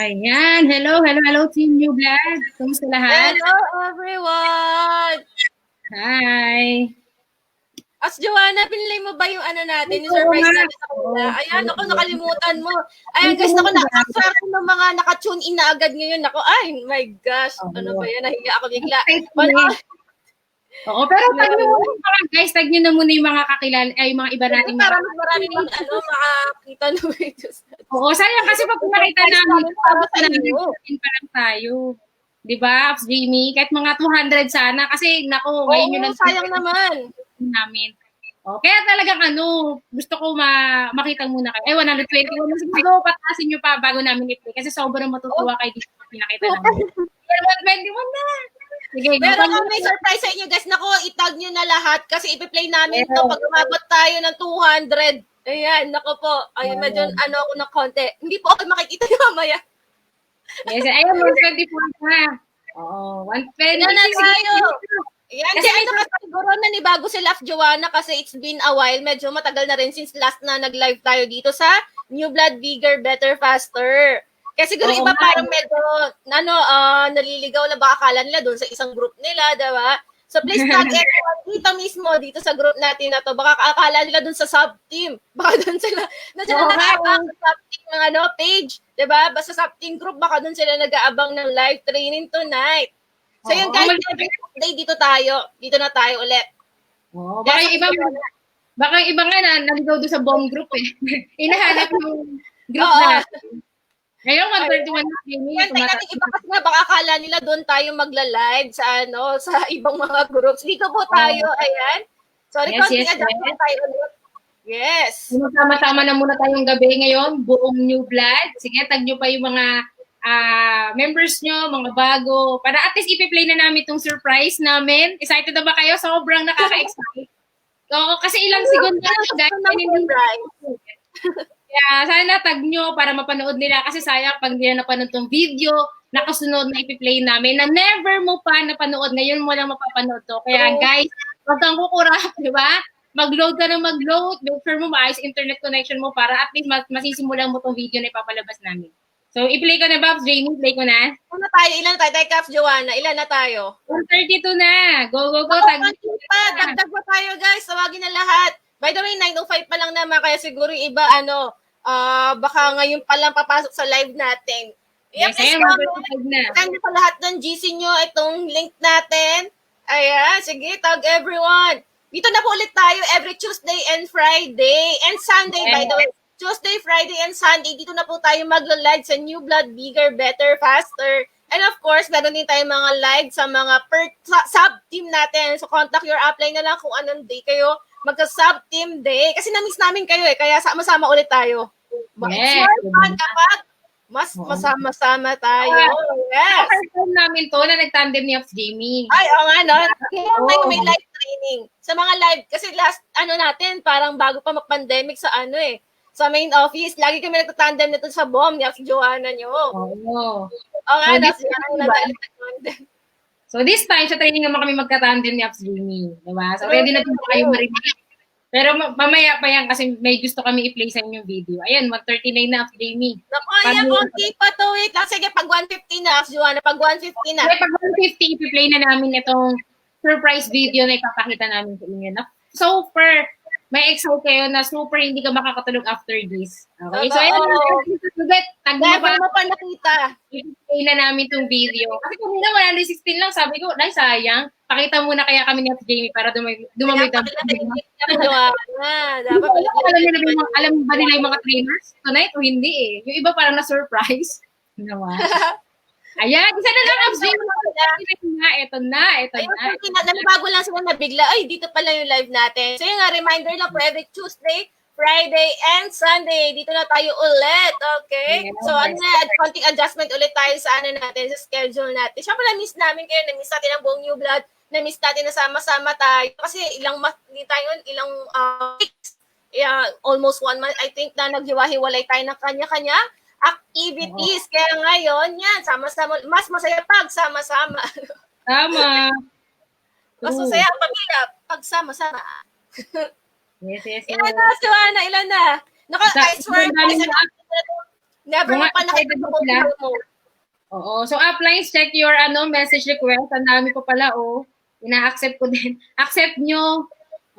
Ayan. Hello, Team New Blood. Kumusta lahat? Hello, everyone! Hi. As Joanna, pinilay mo ba yung ano natin, yung Oo surprise nga. natin sa kanila? Ayan, ako, nakalimutan mo. Ayan, Dito guys, mo ako, ba? ang swerte ng mga naka-tune in na agad ngayon. Ako, ay, my gosh, ano ba yan? Nahiya ako bigla. Oo, pero tag nyo muna yung mga guys, tag nyo na muna yung mga kakilala, ay yung mga iba natin. Para mas marami makakita ng videos. Oo, sayang kasi pag nakita namin, para sa inyo. pa lang tayo. Di ba, Ops Jamie? Kahit mga 200 sana, kasi nako, ngayon yun Oo, sayang naman. namin. Oh, kaya talagang gusto ko makita muna kayo. 121 na siguro, patasin nyo pa bago namin i-play. Kasi sobrang matutuwa kayo dito pinakita namin. 121 na! Sige, Meron kami may surprise sa inyo guys. Naku, itag nyo na lahat kasi ipi-play namin to pag umabot tayo ng 200. Ayan, naku po. Ay, medyo ako ng konti. Hindi po ako makikita nyo mamaya. Yes, ayun, 124 na. Oo, 120 na tayo. Yan, kasi kasi siguro nanibago si Laf Joanna kasi it's been a while. Medyo matagal na rin since last na nag-live tayo dito sa New Blood, Bigger, Better, Faster. Kaya siguro iba parang medyo, naliligaw na baka akala nila doon sa isang group nila, diba? So please tag everyone dito mismo, dito sa group natin na to. Baka akala nila doon sa sub-team. Baka doon sila nag-aabang sa sub-team ng page. Diba? Basta sub-team group, baka doon sila nag-aabang ng live training tonight. So yun guys, day dito tayo. Dito na tayo ulit. Oh, baka yung iba nga naligaw doon sa bomb group eh. Inahanap yung group natin. Ngayon, 131 na Jamie. Iba kasi nga, baka akala nila doon tayo magla-live sa sa ibang mga groups. Dito po tayo, ayan. Sorry, konting adjustment tayo ulit. Yes. Sama-sama na muna tayong gabi ngayon, buong New Blood. Sige, tag nyo pa yung mga members nyo, mga bago, para at least ipi-play na namin itong surprise namin. Excited na ba kayo? Sobrang nakaka-excite. Oo, kasi ilang segundo na guys. Kaya sana tag nyo para mapanood nila kasi sayang pag hindi na napanood tong video, nakasunod na ipi-play namin na never mo pa napanood. Ngayon mo lang mapapanood to. Kaya guys, wag kang kukurap, di ba? Mag-load ka na mag-load. Make sure mo maayos internet connection mo para at least masisimulan mo tong video na ipapalabas namin. So, i-play ko na, Babs. Jamie, play ko na. Ilan na tayo? Tayo, Caps, Joanna. Ilan na tayo? 132 na. Go. Dagdag pa tayo, guys. Tawagin na lahat. By the way, 9:05 pa lang naman. Kaya siguro iba, baka ngayon pa lang papasok sa live natin. Yes, ayan, 1:35 na. Send pa lahat ng GC nyo itong link natin. Ayan, sige, tag everyone. Dito na po ulit tayo every Tuesday and Friday. And Sunday, by the way. Tuesday, Friday, and Sunday, dito na po tayo magla-live sa New Blood, Bigger, Better, Faster. And of course, meron din tayo mga live sa mga sub-team natin. So, contact your upline na lang kung anong day kayo magka-sub-team day. Kasi na-miss namin kayo kaya sama-sama ulit tayo. Yes. It's more fun kapag mas masama-sama tayo. Yes. First time namin to na nag-tandem ni Ops Jamie. Ay, oo nga, no? Kaya may live training. Sa mga live, kasi last, natin, parang bago pa mag-pandemic sa sa main office, lagi kami nagtatandem nito sa BOM ni Ops Joanna nyo. Oo. Oo nga, So this time, sa training naman kami magka-tandem ni Ops Jamie. Diba? So ready na po kayo marinig. Pero mamaya pa yan kasi may gusto kami i-play sa inyong video. Ayan, 139 na Ops Jamie. Naku, ayan, konti pa to. Wait lang. Sige, pag 150 na, Ops Joanna. Pag 150 na. Okay, pag 150, i-play na namin itong surprise video na ipapakita namin sa inyo. Super, may excite kayo na super hindi ka makakatulog after this. Okay, so ayan, tagma pa nakita. I-play na namin itong video. Kasi kung na 116 lang, sabi ko, ay sayang. Pakita muna kaya kami ni Jamie para dumamit ang video. Dapat alam ba nila yung mga trainers tonight o hindi eh. Yung iba parang na-surprise. Naman. Ayan, isa na lang, Ops Jamie. Ito na. Nanibago lang sila na bigla, ay, dito pala yung live natin. So yung reminder lang for every Tuesday, Friday, and Sunday. Dito na tayo ulit, okay? Yeah, so konting adjustment ulit tayo sa natin, sa schedule natin. Siyempre, na-miss namin kayo, na-miss natin ang buong New Blood, na-miss natin na sama-sama tayo. Kasi ilang weeks, almost 1 month, I think na naghiwa-hiwalay tayo ng kanya-kanya activities. Kaya ngayon, yan, sama-sama, mas masaya pag sama-sama. Tama. Mas masaya ang pamilya pag sama-sama. Yes. Ilan na, Joanna? Ilan na? I swear, Never mo Mga pa nakita excited sa ba sila? mo. Oo. So, uplines, check your message request. Ang dami ko pala, oh. Ina-accept ko din. Accept nyo.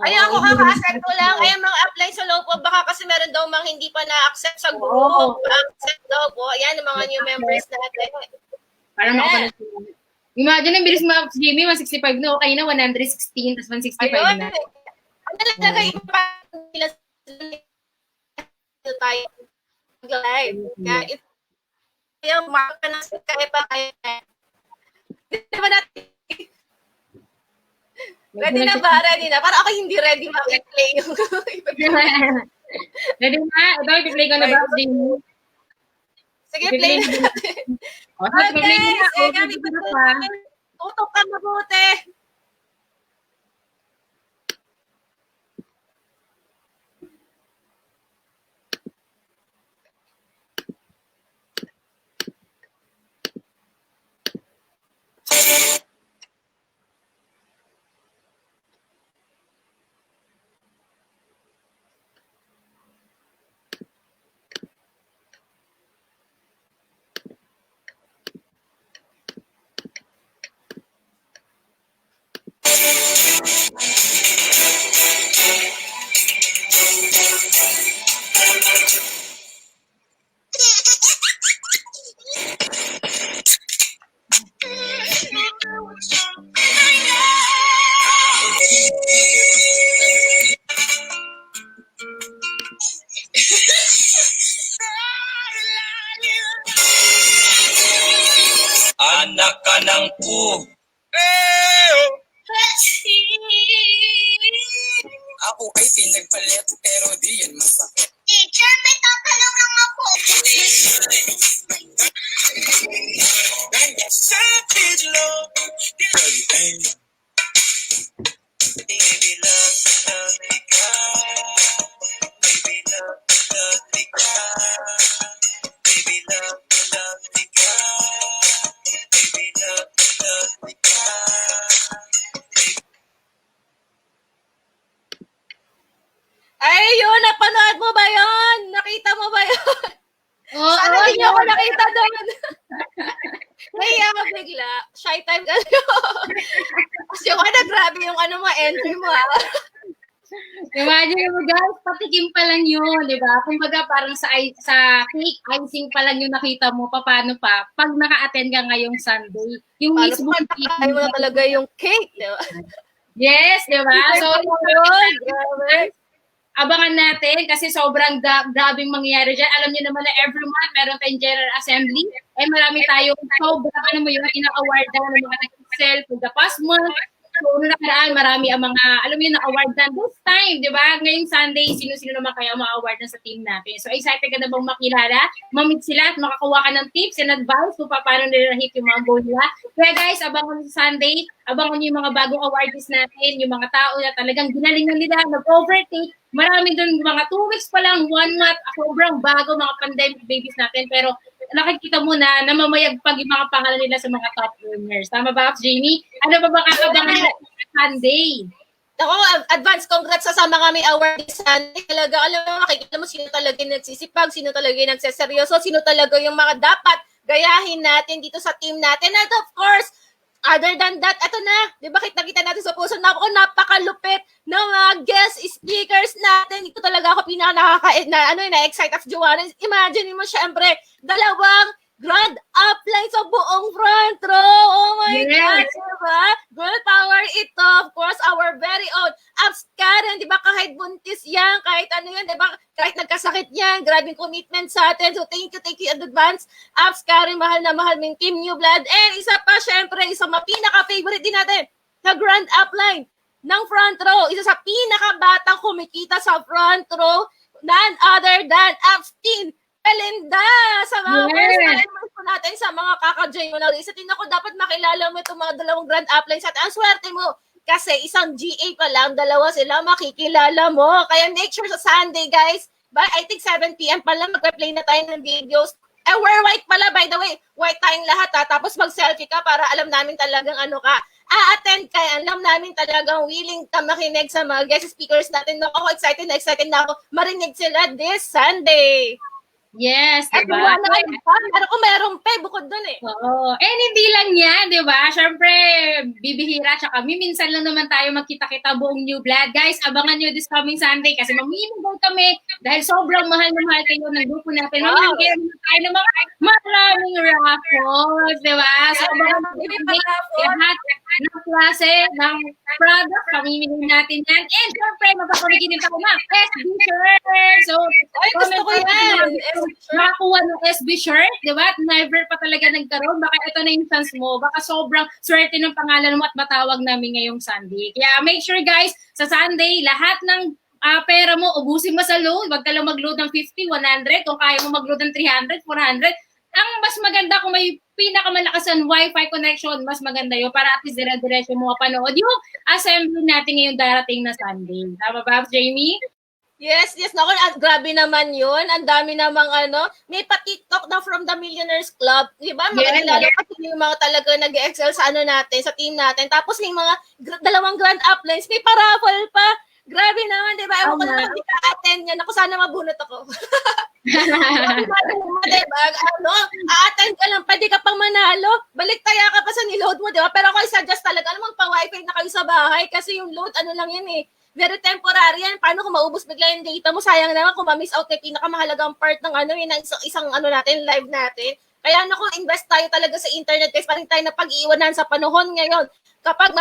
Ay, ako kaka-accept ko lang. Ay, mga apply sa loob po. Baka kasi meron daw mga hindi pa na-accept sa group. Oo. Accept daw po. Ayan, yung mga new members natin. Parang makapalag sila. Imagine, ang bilis mga Jimmy, 165 na. Okay na, 116, tapos 165 Ayun. na. Ang talaga yung nila tayo live. Kaya ito yung marka ng Skype kaya. Di ba natin? Ready na ba? Ready na? Para ako hindi ready mag-play yung Ready na? Ito, i-play ko na ba, Jimmy? Sige, play na. O, so, i-play ko na. Okay, gamit ko pa. Tutok ka mabuti. Anak ka ng pu. Ako ay pinagpalit pero di yan masakit. Teacher, may tatanong ako. Savage love. Baby love, love ikaw. Baby love, love ikaw. Baby love, love ikaw. Baby love, love ikaw. Ay, yun, napanood mo ba yun? Nakita mo ba yun? Oo, Sana hindi niyo ako nakita doon. Nahiya ako bigla. Shy time ka Kasi yung grabe yung mo, entry mo ha. Imagine mo guys, patikim pa lang yun, di ba? Kumbaga parang sa cake icing pa lang yung nakita mo, paano pa, pag naka-attend ka ngayong Sunday, yung Paano mismo pa tayo mo na talaga yung cake, di ba? Yes, di ba? So, yun, grabe. abangan natin kasi sobrang grabing mangyayari dyan. Alam niyo naman na every month meron tayong General Assembly. Eh marami tayong sobrang ina-award na ng mga nag-excel for the past month. So, noong nakaraan, marami ang mga, alam niyo, na-award na this time, di ba? Ngayong Sunday, sino-sino naman kaya ma-award na sa team natin. So, excited ka na bang makilala, mamit sila at makakuha ka ng tips and advice kung paano nila hit yung mga goal nila. Kaya guys, abangan sa Sunday, abangan niyo yung mga bagong awardees natin, yung mga tao na talagang ginalingan nila, nag-overtake. Marami doon, mga 2 weeks pa lang, 1 month, sobrang bago mga pandemic babies natin. Pero nakikita mo na namamayagpag yung mga pangalan nila sa mga top earners. Tama ba, Jamie? Ano ba bang kakabangan natin sa Sunday? Ako, advance congrats sa mga may award Sunday. Talaga, alam mo, makikita mo sino talaga yung nagsisipag, sino talaga yung nagseseryoso, sino talaga yung mga dapat gayahin natin dito sa team natin. And of course, other than that, eto na, di ba nakita natin sa puso, napakalupit ng mga guest speakers natin. Ito talaga ako na-excite of Joanna. Imagine mo, syempre, dalawang grand upline sa buong front row. Oh my God, diba? Girl power ito. Of course, our very own Abs Karen, diba? Kahit buntis yan, kahit ano yan, diba? Kahit nagkasakit yan, grabing commitment sa atin. So, thank you in advance. Abs Karen, mahal na mahal ng Team New Blood. And isa pa, syempre, isa pinaka-favorite din natin na grand upline ng front row. Isa sa pinaka-batang kumikita sa front row, none other than Abstin Belinda, sa mga first timers po natin, sa mga kaka-join mo na rin. Sa tingin ko, dapat makilala mo itong mga dalawang grand uplines at ang swerte mo. Kasi isang GA pa lang, dalawa sila makikilala mo. Kaya make sure sa Sunday, guys, by I think 7 p.m. pa lang, mag-play na tayo ng videos. We're white pala, by the way. White tayong lahat, ha? Tapos mag-selfie ka para alam namin talagang ano ka. A-attend ka. Alam namin talagang willing ka makinig sa mga guest speakers natin. Ako, excited na ako marinig sila this Sunday. Yes, At diba? wala na kayo pa. Pero kung meron pa, bukod dun eh. Oo. And hindi lang yan, di ba? Siyempre, bibihira, tsaka minsan lang naman tayo magkita-kita buong New Blood. Guys, abangan nyo this coming Sunday kasi mamimigay kami dahil sobrang mahal na mahal kayo ng grupo natin. Wow. Mamimigay naman tayo ng mga maraming raffles, di ba? So, abangan nyo Hindi this pa Sunday, raffle. lahat ng klase ng product, pamimigay natin yan. And syempre, mapapamigay din tayo ng SB shirt. So, Ay, gusto ko yan. makakuha ng SB shirt, di ba? At never pa talaga nagkaroon. Baka ito na yung chance mo. Baka sobrang swerte ng pangalan mo at matawag namin ngayong Sunday. Kaya make sure guys, sa Sunday, lahat ng pera mo, ubusin mo sa load. Huwag ka lang mag-load ng 50, 100. Kung kaya mo mag-load ng 300, 400. Ang mas maganda kung may pinakamalakasan Wi-Fi connection, mas maganda yun para at least dire-diretso mo mapanood yung assembly natin ngayong darating na Sunday. Tama ba, Jamie? Yes, naku, grabe naman yun. Ang dami namang may pa-TikTok na from the Millionaires Club. Di ba? Yes. Lalo kasi yung mga talaga nag-excel sa natin, sa team natin. Tapos may mga dalawang grand uplines, may pa-raffle pa. Grabe naman, di ba? Ewan ko naman, di ka-attend yan. Ako, sana mabunot ako. Diba? A-attend ka lang, pwede ka pang manalo. Balik taya ka pa sa niload mo, di ba? Pero ako i-suggest talaga, magpa-wifi na kayo sa bahay kasi yung load, lang yan eh. Very temporary yan. Paano kung maubos bigla yung data mo? Sayang naman kung ma-miss out na yung pinakamahalagang part ng isang natin, live natin. Kaya invest tayo talaga sa internet guys. Parang tayo na pag-iiwanan sa panahon ngayon. Kapag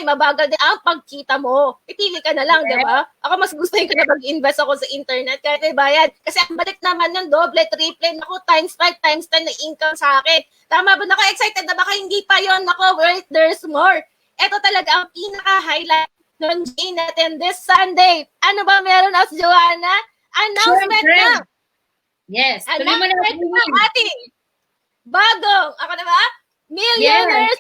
mabagal din ang pagkita mo. Ipili ka na lang, di ba? Ako mas gusto yung mag-invest ako sa internet kahit may bayad. Kasi ang balik naman ng doble, triple, times 5, times 10 na income sa akin. Tama ba? Excited na baka hindi pa yun. Wait, there's more. Ito talaga ang pinaka-highlight ng day natin this Sunday. Ano ba meron as Joanna? Announcement na! Yes. Tuloy mo na. Announcement ng ating bagong, ako na ba? Millionaires!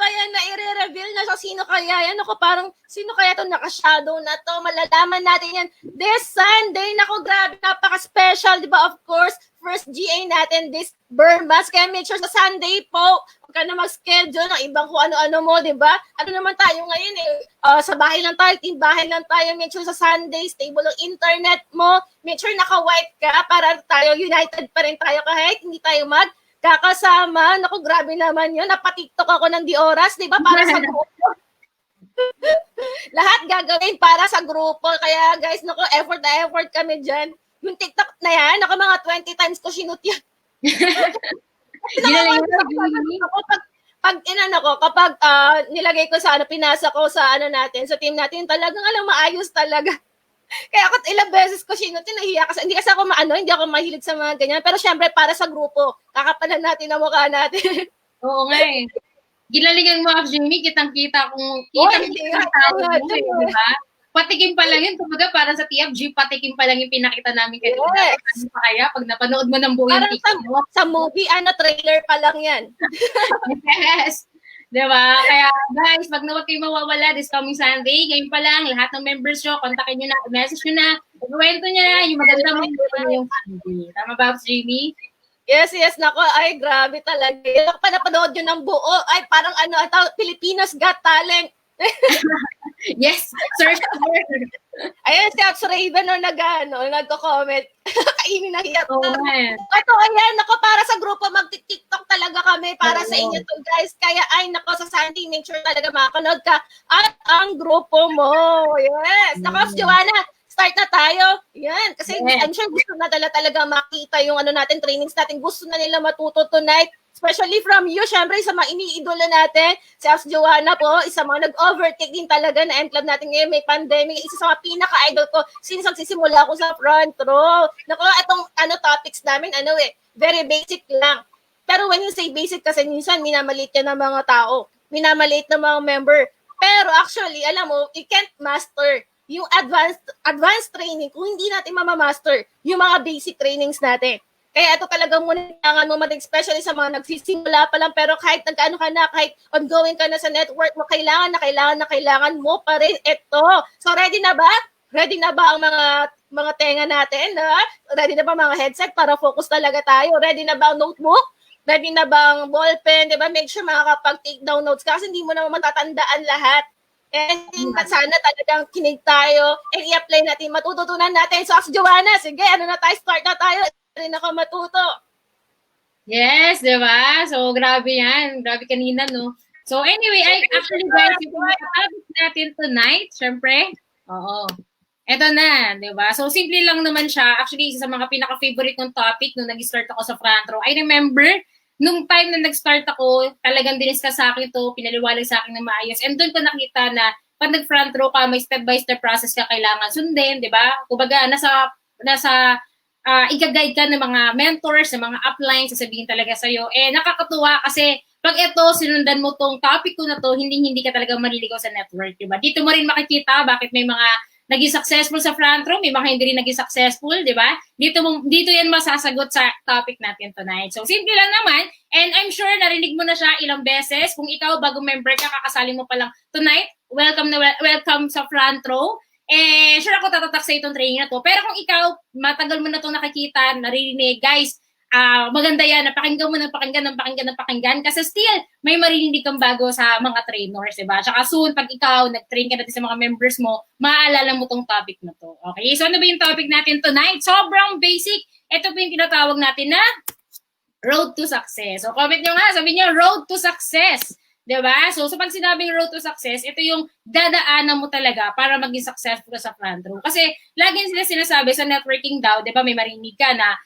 Kaya na i-reveal na siya. Sino kaya yan? Parang, sino kaya ito naka-shadow na to? Malalaman natin yan this Sunday. Grabe, napaka-special, di ba? Of course, first GA natin this Burmas. Kaya make sure sa Sunday po, huwag ka na mag-schedule ng ibang kung ano-ano mo, di ba? Ano naman tayo ngayon eh? Sa bahay lang tayo, team bahay lang tayo. Make sure sa Sunday, stable ang internet mo. Make sure naka-white ka para tayo, united pa rin tayo kahit hindi tayo kakasama. Naku, grabe naman yun. Napa-TikTok ako ng di oras, di ba? Para sa grupo. Lahat gagawin para sa grupo. Kaya guys, naku, effort na effort kami dyan. Yung TikTok na yan, mga 20 times ko sinut yan. Kapag nilagay ko sa pinasa ko sa natin, sa team natin, talagang maayos talaga. Kaya ako ilang beses ko sinutin, nahiya kasi hindi kasi ako hindi ako mahilig sa mga ganyan. Pero syempre para sa grupo, kakapalan natin ang mukha natin. Oo nga eh. Ginalingan mo, Jamie, kitang-kita kung kitang-kita tao mo, di ba? Patikim pa lang yun, kumbaga para sa TFG, patikim pa lang yung pinakita namin kayo. Yes. Ano pa kaya pag napanood mo ng buong Parang sa movie, trailer pa lang yan. Yes. Diba? Kaya guys, wag na wag kayo mawawala this coming Sunday. Ngayon pa lang, lahat ng members nyo, kontakin nyo na, message nyo na, ikwento nyo na, yung maganda mo yung Sunday. Tama ba, Jamie? Yes, nako, ay grabe talaga. Ako pa napanood yun ng buo. Ay, parang Pilipinas Got Talent. Yes, search. Ayan, si Ops Raven nagko-comment. Kainin na hiya. Oh, man. Ito, ayan, nako, para sa grupo, mag-TikTok talaga kami para sa inyo to, guys. Kaya, nako, sa Sunday, make sure talaga makakanood ka at ang grupo mo. Yes. Nako, Joanna, start na tayo. Yan. Kasi I'm sure gusto na talaga makita yung natin, trainings natin. Gusto na nila matuto tonight. Especially from you, syempre, sa mga iniidolo natin. Si As Joanna po, isa mga nag-overtake din talaga na M-Club natin ngayon. May pandemic. Isa sa mga pinaka-idol ko since nagsisimula ako sa front row. Naku, itong topics namin, very basic lang. Pero when you say basic, kasi minsan minamaliit yan ng mga tao. Minamaliit ng mga member. Pero actually, alam mo, you can't master yung advanced training kung hindi natin mamamaster yung mga basic trainings natin. Kaya ito talagang muna kailangan mo especially sa mga nagsisimula pa lang, pero kahit nag-ano ka na, kahit ongoing ka na sa network mo, kailangan mo pa rin ito. So ready na ba? Ready na ba ang mga tenga natin? Ready na ba mga headset para focus talaga tayo? Ready na ba ang notebook? Ready na ba ang ballpen? Diba? Make sure makakapag-take down notes ka kasi hindi mo naman matatandaan lahat. And sana talagang kinig tayo and i-apply natin, matututunan natin. So, As Joanna, sige, start na tayo. Rin ako matuto. Yes, di ba? So, grabe yan. Grabe kanina, no? So, anyway, actually, guys, yung topic natin tonight, syempre, oo. Eto na, di ba? So, simple lang naman siya. Actually, isa sa mga pinaka-favorite kong topic nung nag-start ako sa front row. I remember, nung time na nag-start ako, talagang diniscuss sa akin ito, pinaliwalag sa akin na maayos. And doon ko nakita na pag nag-front row ka, may step-by-step process ka kailangan sundin, di ba? Kumbaga, nasa i-guide ka ng mga mentors, ng mga uplines, sasabihin talaga sa'yo. Eh, nakakatuwa kasi pag ito, sinundan mo tong topic ko na to, hindi ka talaga maliligaw sa network, di ba? Dito mo rin makikita bakit may mga naging successful sa front row, may mga hindi rin naging successful, di ba? Dito yan masasagot sa topic natin tonight. So, simple lang naman, and I'm sure narinig mo na siya ilang beses. Kung ikaw, bagong member ka, kakasali mo pa lang tonight, welcome sa front row. Eh, sure ako tatatak sa itong training na to. Pero kung ikaw, matagal mo na itong nakikita, naririnig, guys, maganda yan, napakinggan mo ng pakinggan, kasi still, may marinig kang bago sa mga trainers, diba? Tsaka soon, pag ikaw, nag-train ka natin sa mga members mo, maaalala mo tong topic na to. Okay, so ano ba yung topic natin tonight? Sobrang basic. Ito po yung tinatawag natin na road to success. So comment nyo nga, sabi nyo, road to success. Diba? So pag sinabing road to success, ito yung dadaanan mo talaga para maging successful ka sa front row. Kasi lagi sila sinasabi sa networking daw, diba, may marinig ka na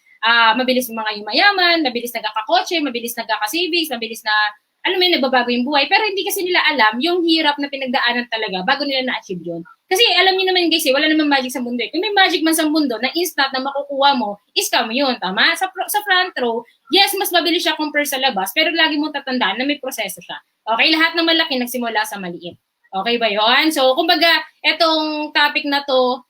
mabilis yung mga yumayaman, mabilis nagkakakotse, mabilis nagkakasavings, mabilis na, alam mo yun, nagbabago yung buhay. Pero hindi kasi nila alam yung hirap na pinagdaanan talaga bago nila na-achieve yun. Kasi alam niyo naman guys, wala naman magic sa mundo. Kung may magic man sa mundo na instant na makukuha mo, scam yun, tama? Sa front row, yes, mas mabilis siya compare sa labas, pero lagi mong tatandaan na may proseso siya. Okay, lahat ng malaki nagsimula sa maliit. Okay ba yun? So, kumbaga, etong topic na to,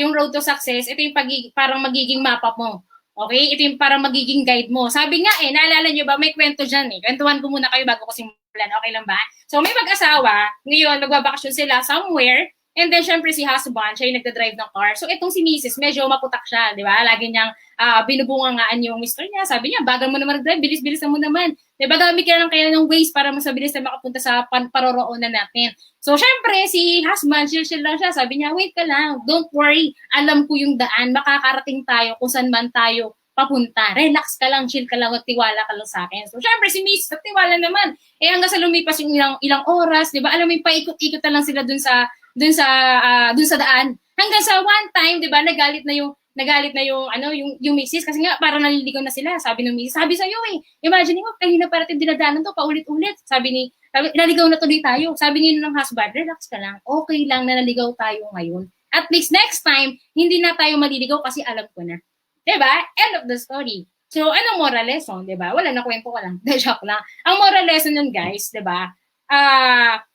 yung road to success, ito yung parang magiging mapa mo. Okay? Ito yung parang magiging guide mo. Sabi nga naalala nyo ba, may kwento dyan Kwentuhan ko muna kayo bago ko simulan. Okay lang ba? So, may mag-asawa, ngayon, magbabakasyon sila somewhere, and then, syempre, si husband, siya yung nagdadrive ng car. So, itong si Mrs., medyo maputak siya, di ba? Lagi niyang binubungangaan yung mister niya. Sabi niya, bagal mo naman nag-drive, bilis-bilis mo naman. Di ba, gamit ka lang kaya ng ways para mas mabilis na makapunta sa paroroonan natin. So, syempre, si husband, chill lang siya. Sabi niya, wait ka lang, don't worry. Alam ko yung daan, makakarating tayo kung saan man tayo papunta. Relax ka lang, chill ka lang, at tiwala ka lang sa akin. So, syempre, si Mrs., tiwala naman. Hanggang sa lumipas yung ilang oras, di ba? Alam mo, paikot-ikot na lang sila dun sa daan. Hanggang sa one time, 'di ba, nagalit na yung misis kasi nga parang naliligaw na sila. Sabi ng misis, sabi sa iyo imagine mo kanina para natin dinadaanan to paulit-ulit. Sabi naligaw na tuloy tayo. Sabi niyo ng husband, relax ka lang. Okay lang na naligaw tayo ngayon. At least next time, hindi na tayo maliligaw kasi alam ko na. 'Di ba? End of the story. So, anong moral lesson, 'di ba? Wala na kwento ko lang. Joke lang. Ang moral lesson nun, guys, 'di ba?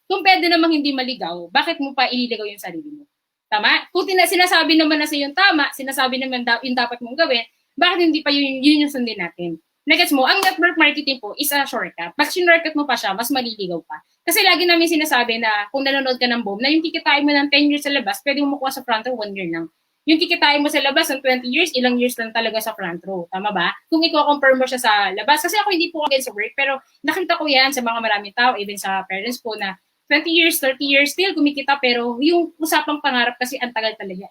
Kung pwede namang hindi maligaw, bakit mo pa ililigaw yung sarili mo? Tama? Kung sinasabi naman na sa yung tama, sinasabi naman yung dapat mong gawin, bakit hindi pa yun yung sundin natin? Nagets mo, ang network marketing po is a shortcut. Pag sinortcut mo pa siya, mas maliligaw pa. Kasi lagi namin sinasabi na kung nanonood ka ng BOM, na yung kikitain mo ng 10 years sa labas, pwede mo makuha sa front row 1 year lang. Yung kikitain mo sa labas ng 20 years, ilang years lang talaga sa front row. Tama ba? Kung i-compare mo siya sa labas. Kasi ako hindi po against work, pero nakita ko yan sa mga maraming tao, even sa parents ko na 20 years, 30 years, still kumikita, pero yung usapang pangarap kasi ang tagal talaga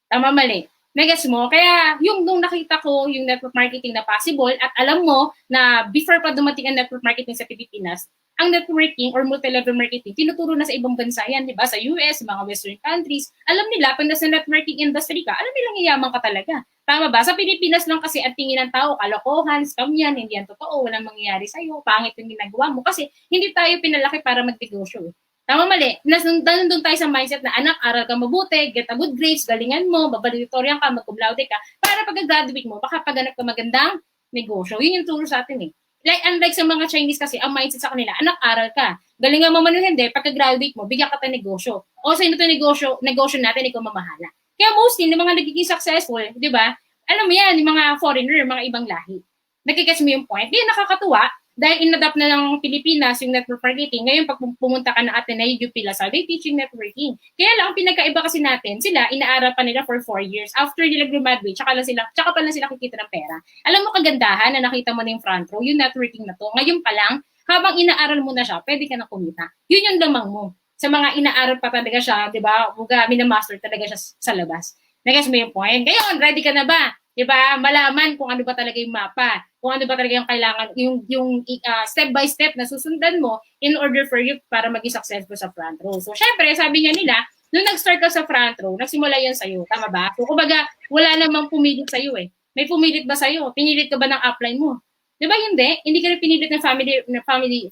Tama, mali. Nagets mo? Kaya nung nakita ko yung network marketing na possible at alam mo na before pa dumating ang network marketing sa Pilipinas, ang networking or multi-level marketing, tinuturo na sa ibang bansa yan, di ba? Sa US, mga western countries, alam nila, pag nasa networking industry ka, alam nilang yayaman ka talaga. Tama ba? Sa Pilipinas lang kasi ang tingin ng tao, kalokohan, scam yan, hindi yan totoo, walang mangyayari sa'yo, pangit yung ginagawa mo. Kasi hindi tayo pinalaki para magnegosyo. Tama, mali. Nandun tayo sa mindset na anak, aral ka mabuti, get a good grades, galingan mo, babalitoryang ka, mag-cum-laude ka, para pag-graduate mo, baka pagganap ka magandang negosyo. Yun yung turo sa atin Like, unlike sa mga Chinese kasi, ang mindset sa kanila, anak, aral ka. Galingan mo man o hindi, pagka-graduate mo, bigyan ka ta negosyo. O sa ito negosyo natin, ikaw mamahala. Kaya mostly, yung mga nagiging successful, di ba? Alam mo yan, yung mga foreigner, mga ibang lahi. Nakikets mo yung point? Di, nakakatuwa. Dahil in-adapt na ng Pilipinas yung network marketing, ngayon pag pumunta ka na Ateneo, UP LaSalle, they teaching networking. Kaya lang, ang pinagkaiba kasi natin, sila, inaaral pa nila for 4 years. After nila graduate, tsaka pa lang sila kikita ng pera. Alam mo kagandahan na nakita mo na yung front row, yung networking na to. Ngayon pa lang, habang inaaral mo na siya, pwede ka na kumita. Yun yung lamang mo. sa mga inaaral pa talaga siya, di ba? Buga, minamaster talaga siya sa labas. Nag-guess mo yung point? Ngayon, ready ka na ba? Di ba? Malaman kung ano ba talaga yung mapa, kung ano ba talaga yung kailangan, yung step by step na susundan mo in order for you para maging successful sa front row. So, syempre, sabi nga nila, nung nag-start ka sa front row, nagsimula yan sa'yo. Tama ba? So, kumbaga, wala namang pumilit sa'yo eh. May pumilit ba sa'yo? Pinilit ka ba ng upline mo? Di ba hindi? Hindi ka rin pinilit ng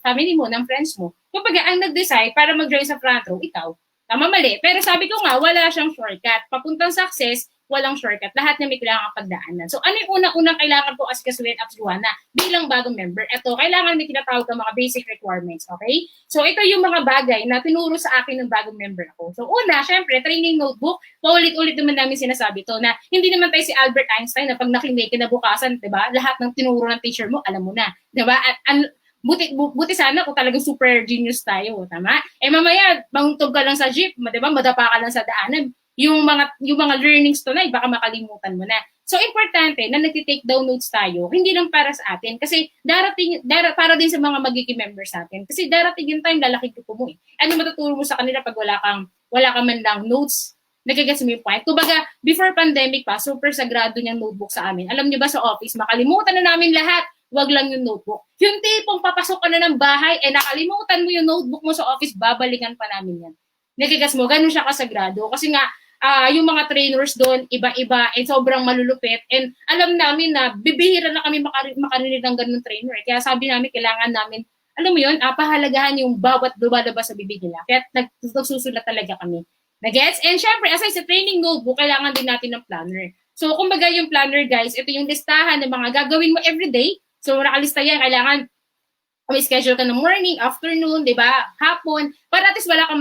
family mo, ng friends mo. Kumbaga, ang nag-decide para mag-join sa front row, ikaw. Tama, mali. Pero sabi ko nga, wala siyang shortcut. Papuntang success, walang shortcut. Lahat na may kailangan pagdaanan. So, ano yung unang-unang kailangan ko as kasuhin at Juana bilang bagong member? Ito, kailangan may tinatawag ng mga basic requirements, okay? So, ito yung mga bagay na tinuro sa akin ng bagong member ako. So, una, syempre, training notebook. Paulit-ulit naman namin sinasabi to na hindi naman tayo si Albert Einstein na pag nakinig kinabukasan, diba? Lahat ng tinuro ng teacher mo, alam mo na. Diba? At buti sana kung talagang super genius tayo, tama? Eh mamaya, mangutog ka lang sa jeep, diba? Madapa ka lang sa daanan. Yung mga learnings to na, baka makalimutan mo na. So, importante na nagtitake down notes tayo, hindi lang para sa atin, kasi para din sa mga magiging members natin. Kasi darating yung time, lalaki ko mo eh. Ano matuturo mo sa kanila pag wala ka man lang notes? Nagigets mo yung point? Kumbaga, before pandemic pa, super sagrado niyang notebook sa amin. Alam niyo ba sa office, makalimutan na namin lahat, wag lang yung notebook. Yung tipong papasok ka na ng bahay, nakalimutan mo yung notebook mo sa office, babalikan pa namin yan. Nagigets mo, ganun siya kasagrado. Kasi nga, yung mga trainers doon, iba-iba, and sobrang malulupit. And alam namin na bibihira na kami makarinig ng ganun trainer. Kaya sabi namin, kailangan namin, alam mo yun, pahalagahan yung bawat lumalabas sa bibig nila. Kaya nagsusulat talaga kami. Nagets? And syempre, aside sa training notebook, kailangan din natin ng planner. So, kumbaga yung planner, guys, ito yung listahan ng mga gagawin mo everyday. So, nakalista yan, kailangan may schedule ka ng morning, afternoon, di ba, hapon, para at least wala kang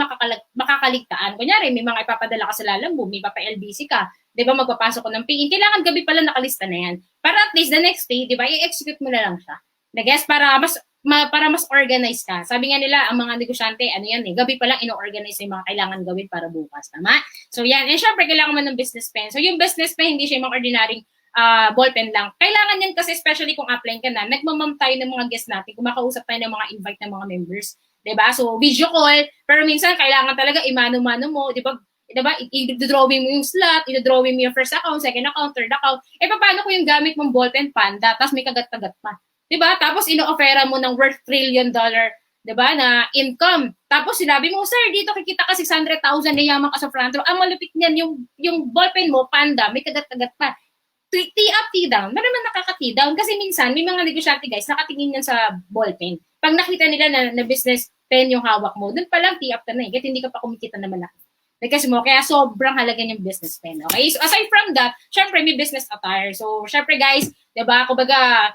makakaligtaan. Kunyari, may mga ipapadala ka sa Lalambo, may papa-LBC ka, di ba, magpapasok ko ng PIN, kailangan gabi pala nakalista na yan. Para at least the next day, di ba, i-execute mo na lang siya. Nag-guess, para mas organized ka. Sabi nga nila, ang mga negosyante, ano yan gabi pa lang ino-organize yung mga kailangan gawin para bukas, tama? So yan, and syempre, kailangan mo ng business pen. So yung business pen, hindi siya yung mga ordinaryong ballpen lang. Kailangan yan kasi especially kung upline ka na, nagmamam tayo ng mga guests natin, kumakausap tayo ng mga invite ng mga members. Diba? So, video call, pero minsan kailangan talaga imano-mano mo, diba? I-drawing mo yung slot, i-drawing mo yung first account, second account, third account. Eh, paano kung yung gamit mong ballpen Panda, tapos may kagat-kagat pa? Diba? Tapos, ino-offera mo ng worth $1 trillion, diba, na income. Tapos, sinabi mo, sir, dito kikita ka 600,000 na yaman ka sa front row. Ang malupit niyan, yung ballpen mo, Panda, may kagat-kagat pa. T-up, T-down. Maraming nakaka-T-down kasi minsan may mga negosyante guys nakatingin yan sa ballpen. Pag nakita nila na business pen yung hawak mo, dun pa lang T-up ka na eh. Kasi hindi ka pa kumikita na malaki. Kasi mo, kaya sobrang halaga yung business pen. Okay? So aside from that, syempre may business attire. So syempre guys, diba, kumbaga,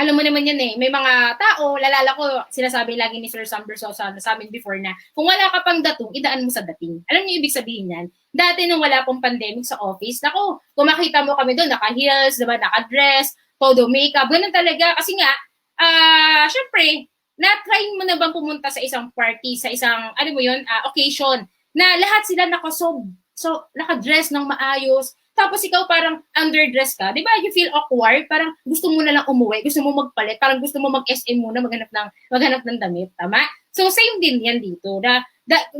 alam mo naman yan eh, may mga tao, lalala ko, sinasabi lagi ni Sir Sam Bersosa sa amin before na, kung wala ka pang datong, idaan mo sa dating. Alam niyo ibig sabihin yan? Dati nung wala pong pandemic sa office, nako, kung makita mo kami doon, naka-heels, diba, naka-dress, todo makeup, ganun talaga. Kasi nga, syempre, na-try mo na bang pumunta sa isang party, sa isang, ano mo yun, occasion, na lahat sila naka-dress ng maayos, tapos ikaw parang underdress ka, di ba? You feel awkward, parang gusto mo na lang umuwi, gusto mo magpalit, parang gusto mo mag-SM muna, maghanap ng damit, tama? So same din yan dito, na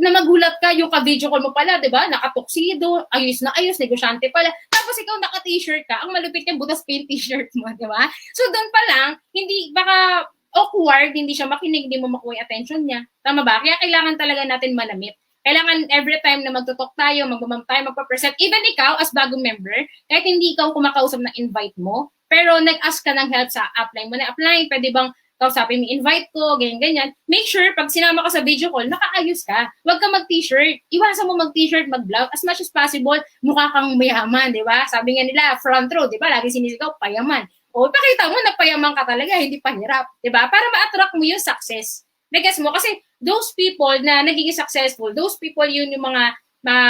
magulat ka, yung ka-video call mo pala, di ba? Naka-tuxedo, ayos na ayos, negosyante pala. Tapos ikaw naka-t-shirt ka, ang malupit yung butas pa yung t-shirt mo, di ba? So doon pa lang, hindi, baka awkward, hindi siya makinig, hindi mo makuha yung attention niya. Tama ba? Kaya kailangan talaga natin manamit. Kailangan every time na magtutok tayo, magmamam tayo, magpa-present, even ikaw as bagong member, kahit hindi ikaw kumakausap na invite mo, pero nag-ask ka ng help sa upline mo na, upline, pwede bang kausapin mo invite ko, ganyan-ganyan. Make sure, pag sinama ka sa video call, nakaayos ka. Huwag ka mag-t-shirt. Iwasan mo mag-t-shirt, mag-vlog. As much as possible, mukha kang mayaman, di ba? Sabi nga nila, front row, di ba? Lagi sinisigaw, payaman. O, pakita mo na payaman ka talaga, hindi pahirap. Di ba? Para ma-attract mo yung success. Nag-guess mo? Kasi those people na nagiging successful, those people yun yung mga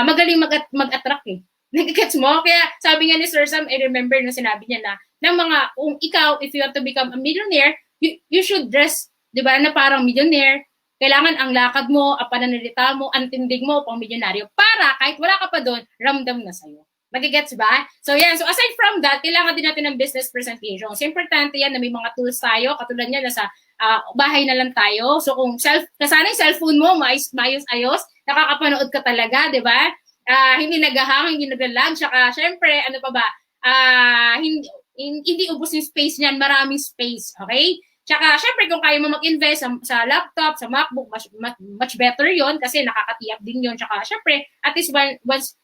magaling mag-attract eh. Nag-gets mo? Kaya sabi nga ni Sir Sam, I remember na sinabi niya na, ng mga, kung ikaw, if you want to become a millionaire, you should dress, di ba, na parang millionaire. Kailangan ang lakad mo, ang pananalita mo, ang tindig mo, pang milyonaryo. Para kahit wala ka pa doon, ramdam na sa'yo. Magigets ba? So yan. So aside from that, kailangan din natin ng business presentation. So importante yan na may mga tools tayo. Katulad niya na sa bahay na lang tayo. So kung sana yung cellphone mo, maayos-ayos, nakakapanood ka talaga, di ba? Hindi nag-hang, hindi nag-lag, tsaka syempre, ano pa ba, hindi ubos yung space niyan, maraming space, okay? Tsaka syempre kung kaya mo mag-invest sa laptop, sa MacBook, much better yon kasi nakakatiyak din yon. Tsaka syempre, at least once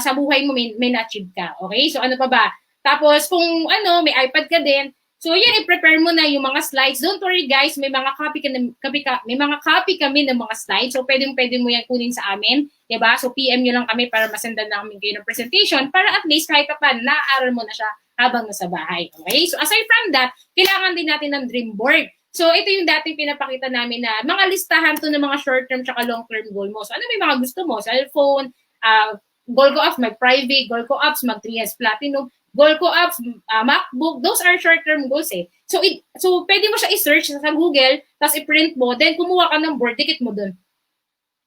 sa buhay mo may na-achieve ka, okay? So ano pa ba? Tapos kung may iPad ka din, so yan, i-prepare mo na yung mga slides. Don't worry guys, may mga copy kami ng mga slides. So pwede mo yan kunin sa amin, 'di ba? So PM nyo lang kami para masendan namin kayo ng presentation para at least kahit pa paano naaaral mo na siya habang nasa bahay. Okay? So aside from that, kailangan din natin ng dream board. So ito yung dating pinapakita namin na mga listahan to ng mga short-term tsaka long-term goal mo. So ano may mga gusto mo? Cellphone, goal ko off, mag-private, goal ko off, mag-3S Platinum, goal ko apps, MacBook, those are short-term goals eh. So pwede mo siya i-search sa Google, tapos i-print mo, then kumuha ka ng board, dikit mo dun.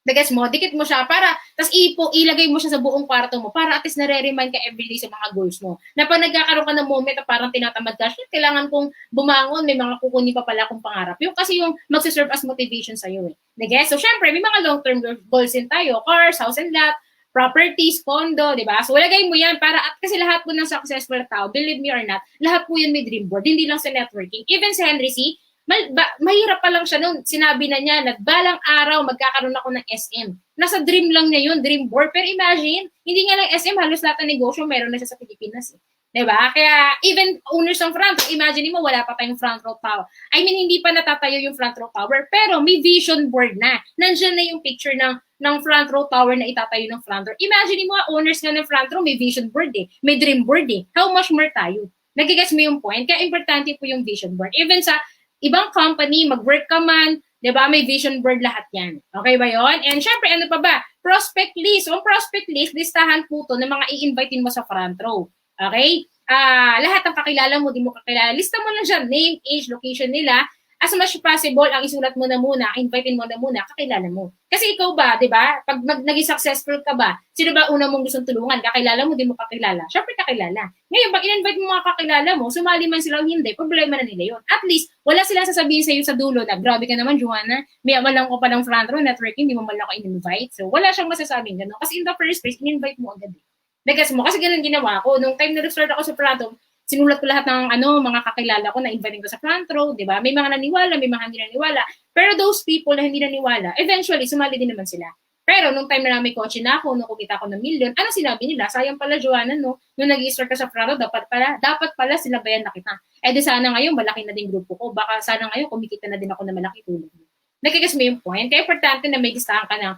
Dikit mo siya tapos ilagay mo siya sa buong kwarto mo para at least nare-remind ka everyday sa mga goals mo. Na pag nagkakaroon ka ng moment na parang tinatamad ka, shit, kailangan kong bumangon, may mga kukunin pa pala akong pangarap. Yung kasi yung magsiserve as motivation sa'yo eh. So syempre, may mga long-term goals din tayo, cars, house and lot, properties, condo, di ba? So, lagay mo yan at kasi lahat po ng successful tao, believe me or not, lahat po yan may dream board, hindi lang sa networking. Even si Henry C., mahirap pa lang siya noon. Sinabi na niya, balang araw, magkakaroon ako ng SM. Nasa dream lang niya yun, dream board. Pero imagine, hindi nga lang SM, halos lahat ng negosyo, meron na siya sa Pilipinas. Diba? Kaya, even owners ng front row, imagine mo, wala pa tayong front row tower. I mean, hindi pa natatayo yung front row tower, pero may vision board na. Nandiyan na yung picture ng front row tower na itatayo ng front row. Imagine mo, owners nga ng front row, may vision board eh. May dream board eh. How much more tayo? Nagigets mo yung point? Kaya importante po yung vision board. Even sa ibang company, mag-work ka man, diba, may vision board lahat yan. Okay ba yon? And syempre, ano pa ba? Prospect list. So, prospect list, listahan po to ng mga i-invitein mo sa front row. Okay? Lahat ng kakilala mo, di mo kakilala. Lista mo lang dyan, name, age, location nila. As much possible, ang isulat mo na muna, invitein mo na muna, kakilala mo. Kasi ikaw ba, di ba? Pag naging successful ka ba, sino ba una mong gustong tulungan? Kakilala mo, di mo kakilala. Syempre kakilala. Ngayon, pag in-invite mo mga kakilala mo, sumali man sila o hindi, problema na nila yun. At least, wala silang sasabihin sa'yo sa dulo na, grabe ka naman, Joanna, may amalang ko palang front row networking, di mo man lang ako in-invite. So, wala siyang masasabing gano'n. Kasi in the first place, in-invite mo agad eh. Nagas mo, kasi ganun ginawa ko. Nung time na nag-start ako sa front row, sinulat ko lahat ng mga kakilala ko na inviting ko sa front row, di ba? May mga naniwala, may mga hindi naniwala. Pero those people na hindi naniwala, eventually, sumali din naman sila. Pero nung time na may kotse na ako, nung kumita ako ng million, ano sinabi nila? Sayang pala, Joanna, no? Nung nag-i-start ka sa front row, dapat pala sinabayan na kita. Eh di sana ngayon, malaki na din grupo ko. Baka sana ngayon, kumikita na din ako na malaki tulad mo. Nakikas mo yung point? Kaya importante na may listahan ka ng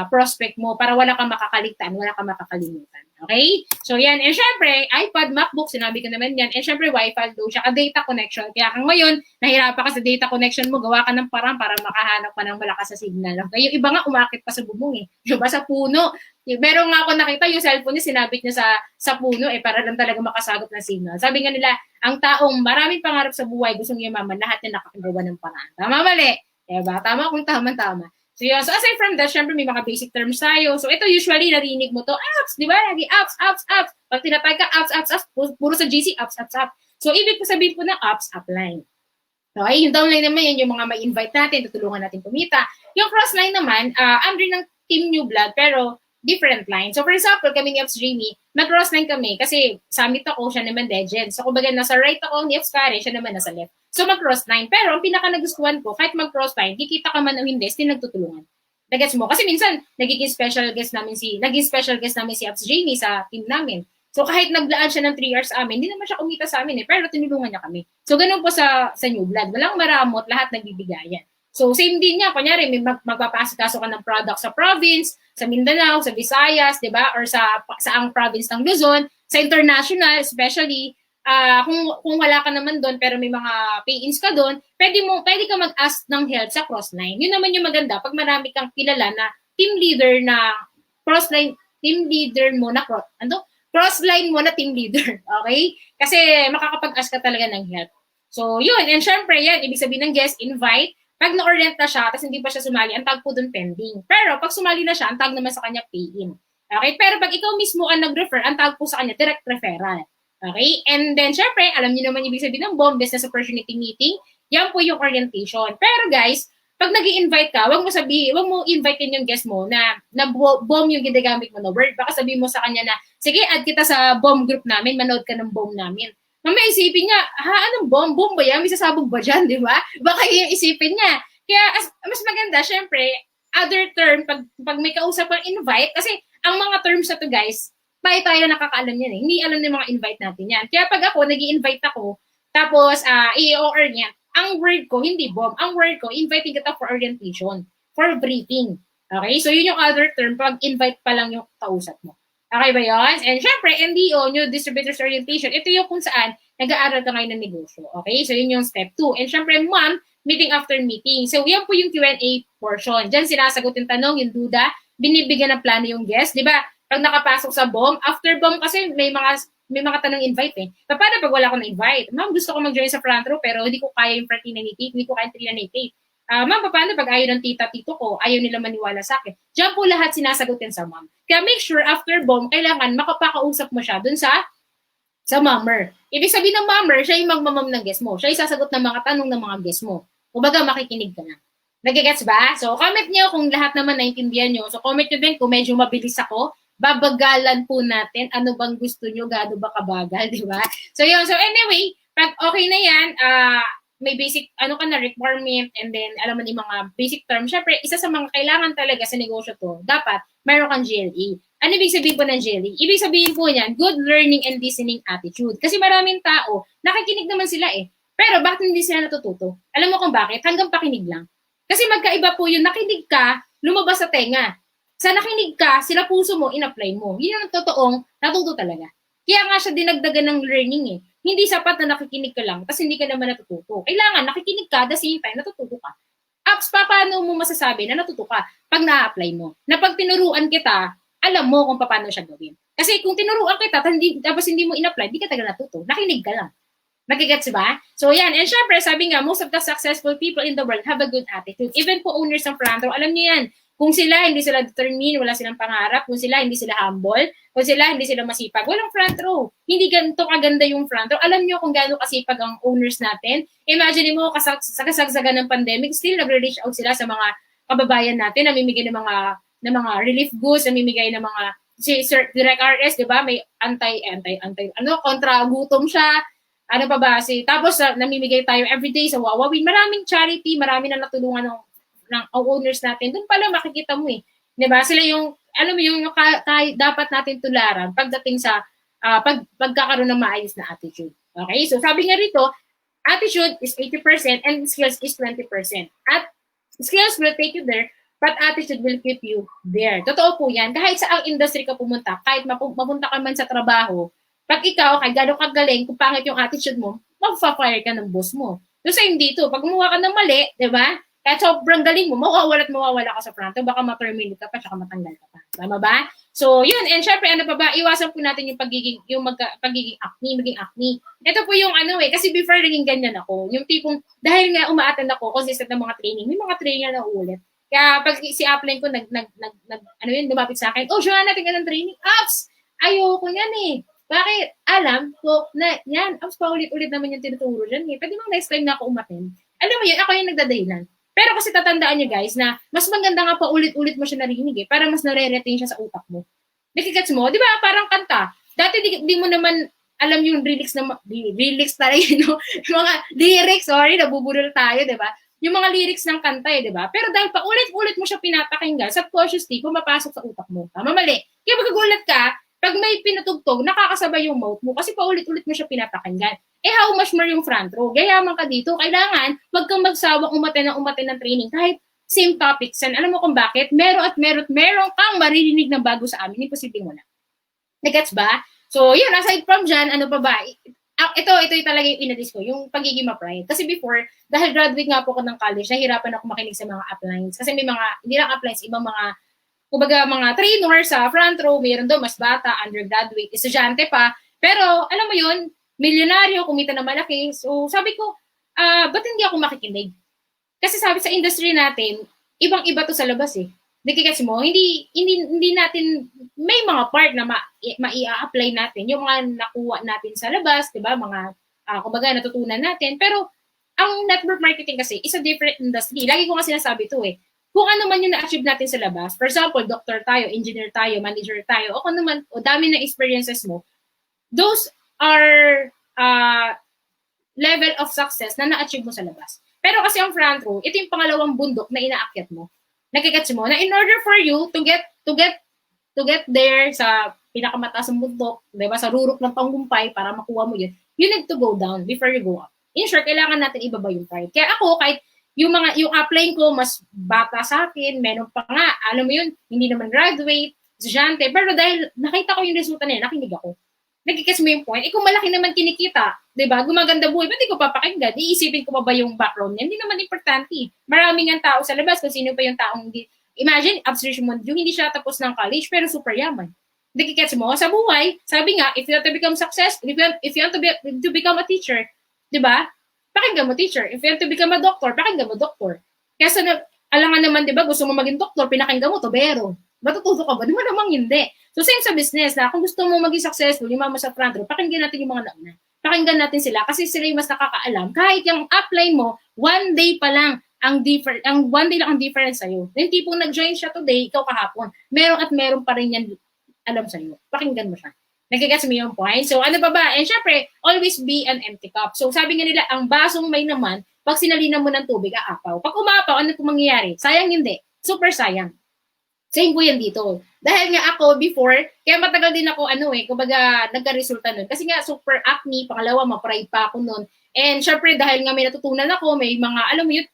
prospect mo para wala kang makakaligtaan, wala kang makakalimutan. Okay? So yan. And syempre, iPad, MacBook, sinabi ko naman yan. And syempre, Wi-Fi load, tsaka data connection. Kaya kung ngayon, nahirapan ka sa data connection mo, gawa ka ng parang para makahanap ka ng malakas sa signal. Okay? Yung iba nga, umakit pa sa bubong eh. Diba? Sa puno. Meron nga ako nakita, yung cellphone niya, sinabit niya sa puno para lang talaga makasagot ng signal. Sabi nga nila, ang taong maraming pangarap sa buhay, gustong yumaman, lahat na nakakagawa ng paraan. Tama, mali? Diba? Tama kung tama-tama. So, yun. So, aside from that, syempre may mga basic terms tayo. So, ito usually, narinig mo to, apps, di ba? Lagi apps. Pag tinatag ka, apps. Puro sa GC, apps. So, ibig sabihin po ng apps, upline. Okay, yung downline naman yan, yung mga may invite natin, tutulungan natin kumita. Yung crossline naman, under ng Team New Blood, pero different line. So, for example, kami ni Ops Jamie, mag-crossline kami kasi summit ako, siya naman legend. So, kumbaga, nasa right ako ni Ops Karen, siya naman nasa left. So, mag-crossline. Pero, ang pinaka-nagustuhan ko, kahit mag-crossline, kikita ka man o hindi, still nagtutulungan. Nagets mo? Kasi minsan, naging special guest namin si Ops Jamie sa team namin. So, kahit naglaan siya ng 3 hours sa amin, hindi naman siya kumita sa amin pero tinulungan niya kami. So, ganun po sa New Blood. Walang maramot, lahat nagbibigayan. So, same din niya. Kunyari, may magpapasikaso ka ng product sa province, sa Mindanao, sa Visayas, di ba? Or sa ang province ng Luzon, sa international, especially, kung wala ka naman doon pero may mga pay-ins ka doon, pwede ka mag-ask ng help sa crossline. Yun naman yung maganda pag marami kang kilala na team leader na crossline, team leader mo na crossline mo na team leader. Okay? Kasi makakapag-ask ka talaga ng help. So, yun. And syempre, yan, ibig sabihin ng guest invite. Pag na-orient na siya, tapos hindi pa siya sumali, ang tag po doon pending. Pero pag sumali na siya, ang tag naman sa kanya pay-in. Okay? Pero pag ikaw mismo ang nag-refer, ang tag po sa kanya direct referral. Okay? And then, syempre, alam niyo naman ibig sabihin ng BOM, Business Opportunity Meeting. Yan po yung orientation. Pero guys, pag nag-i-invite ka, wag mo invitein yung guest mo na bomb yung ginagamit mo na word. Baka sabihin mo sa kanya na, sige, add kita sa bomb group namin, manood ka ng bomb namin. Mamaya isipin niya, anong bomb? Bomb ba yan? May sasabog ba dyan, di ba? Baka yung isipin niya. Kaya mas maganda, syempre, other term, pag may kausap ang invite, kasi ang mga terms na to guys, tayo nakakaalam yan eh. Hindi alam ng mga invite natin yan. Kaya pag ako, nag-i-invite ako, tapos i-OR niya, ang word ko, hindi bomb. Ang word ko, inviting kita for orientation, for briefing. Okay? So yun yung other term, pag invite pa lang yung kausap mo. Okay ba yun? And syempre, NDO, New Distributors Orientation, ito yung kung saan nag-aaral ka ngayon ng negosyo. Okay? So yun yung step 2. And syempre, ma'am, meeting after meeting. So yan po yung Q&A portion. Diyan sinasagot yung tanong, yung duda, binibigyan ng plano yung guest. Di ba? Pag nakapasok sa bomb, after bomb kasi may mga tanong invite eh. Paano pag wala ko na-invite? Ma'am, gusto ko mag-join sa front row pero hindi ko kaya yung Fratina ni Kate, hindi ko kaya yung Trina ni Kate. Ma'am, paano pag ayaw ng tita-tito ko, ayaw nila maniwala sa akin? Diyan po lahat sinasagot yan sa ma'am. Kaya make sure after bomb, kailangan makapakausap mo siya dun sa mommer. Ibig sabihin ng mommer, siya yung magmamam ng guest mo. Siya yung sasagot ng mga tanong ng mga guest mo. Kumbaga, makikinig ka na. Nagigets ba? So, comment nyo kung lahat naman naintindihan nyo. So, comment nyo din kung medyo mabilis ako. Babagalan po natin. Ano bang gusto nyo? Gado ba kabagal? Di ba? So, yun. So, anyway, pag okay na yan, may basic, requirement, and then, alam mo yung mga basic terms. Syempre, isa sa mga kailangan talaga sa negosyo to, dapat, mayroon kang GLE. Ano ibig sabihin po ng GLE? Ibig sabihin po niyan, good learning and listening attitude. Kasi maraming tao, nakikinig naman sila eh. Pero bakit hindi sila natututo? Alam mo kung bakit? Hanggang pakinig lang. Kasi magkaiba po yun, nakinig ka, lumabas sa tenga. Sa nakinig ka, sila puso mo, in-apply mo. Yun ang totoong natuto talaga. Kaya nga siya dinagdagan ng learning eh. Hindi sapat na nakikinig ka lang, kasi hindi ka naman natututo. Kailangan nakikinig ka, the same time, natututo ka. Apps, paano mo masasabi na natuto ka pag na-apply mo? Na pag tinuruan kita, alam mo kung paano siya gawin. Kasi kung tinuruan kita, tapos hindi mo in-apply, di ka talaga natuto. Nakinig ka lang. Nagigets ba? So yan, and syempre, sabi nga, most of the successful people in the world have a good attitude. Even po owners ng front row, alam niyo yan, kung sila hindi sila determined, wala silang pangarap, kung sila hindi sila humble, kung sila hindi sila masipag, walang front row. Hindi ganito kaganda yung front row. Alam niyo kung gaano kasipag ang owners natin. Imagine mo, sa kasagsagan ng pandemic, still nagre-reach out sila sa mga kababayan natin, namimigay ng mga relief goods, namimigay ng mga, si Sir Direct RS, di ba, may kontra gutom siya, ano pa ba, tapos namimigay tayo everyday sa Wawawin. Maraming charity, marami na natulungan ng owners natin. Doon pala makikita mo eh. 'Di ba? Sila yung, alam mo yung dapat natin tularan pagdating sa pagkakaroon ng maayos na attitude. Okay? So sabi nga rito, attitude is 80% and skills is 20%. At skills will take you there, but attitude will keep you there. Totoo po yan. Kahit sa ang industry ka pumunta, kahit mapunta ka man sa trabaho, pag ikaw, kahit gano'ng kagaling, kung pangit yung attitude mo, mag-fire ka ng boss mo. So same dito, pag gumawa ka ng mali, di ba? Kahit sobrang galing mo, mawawala ka sa front, baka ma-terminate ka pa, tsaka matanggal ka pa. Tama ba? So, yun. And syempre, ano pa ba? Iwasan po natin yung pagiging maging acne. Ito po yung kasi before naging ganyan ako. Yung tipong, dahil nga umaattend ako, consistent ng mga training, may mga trainer na uulit. Kaya pag si upline ko, lumapit sa akin, Joanna, tingnan ng training. Apps! Ayoko yan eh. Bakit? Alam ko na yan. Apps, paulit-ulit naman yung tinuturo dyan eh. Pwede bang next time na ako umattend? Alam mo yun, ako yung nagdadahilan. Pero kasi tatandaan nyo guys na mas maganda nga pa ulit-ulit mo siya narinig eh para mas nare-retain siya sa utak mo. Nakikats mo? Di ba? Parang kanta. Dati di mo naman alam yung lyrics talaga, mga lyrics, sorry, nabubulol tayo, di ba? Yung mga lyrics ng kanta di ba? Pero dahil pa ulit-ulit mo siya pinapakinggan, subconsciously, pumapasok sa utak mo. Tama, mali. Kaya magagulat ka, pag may pinatugtog, nakakasabay yung mouth mo kasi paulit-ulit mo siya pinapakinggan. How much more yung front row? Gayaman ka dito. Kailangan, wag kang magsawang umaten ng training. Kahit same topics. And alam mo kung bakit? Meron kang maririnig na bago sa amin. Imposible mo na. Nagets ba? So, yun. Aside from dyan, ano pa ba? Ito yung talaga yung inadis ko. Yung pagiging ma-pride. Kasi before, dahil graduate nga po ako ng college, nahirapan ako makinig sa mga uplines. Kasi may mga, hindi lang uplines, ibang mga, kumbaga mga trainer sa front row, mayroon doon, mas bata, undergraduate, estudyante pa. Pero, alam mo yun, milyonaryo, kumita na malaki. So, sabi ko, ba't hindi ako makikinig? Kasi sabi sa industry natin, ibang-iba to sa labas eh. Nakikita mo, hindi natin, may mga part na mai-apply natin, yung mga nakuha natin sa labas, di ba? Mga, kumbaga, natutunan natin. Pero, ang network marketing kasi is a different industry. Lagi ko nga sinasabi to eh. Kung ano man yung na-achieve natin sa labas, for example, doctor tayo, engineer tayo, manager tayo, o kung naman, o dami ng experiences mo, those are level of success na na-achieve mo sa labas. Pero kasi ang front row, ito yung pangalawang bundok na inaakyat mo. Nagkagets mo na in order for you to get there sa pinakamataas ng bundok, 'di ba, sa rurok ng tagumpay para makuha mo yun, you need to go down before you go up. In short, kailangan natin ibaba yung pride. Kaya ako, kahit yung upline ko mas bata sa akin, meron pa nga, alam mo yun, hindi naman graduate, estudyante, pero dahil nakita ko yung resulta nila, nakinig ako. Nagkikis mo yung point, kung malaki naman kinikita, di ba, gumaganda buhay, ba't di ko papakinggan? Iisipin ko pa ba yung background niya? Hindi naman importante. Maraming ang tao sa labas, kung sino pa yung taong hindi, imagine, observation mo, yung hindi siya tapos ng college, pero super yaman. Nagkikis mo, sa buhay, sabi nga, if you want to become successful, if you want to become a teacher, di ba, pakinggan mo teacher. If you want to become a doctor, pakinggan mo doctor. Kaya alangan naman, di ba, gusto mo maging doktor, pinakinggan mo, tobero. Matututo ka ba? Di mo namang hindi. So, same sa business na kung gusto mo maging successful, yung mama sa front row, pakinggan natin yung mga nauna. Pakinggan natin sila kasi sila yung mas nakakaalam. Kahit yung upline mo, one day lang ang difference sa'yo. Yung tipong nag-join siya today, ikaw kahapon. Meron pa rin yan alam sa'yo. Pakinggan mo siya. Nagigets mo yung point? So, ano pa ba? And syempre, always be an empty cup. So, sabi nga nila, ang basong may naman, pag sinalinan mo ng tubig, aapaw. Pag umapaw, ano pong mangyayari? Sayang hindi. Super sayang. Same po yan dito. Dahil nga ako before, kaya matagal din ako, kumbaga, nagka-resulta nun. Kasi nga, super acne, pangalawa, ma-pride pa ako nun. And syempre, dahil nga may natutunan ako, may mga, alam mo yun,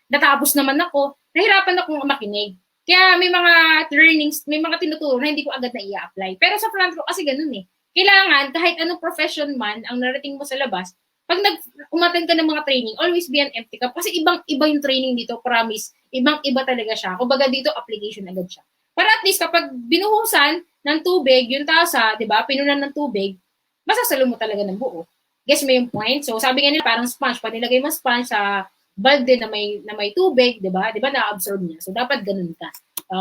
natapos naman ako, nahirapan akong makinig. Kaya may mga learnings, may mga tinuturo na hindi ko agad na i-apply. Pero sa front row, kasi ganun eh. Kailangan, kahit anong profession man, ang narating mo sa labas, pag umattend ka ng mga training, always be an empty cup. Kasi ibang-iba yung training dito, promise. Ibang-iba talaga siya. Kumbaga dito, application agad siya. Para at least kapag binuhusan ng tubig, yung tasa, di ba, pinunan ng tubig, masasalo mo talaga ng buo. Guess mo yung point? So sabi nga nila, parang sponge. Pag nilagay mo sponge sa balde na may tubig, di ba? Di ba, na-absorb niya. So dapat ganun ka.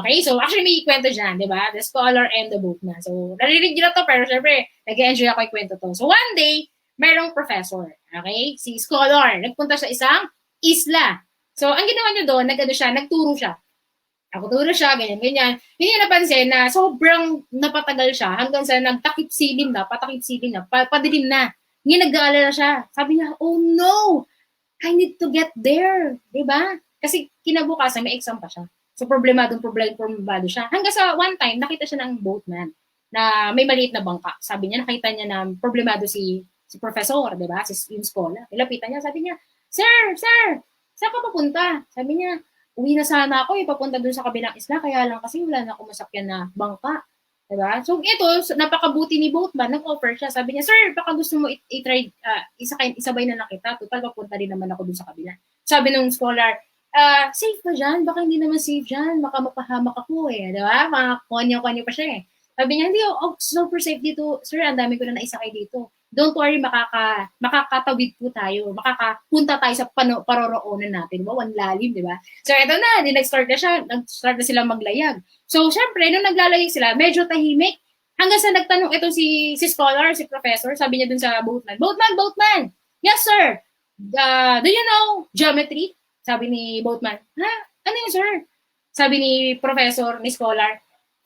Okay? So actually may kwento dyan, di ba? The scholar and the boatman. So narinig nyo na to, pero syempre, nag-enjoy ako yung kwento to. So one day, mayroong professor, okay? Si Scholar, nagpunta sa isang isla. So, ang ginawa niya doon, nagturo siya. Nagturo siya, ganyan. Hindi niya napansin na sobrang napatagal siya hanggang sa patakip silim na, padilim na. Hindi nag-aalala siya. Sabi niya, oh no, I need to get there. Diba? Kasi kinabukasan, may exam pa siya. So, problemado siya. Hanggang sa one time, nakita siya ng boatman na may maliit na bangka. Sabi niya, nakita niya na problemado si professor, di ba? Yung scholar. Nilapitan niya, sabi niya, Sir, saan ka papunta? Sabi niya, uwi na sana ako, papunta dun sa kabilang isla, kaya lang kasi wala na akong masakyan na bangka. Di ba? So ito, napakabuti ni boatman, nag-offer siya. Sabi niya, Sir, baka gusto mo i-try, isabay na lang kita, total papunta rin naman ako dun sa kabila. Sabi nung scholar, safe ba dyan? Baka hindi naman safe dyan, baka mapahamak ako eh. Di ba? Mga konyo-konyo pa siya eh. Sabi niya, hindi, super safe dito. Sir, ang dami ko na naisakay dito. Don't worry, makakatawid po tayo. Makakapunta tayo sa paroroonan natin. Diba? One lalim, di ba? So, eto na, nag-start na sila maglayag. So, syempre, nung naglalayag sila, medyo tahimik. Hanggang sa nagtanong ito si scholar, si professor, sabi niya dun sa boatman, Boatman! Yes, sir! Do you know geometry? Sabi ni boatman, ha? Ano yun, sir? Sabi ni professor, ni scholar,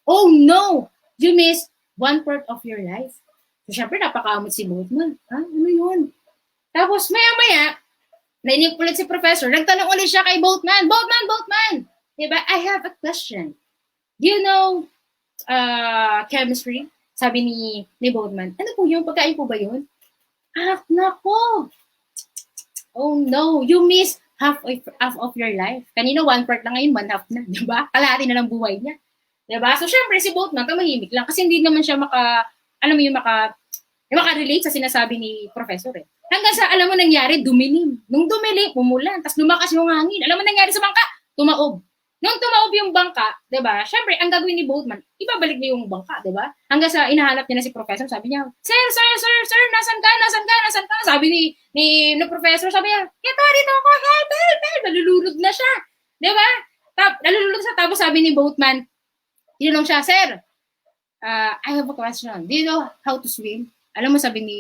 oh no! You missed one part of your life. So, syempre, napakamot si boatman. Ha? Ano yun? Tapos, maya-maya, nainig ulit si professor, nagtanong ulit siya kay boatman, Boatman! Diba? I have a question. Do you know chemistry? Sabi ni boatman, ano po yun? Pagkain po ba yun? Ah, nako! Oh no, you missed half of your life. Kanina, one part lang ngayon, one half na. Diba? Kalahati na ng buhay niya. Diba? So, syempre, si boatman, tumahimik lang. Kasi hindi naman siya makarelate sa sinasabi ni professor eh. Hanggang sa, alam mo nangyari, dumilim. Nung dumilim, umulan. Tapos lumakas yung hangin. Alam mo nangyari sa bangka? Tumaob. Nung tumaob yung bangka, diba? Syempre, ang gagawin ni boatman, ibabalik niya yung bangka, diba? Hanggang sa inahanap niya na si professor, sabi niya, Sir, nasan ka? Sabi ni professor, sabi niya, dito ako, help. Nalulunod na siya. Diba? Nalulunod siya. Tapos sabi ni boatman, tinanong siya, Sir, I have a question. Do you know how to swim? Alam mo, sabi ni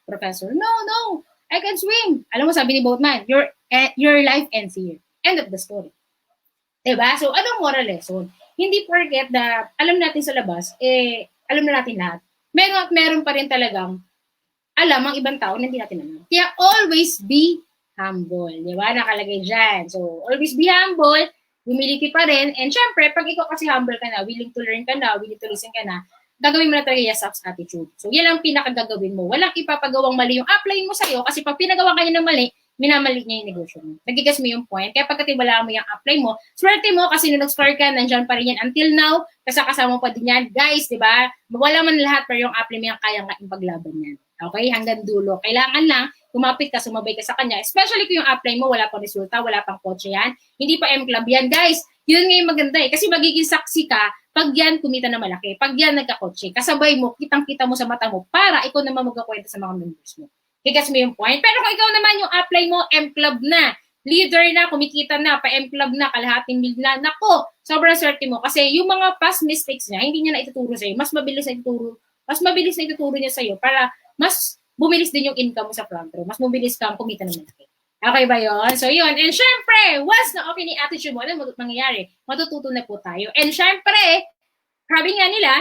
professor, No, I can swim. Alam mo, sabi ni Boatman, your life ends here. End of the story. Diba? So, anong moral lesson? Hindi forget na alam natin sa labas, alam na natin lahat. Meron at meron pa rin talagang alam ang ibang tao na hindi natin alam. Kaya always be humble. Diba? Nakalagay dyan. So, always be humble. Humility pa rin. And syempre, pag ikaw kasi humble ka na, willing to learn ka na, willing to listen ka na, gagawin mo na talaga yes ups attitude. So, yan ang pinakagagawin mo. Walang ipapagawang mali yung upline mo sa'yo kasi pag pinagawa ka niya ng mali, minamali niya yung negosyo mo. Nagigas mo yung point. Kaya pagkatiwalaan mo yung upline mo, swerte mo kasi nung nag-start ka, nandyan pa rin yan until now, kasama pa din yan. Guys, di ba? Wala man lahat pero yung upline mo yung kaya nga ipaglaban yan. Okay? Hanggang dulo. Kailangan lang, kumapit ka, sumabay ka sa kanya. Especially kung yung upline mo, wala pang resulta, wala pang kotse yan. Hindi pa M-Club yan. Guys, yun nga yung maganda eh. Kasi magiging saksi ka pag yan kumita na malaki. Pag yan nagkakotse, kasabay mo, kitang-kita mo sa mata mo para ikaw naman magkakwenta sa mga members mo. Higas mo yung point. Pero kung ikaw naman yung upline mo, M-Club na, leader na, kumikita na, pa M-Club na, kalahating mil na, nako, sobrang swerte mo. Kasi yung mga past mistakes niya, hindi niya na ituturo sa'yo. Mas mabilis na ituturo niya sa'yo para mas bumilis din yung income mo sa front row. Mas mabilis kang kumita ng malaki. Okay ba yun? So yun. And syempre, once na okay ni attitude mo, ano mangyayari? Matututo na po tayo. And syempre, sabi nga nila,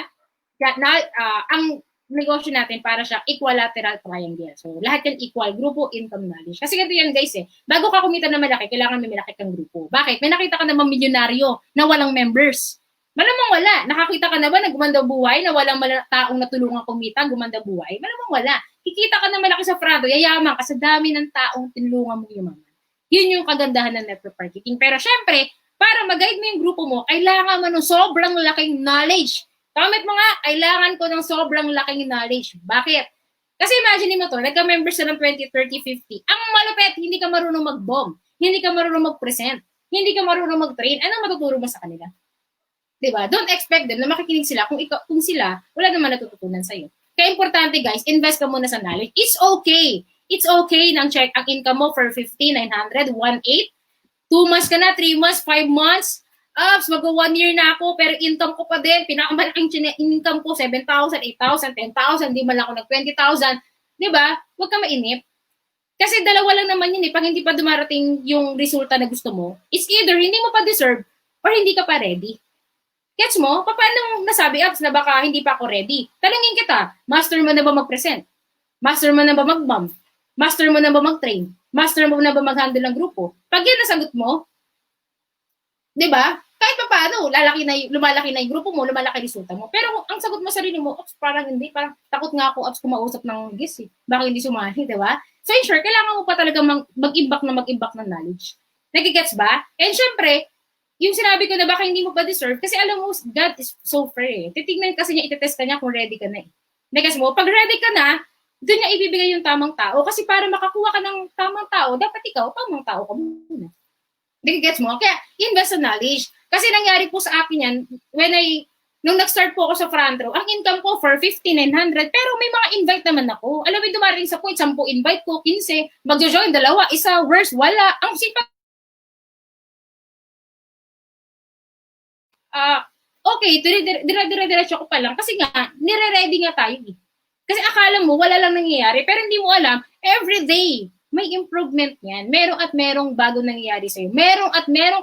ang negosyo natin para siya equilateral triangle. So, lahat yan equal. Grupo, income, knowledge. Kasi ganito yan guys eh. Bago ka kumita na malaki, kailangan may malaki kang grupo. Bakit? May nakita ka namang milyonaryo na walang members. Malamang wala. Nakakita ka na ba na gumanda buhay, na walang taong natulungan kumita, gumanda buhay? Malamang wala. Kikita ka na malaki sa frado, yayaman ka sa dami ng taong tinulungan mo yumaman. Yun yung kagandahan ng network marketing. Pero syempre, para mag-guide mo yung grupo mo, kailangan mo ng sobrang laking knowledge. Comment mo nga, kailangan ko ng sobrang laking knowledge. Bakit? Kasi imagine mo to, nagka-members na ng 20, 30, 50. Ang malupit, hindi ka marunong mag-bomb. Hindi ka marunong mag-present. Hindi ka marunong mag-train. Anong matuturo mo sa kanila? Diba? Don't expect them na makikinig sila kung sila, wala naman natututunan sa'yo. Kaya importante guys, invest ka muna sa knowledge. It's okay. It's okay nang check ang income mo for 50, 900, 1.8. 2 months ka na, 3 months, 5 months. Mag-1 year na ako, pero income ko pa din. Pinakamalaking income ko, 7,000, 8,000, 10,000. Di man lang ako nag 20,000. Diba? Huwag ka mainip. Kasi dalawa lang naman yun eh. Pag hindi pa dumarating yung resulta na gusto mo, it's either hindi mo pa deserve or hindi ka pa ready. Gets mo? Paano nasabi, Abs, na baka hindi pa ako ready? Talangin kita, master mo na ba mag-present? Master mo na ba mag-bomb? Master mo na ba mag-train? Master mo na ba mag-handle ng grupo? Pag yan nasagot mo, diba? Kahit pa paano, lumalaki na yung grupo mo, lumalaki yung resulta mo. Pero ang sagot mo sa sarili mo, Ops, parang hindi. Parang takot nga ako, Ops, kumausap ng guest eh. Baka hindi sumali, diba? So, in short, kailangan mo pa talaga mag-imbak ng knowledge. Nagigets ba? And syempre, yung sinabi ko na baka hindi mo pa deserve, kasi alam mo, God is so fair eh. Titignan kasi niya, itetest ka niya kung ready ka na eh. Nagigets mo, pag ready ka na, doon niya ibibigay yung tamang tao. Kasi para makakuha ka ng tamang tao, dapat ikaw, tamang tao ka muna. Nagigets mo? Kaya, invest sa knowledge. Kasi nangyari po sa akin yan, nung nag-start po ako sa front row, ang income ko for 50,900, pero may mga invite naman ako. Alam mo, dumaring sa point, 10 invite ko, 15, magjo-join, 2, isa, worse, wala. Ang sipa. Okay, dire-diretso ko pa lang. Kasi nga, nire-ready nga tayo eh. Kasi akala mo, wala lang nangyayari, pero hindi mo alam, everyday, may improvement yan. Merong bago nangyayari sa'yo. Merong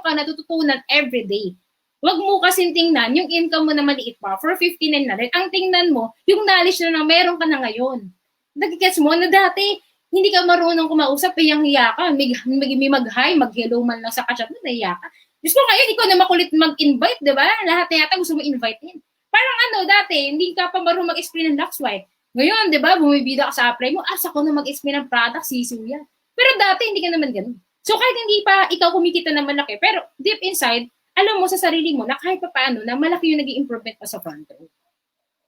ka natututunan everyday. Huwag mo kasing tingnan yung income mo na maliit pa for 59 na rin. Ang tingnan mo, yung knowledge na meron ka na ngayon. Nagigets mo na dati, hindi ka marunong kumausap, yung hiya ka. May mag-hi, mag-hello man lang sa kachat mo, nahiya ka. Diyos ko ngayon, ikaw na makulit mag-invite, di ba? Lahat na yata gusto mo invite in. Parang dati, hindi ka pa marunong mag-explain ng Luxwide. Ngayon, di ba, bumibida ka sa apply mo, ako na mag-explain ng product, sisiw yan. Pero dati, hindi ka naman ganun. So, kahit hindi pa ikaw kumikita ng malaki, pero deep inside, alam mo sa sarili mo na kahit pa paano, na malaki yung naging improvement pa sa front row.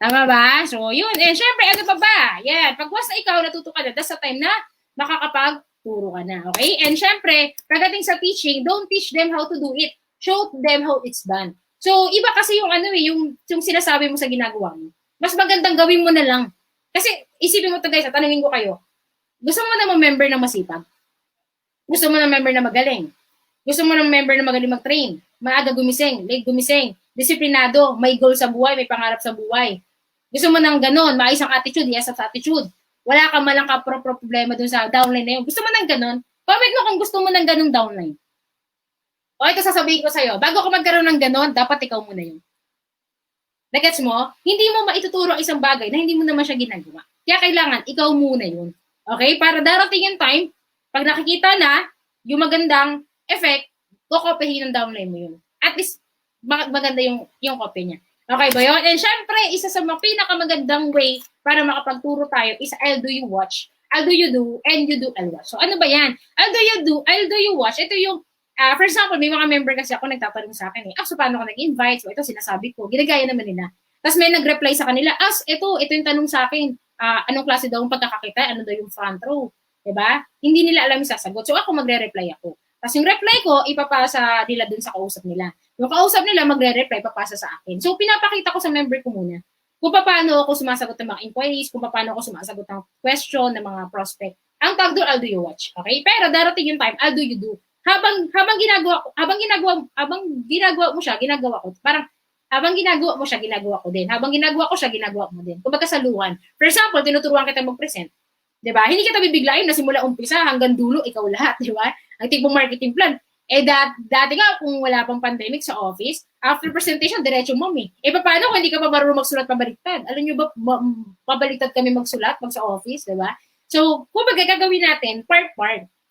Tama ba? So, yun. And syempre, ano pa ba? Yan. Pag once na ikaw natuto ka na, that's the time na makakapagturo ka na. Okay? And syempre, pagdating sa teaching, don't teach them how to do it. Show them how it's done. So, iba kasi yung yung sinasabi mo sa ginagawa mo. Mas magandang gawin mo na lang. Kasi, isipin mo to guys, at tanungin ko kayo, gusto mo na member na masipag? Gusto mo na member na magaling? Gusto mo na member na magaling mag-train? Maaga gumising, late gumising, disiplinado, may goal sa buhay, may pangarap sa buhay. Gusto mo ng ganon, maayos ang attitude, yes sa attitude. Wala ka malang problema dun sa downline na yun. Gusto mo ng ganun? Comment mo kung gusto mo ng ganung downline. O ito sasabihin ko sa'yo, bago ka magkaroon ng ganun, dapat ikaw muna yun. Nagets mo? Hindi mo maituturo isang bagay na hindi mo naman siya ginagawa. Kaya kailangan, ikaw muna yun. Okay? Para darating yung time, pag nakikita na yung magandang effect, kukopihin ng downline mo yun. At least, maganda yung copy niya. Okay ba yun? And syempre, isa sa mga pinakamagandang way para makapagturo tayo is I'll do you watch, I'll do you do, and you do I'll watch. So ano ba yan? I'll do you watch. Ito yung, for example, may mga member kasi ako nagtatanong sa akin so paano ako nag-invite? So ito sinasabi ko, ginagaya naman nila. Tapos may nag-reply sa kanila, ito yung tanong sa akin, anong klase daw yung pagkakakita, ano daw yung front row. Diba? Hindi nila alam yung sasagot. So ako magre-reply ako. Tapos yung reply ko, ipapasa nila dun sa kausap nila. Yung kausap nila, magre-reply, papasa sa akin. So pinapakita ko sa member ko muna kung paano ako sumasagot ng mga inquiries, kung paano ako sumasagot ng question ng mga prospect. Ang tag doon, I'll do you watch. Okay? Pero darating yung time, I'll do you do. Habang ginagawa mo siya, ginagawa ko. Parang habang ginagawa mo siya, ginagawa ko din. Habang ginagawa ko siya, ginagawa mo din. Kumbaga saluhan. For example, tinuturuan kita mag-present. 'Di ba? Hindi kita bibiglain na simula umpisa hanggang dulo ikaw lahat, 'di ba? Ang tipong marketing plan. Dati nga kung wala pang pandemic sa office, after presentation diretso mom paano kung hindi ka pa marunong magsulat pabaliktad? Alam niyo ba pabaliktad kami magsulat pag sa office, 'di ba? So, kung gagawin natin part.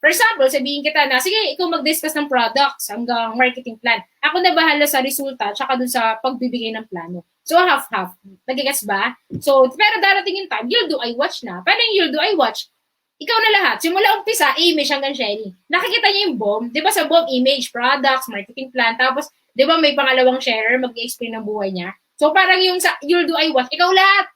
For example, sabihin kita na, sige, ikaw mag-discuss ng products hanggang marketing plan. Ako na bahala sa resulta tsaka dun sa pagbibigay ng plano. So, half-half. Nagigets ba? So, pero darating yung time, you'll do, I watch na. Paano yung you'll do, I watch? Ikaw na lahat. Simula umpisa, image hanggang sharing. Nakikita niyo yung BOM. Di ba sa BOM, image, products, marketing plan. Tapos, di ba may pangalawang sharer, mag-explain ng buhay niya. So, parang yung sa you'll do, I watch. Ikaw lahat.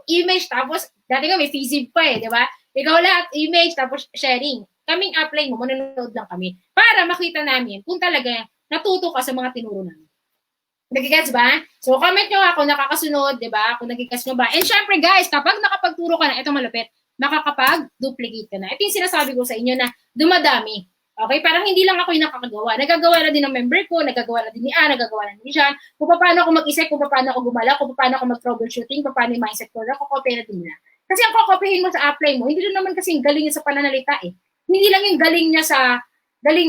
Image, tapos, dati nga may FISIB pa di ba? Ikaw lahat, image, tapos sharing. Kaming upline mo, manonood lang kami para makita namin kung talaga natuto ka sa mga tinuro namin. Nagigets ba? So, comment nyo ako nakakasunod, di ba? Kung nagigets nyo ba. And syempre guys, kapag nakapagturo ka na, ito malupit, makakapag-duplicate ka na. Ito yung sinasabi ko sa inyo na dumadami. Okay? Parang hindi lang ako yung nakakagawa. Nagagawa na din ng member ko, nagagawa na din ni A, nagagawa na din ni Sean. Kung paano ako mag-isip, kung paano ako gumala, kung paano ako mag-troubleshooting, kung paano yung mindset ko, nakakopya na din nila. Kasi ang kokopihin mo sa upline mo, hindi lang naman kasi galing sa pananalita Hindi lang yung galing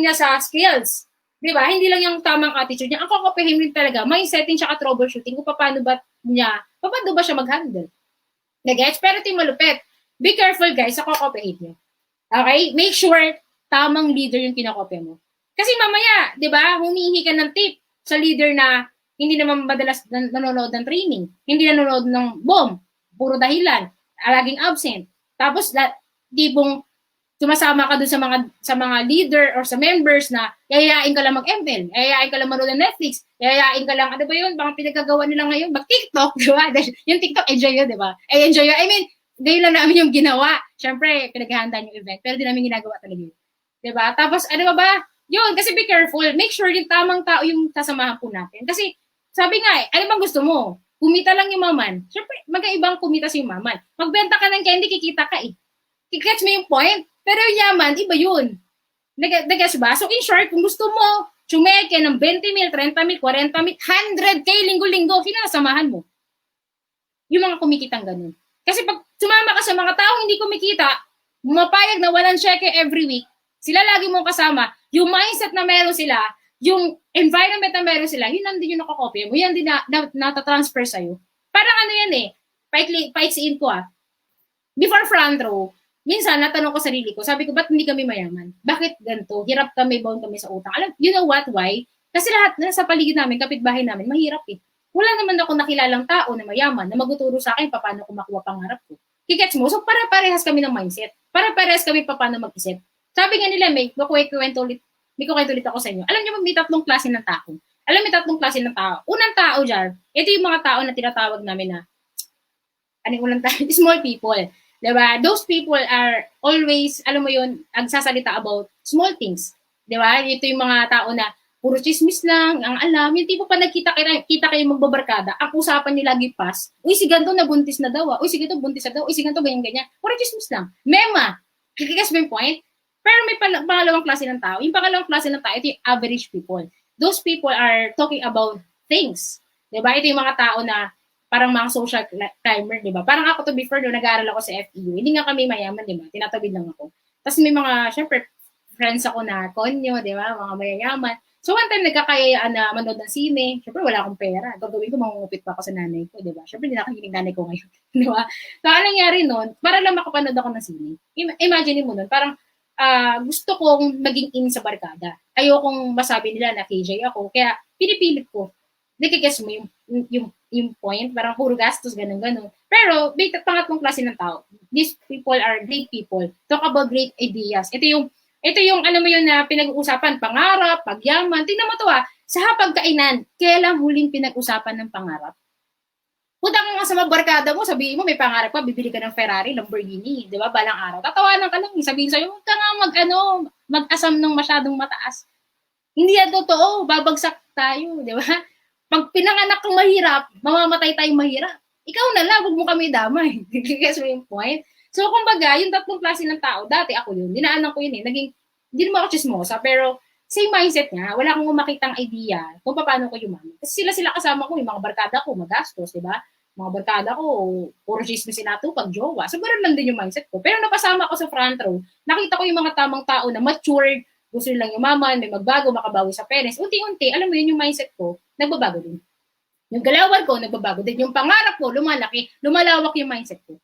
niya sa skills. 'Di ba? Hindi lang yung tamang attitude niya. Ang kokopihin rin talaga, mindsetting tsaka troubleshooting kung paano ba siya mag-handle. Nagets? Pero ito yung malupit. Be careful guys sa kokopihin niyo. Okay? Make sure tamang leader yung kinokopya mo. Kasi mamaya, 'di ba, humihingi ka ng tip sa leader na hindi naman madalas nanonood ng training, hindi nanonood ng BOM, puro dahilan, laging absent. Tapos tipong sumasama ka dun sa mga leader or sa members na yayain ka lang mag-ML, yayain ka lang manood ng Netflix, yayain ka lang, ano ba yun, baka pinagkagawa nila ngayon, mag-TikTok, di ba? Yung TikTok, enjoy yun, di ba? Enjoy yun. I mean, ngayon lang namin yung ginawa. Siyempre, pinaghahandaan yung event, pero di namin ginagawa talaga yun. Di ba? Tapos, ano ba? Yun, kasi be careful. Make sure yung tamang tao yung sasamahan po natin. Kasi, sabi nga ano bang gusto mo? Kumita lang yung maman. Siyempre, mag-ibang kumita si maman. Magbenta ka ng candy, kikita ka Kikets mo yung point? Pero yung yaman, iba yun. Nag-guess ba? So in short, kung gusto mo, tsumeke ng 20 mil, 30 mil, 40 mil, 100K linggo-linggo, sinasamahan mo. Yung mga kumikitang ganun. Kasi pag sumama ka sa mga taong hindi kumikita, mapayag na walang cheque every week, sila lagi mong kasama, yung mindset na meron sila, yung environment na meron sila, yun nandun yung nakakopya mo, yan din natatransfer sa'yo. Parang ano yan paiksiin ko Before front row, minsan, natanong ko sarili ko, sabi ko, ba't hindi kami mayaman? Bakit ganito? Hirap kami, bound kami sa utang. You know what? Why? Kasi lahat na sa paligid namin, kapitbahay namin, mahirap Wala naman ako nakilalang tao na mayaman na maguturo sa akin paano ko makuha pangarap ko. Kigets mo? So, para-parehas kami ng mindset. Para-parehas kami paano mag-isip. Sabi nga nila, may kukwento ulit ako sa inyo. Alam niyo, may tatlong klase ng tao. Unang tao dyan, ito yung mga tao na tinatawag namin na, unang tao? Small people. Diba? Those people are always, alam mo yun, agsasalita about small things. Diba? Ito yung mga tao na puro chismis lang, ang alam. Yung tipo pa nagkita kayo magbabarkada, ang usapan nyo lagi pas, uy, si ganito nabuntis na daw. Uy, si ganito buntis na daw. Uy, si ganito ganyan-ganyan. Puro chismis lang. Mema. Kikigas mo yung point? Pero may pangalawang klase ng tao. Yung pangalawang klase ng tao, ito yung average people. Those people are talking about things. Diba? Ito yung mga tao na parang mga social climber, di ba? Parang ako to before, no, nag-aaral ako sa FEU, hindi nga kami mayaman, di ba? Tinatawid lang ako. Tapos may mga, syempre, friends ako na konyo, di ba? Mga mayayaman. So one time nagkakayaan na manood ng sine, syempre wala akong pera. Gagawin ko, mangungupit pa ako sa nanay ko, di ba? Syempre hindi nakakinig nanay ko ngayon, di ba? So anong nangyari nun, para lang makapanood ako ng sine. Imagine mo nun, parang gusto kong maging in sa barkada. Ayokong masabi nila na KJ ako, kaya pinipilit ko. Nakikess mo yung point, parang puro gastos, ganun-ganun. Pero, pangatlong klase ng tao. These people are great people. Talk about great ideas. Ito yung ano mo yun na pinag-uusapan, pangarap, pagyaman. Tingnan mo to sa hapagkainan, kailan huling pinag-usapan ng pangarap? Punta ka nga sa mga barkada mo, sabihin mo may pangarap ka, bibili ka ng Ferrari, Lamborghini, di ba? Balang araw. Tatawanan ka lang, sabihin sa'yo, huwag ka nga mag-asam ng masyadong mataas. Hindi yan totoo, babagsak tayo, di ba? Pag pinanganak kang mahirap, mamamatay tayong mahirap. Ikaw na lang, huwag mo kami damay. Guess mo yung point? So, kumbaga, yung tatlong klase ng tao, dati ako yun, dinaanan ko yun hindi naman ako chismosa, pero same mindset nga, wala akong makitang idea kung paano ko yumaman. Kasi sila kasama ko, yung mga barkada ko, magastos, di ba? Mga barkada ko, puro chismis sila pag jowa. So, ganoon lang din yung mindset ko. Pero napasama ako sa front row, nakita ko yung mga tamang tao na matured, gusto nilang yumaman, may magbago, makabawi sa parents. Unti-unti, alam mo yun, yung mindset ko, nagbabago din. Yung galawan ko, nagbabago din. Yung pangarap ko, lumalaki, lumalawak yung mindset ko.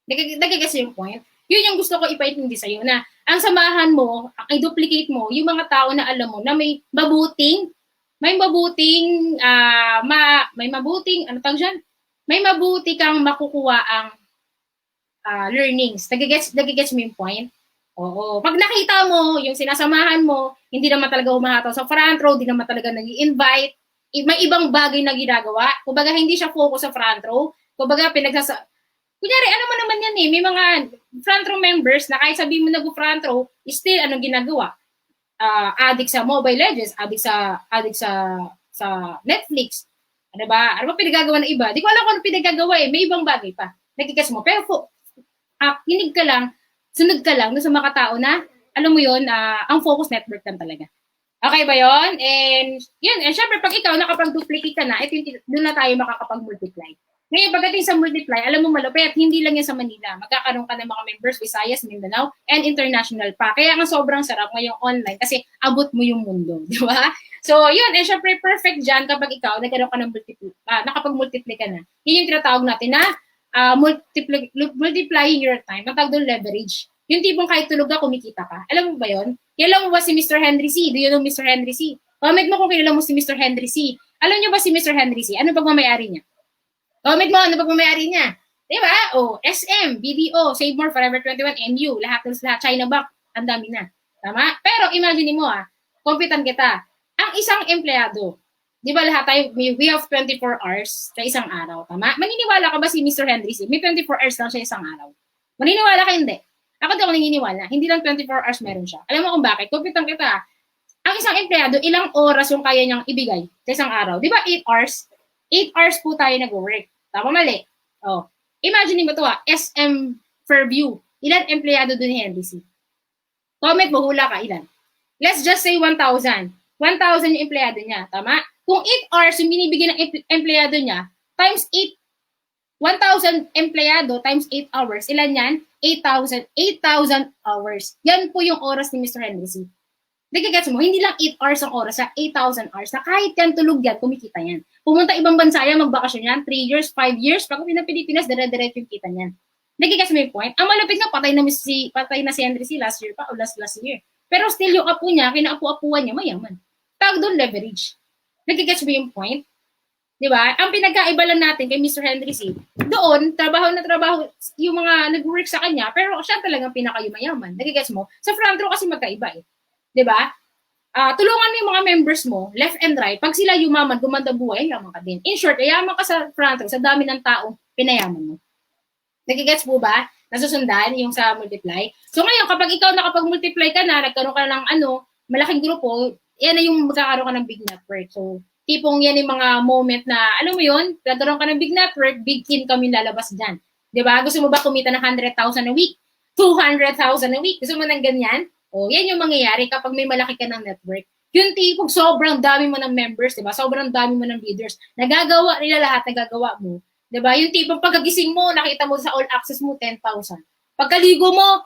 Nagigets yung point? Yun yung gusto ko ipaintindi sa'yo na ang samahan mo, ang i-duplicate mo, yung mga tao na alam mo na may mabuting, may mabuti kang makukuha ang learnings. Nagigets mo yung point? Oo. Pag nakita mo, yung sinasamahan mo, hindi naman talaga humahataw sa front row, hindi naman talaga nag-i-invite, may ibang bagay na ginagawa. Kumbaga, hindi siya focus sa front row. Kumbaga, kunyari, ano mo naman yan may mga front row members na kahit sabihin mo nag-front row, still, anong ginagawa? Addict sa Mobile Legends, addict sa Netflix. Ano ba pinagagawa ng iba? Di ko alam kung ano pinagagawa may ibang bagay pa. Nagigas mo. Pero kinig ka lang, sunod ka lang sa mga tao na, alam mo yun, ang focus network lang talaga. Okay ba yun? And syempre, pag ikaw nakapag-duplicate ka na, doon na tayo makakapag-multiply. Ngayon, pagdating sa multiply, alam mo malupit, hindi lang yan sa Manila. Magkakaroon ka ng mga members, Visayas, Mindanao, and international pa. Kaya nga sobrang sarap ngayong online kasi abot mo yung mundo, di ba? So, yun. And syempre, perfect dyan kapag ikaw nagkaroon ka ng nakapag-multiply ka na. Yun yung tinatawag natin na multiplying your time. Ang tawag doon leverage. Yung tipong kahit tulog ka, kumikita ka. Alam mo ba yun? Kilala mo ba si Mr. Henry C? Do you know Mr. Henry C? Comment mo kung kilala mo si Mr. Henry C. Alam niyo ba si Mr. Henry C? Ano pagmamayari niya? Comment mo, ano pagmamayari niya? Diba? SM, BDO, Save More, Forever 21, MU, lahat, China Bank, ang dami na. Tama? Pero imagine mo competent kita. Ang isang empleyado, di ba lahat tayo, we have 24 hours sa isang araw. Tama? Maniniwala ka ba si Mr. Henry C? May 24 hours lang siya isang araw. Maniniwala ka hindi? Ako di ako naniniwala. Hindi lang 24 hours meron siya. Alam mo kung bakit? Competent kita. Ang isang empleyado, ilang oras yung kaya niyang ibigay sa isang araw? Di ba 8 hours? 8 hours po tayo nag-work. Tama mali. Imagine mo ito SM Fairview. Ilan empleyado doon ni Henry C? Comment mo, hula ka, ilan? Let's just say 1,000. 1,000 yung empleyado niya. Tama? Kung 8 hours yung binibigyan ng empleyado niya, times 8, 1,000 empleyado times 8 hours. Ilan yan? 8,000 hours. Yan po yung oras ni Mr. Henry C. Nagigets mo, hindi lang 8 hours ang oras, 8,000 hours. Na kahit yan tulog yan, kumikita yan. Pumunta ibang bansa yan, magbakasyon yan, 3 years, 5 years, pag Pilipinas, dire-diretso yung kita niyan. Nagigets mo yung point? Ang malapit nga, patay na si Henry C. last year pa, o last year. Pero still yung apo niya, kinaapu-apuan niya, mayaman. Tawag doon leverage. Nagigets mo yung point? Di ba? Ang pinagkaiba lang natin kay Mr. Henry C. Doon, trabaho yung mga nag-work sa kanya, pero siya talagang pinakayumayaman. Nagigets mo? Sa front row kasi magkaiba 'di ba? Tulungan mo yung mga members mo, left and right. Pag sila yumaman, gumanda buhay, yaman ka din. In short, yaman ka sa front row, sa dami ng taong pinayaman mo. Nagigets po ba? Nasusundan yung sa multiply. So ngayon, kapag ikaw nakapag-multiply ka na, nagkaroon ka ng malaking grupo, yan na yung magkakaroon ka ng big network. So, tipong yan yung mga moment na, alam mo yun, nagkaroon ka ng big network, big income yung lalabas dyan. 'Di ba? Gusto mo ba kumita ng 100,000 a week? 200,000 a week? Gusto mo ng ganyan? Yan yung mangyayari kapag may malaki ka ng network. Yung tipong sobrang dami mo ng members, di ba? Sobrang dami mo ng leaders. Nagagawa nila lahat, nagagawa mo. Di ba? Yung tipong pagkagising mo, nakita mo sa all access mo, 10,000. Pagkaligo mo,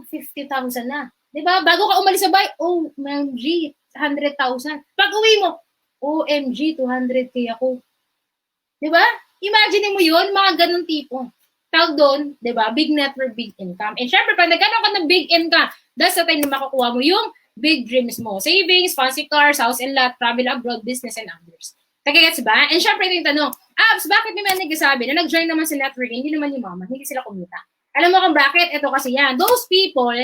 50,000 na. Di ba? Bago ka umalis sa bahay, OMG, 100,000. Pag uwi mo, OMG, 200K ako. Di ba? Imagine mo yun, mga ganun tipo. Tawag doon, di ba? Big network, big income. And syempre, pag nagkaroon ka ng big income, that's the time na makukuha mo yung big dreams mo. Savings, fancy cars, house and lot, travel abroad, business and others. Nagigets ba? And syempre, ito yung tanong, Abs, bakit may mga nagsasabi na nag-join naman sa networking, hindi naman yung mama, hindi sila kumita? Alam mo kung bakit? Ito kasi yan. Those people,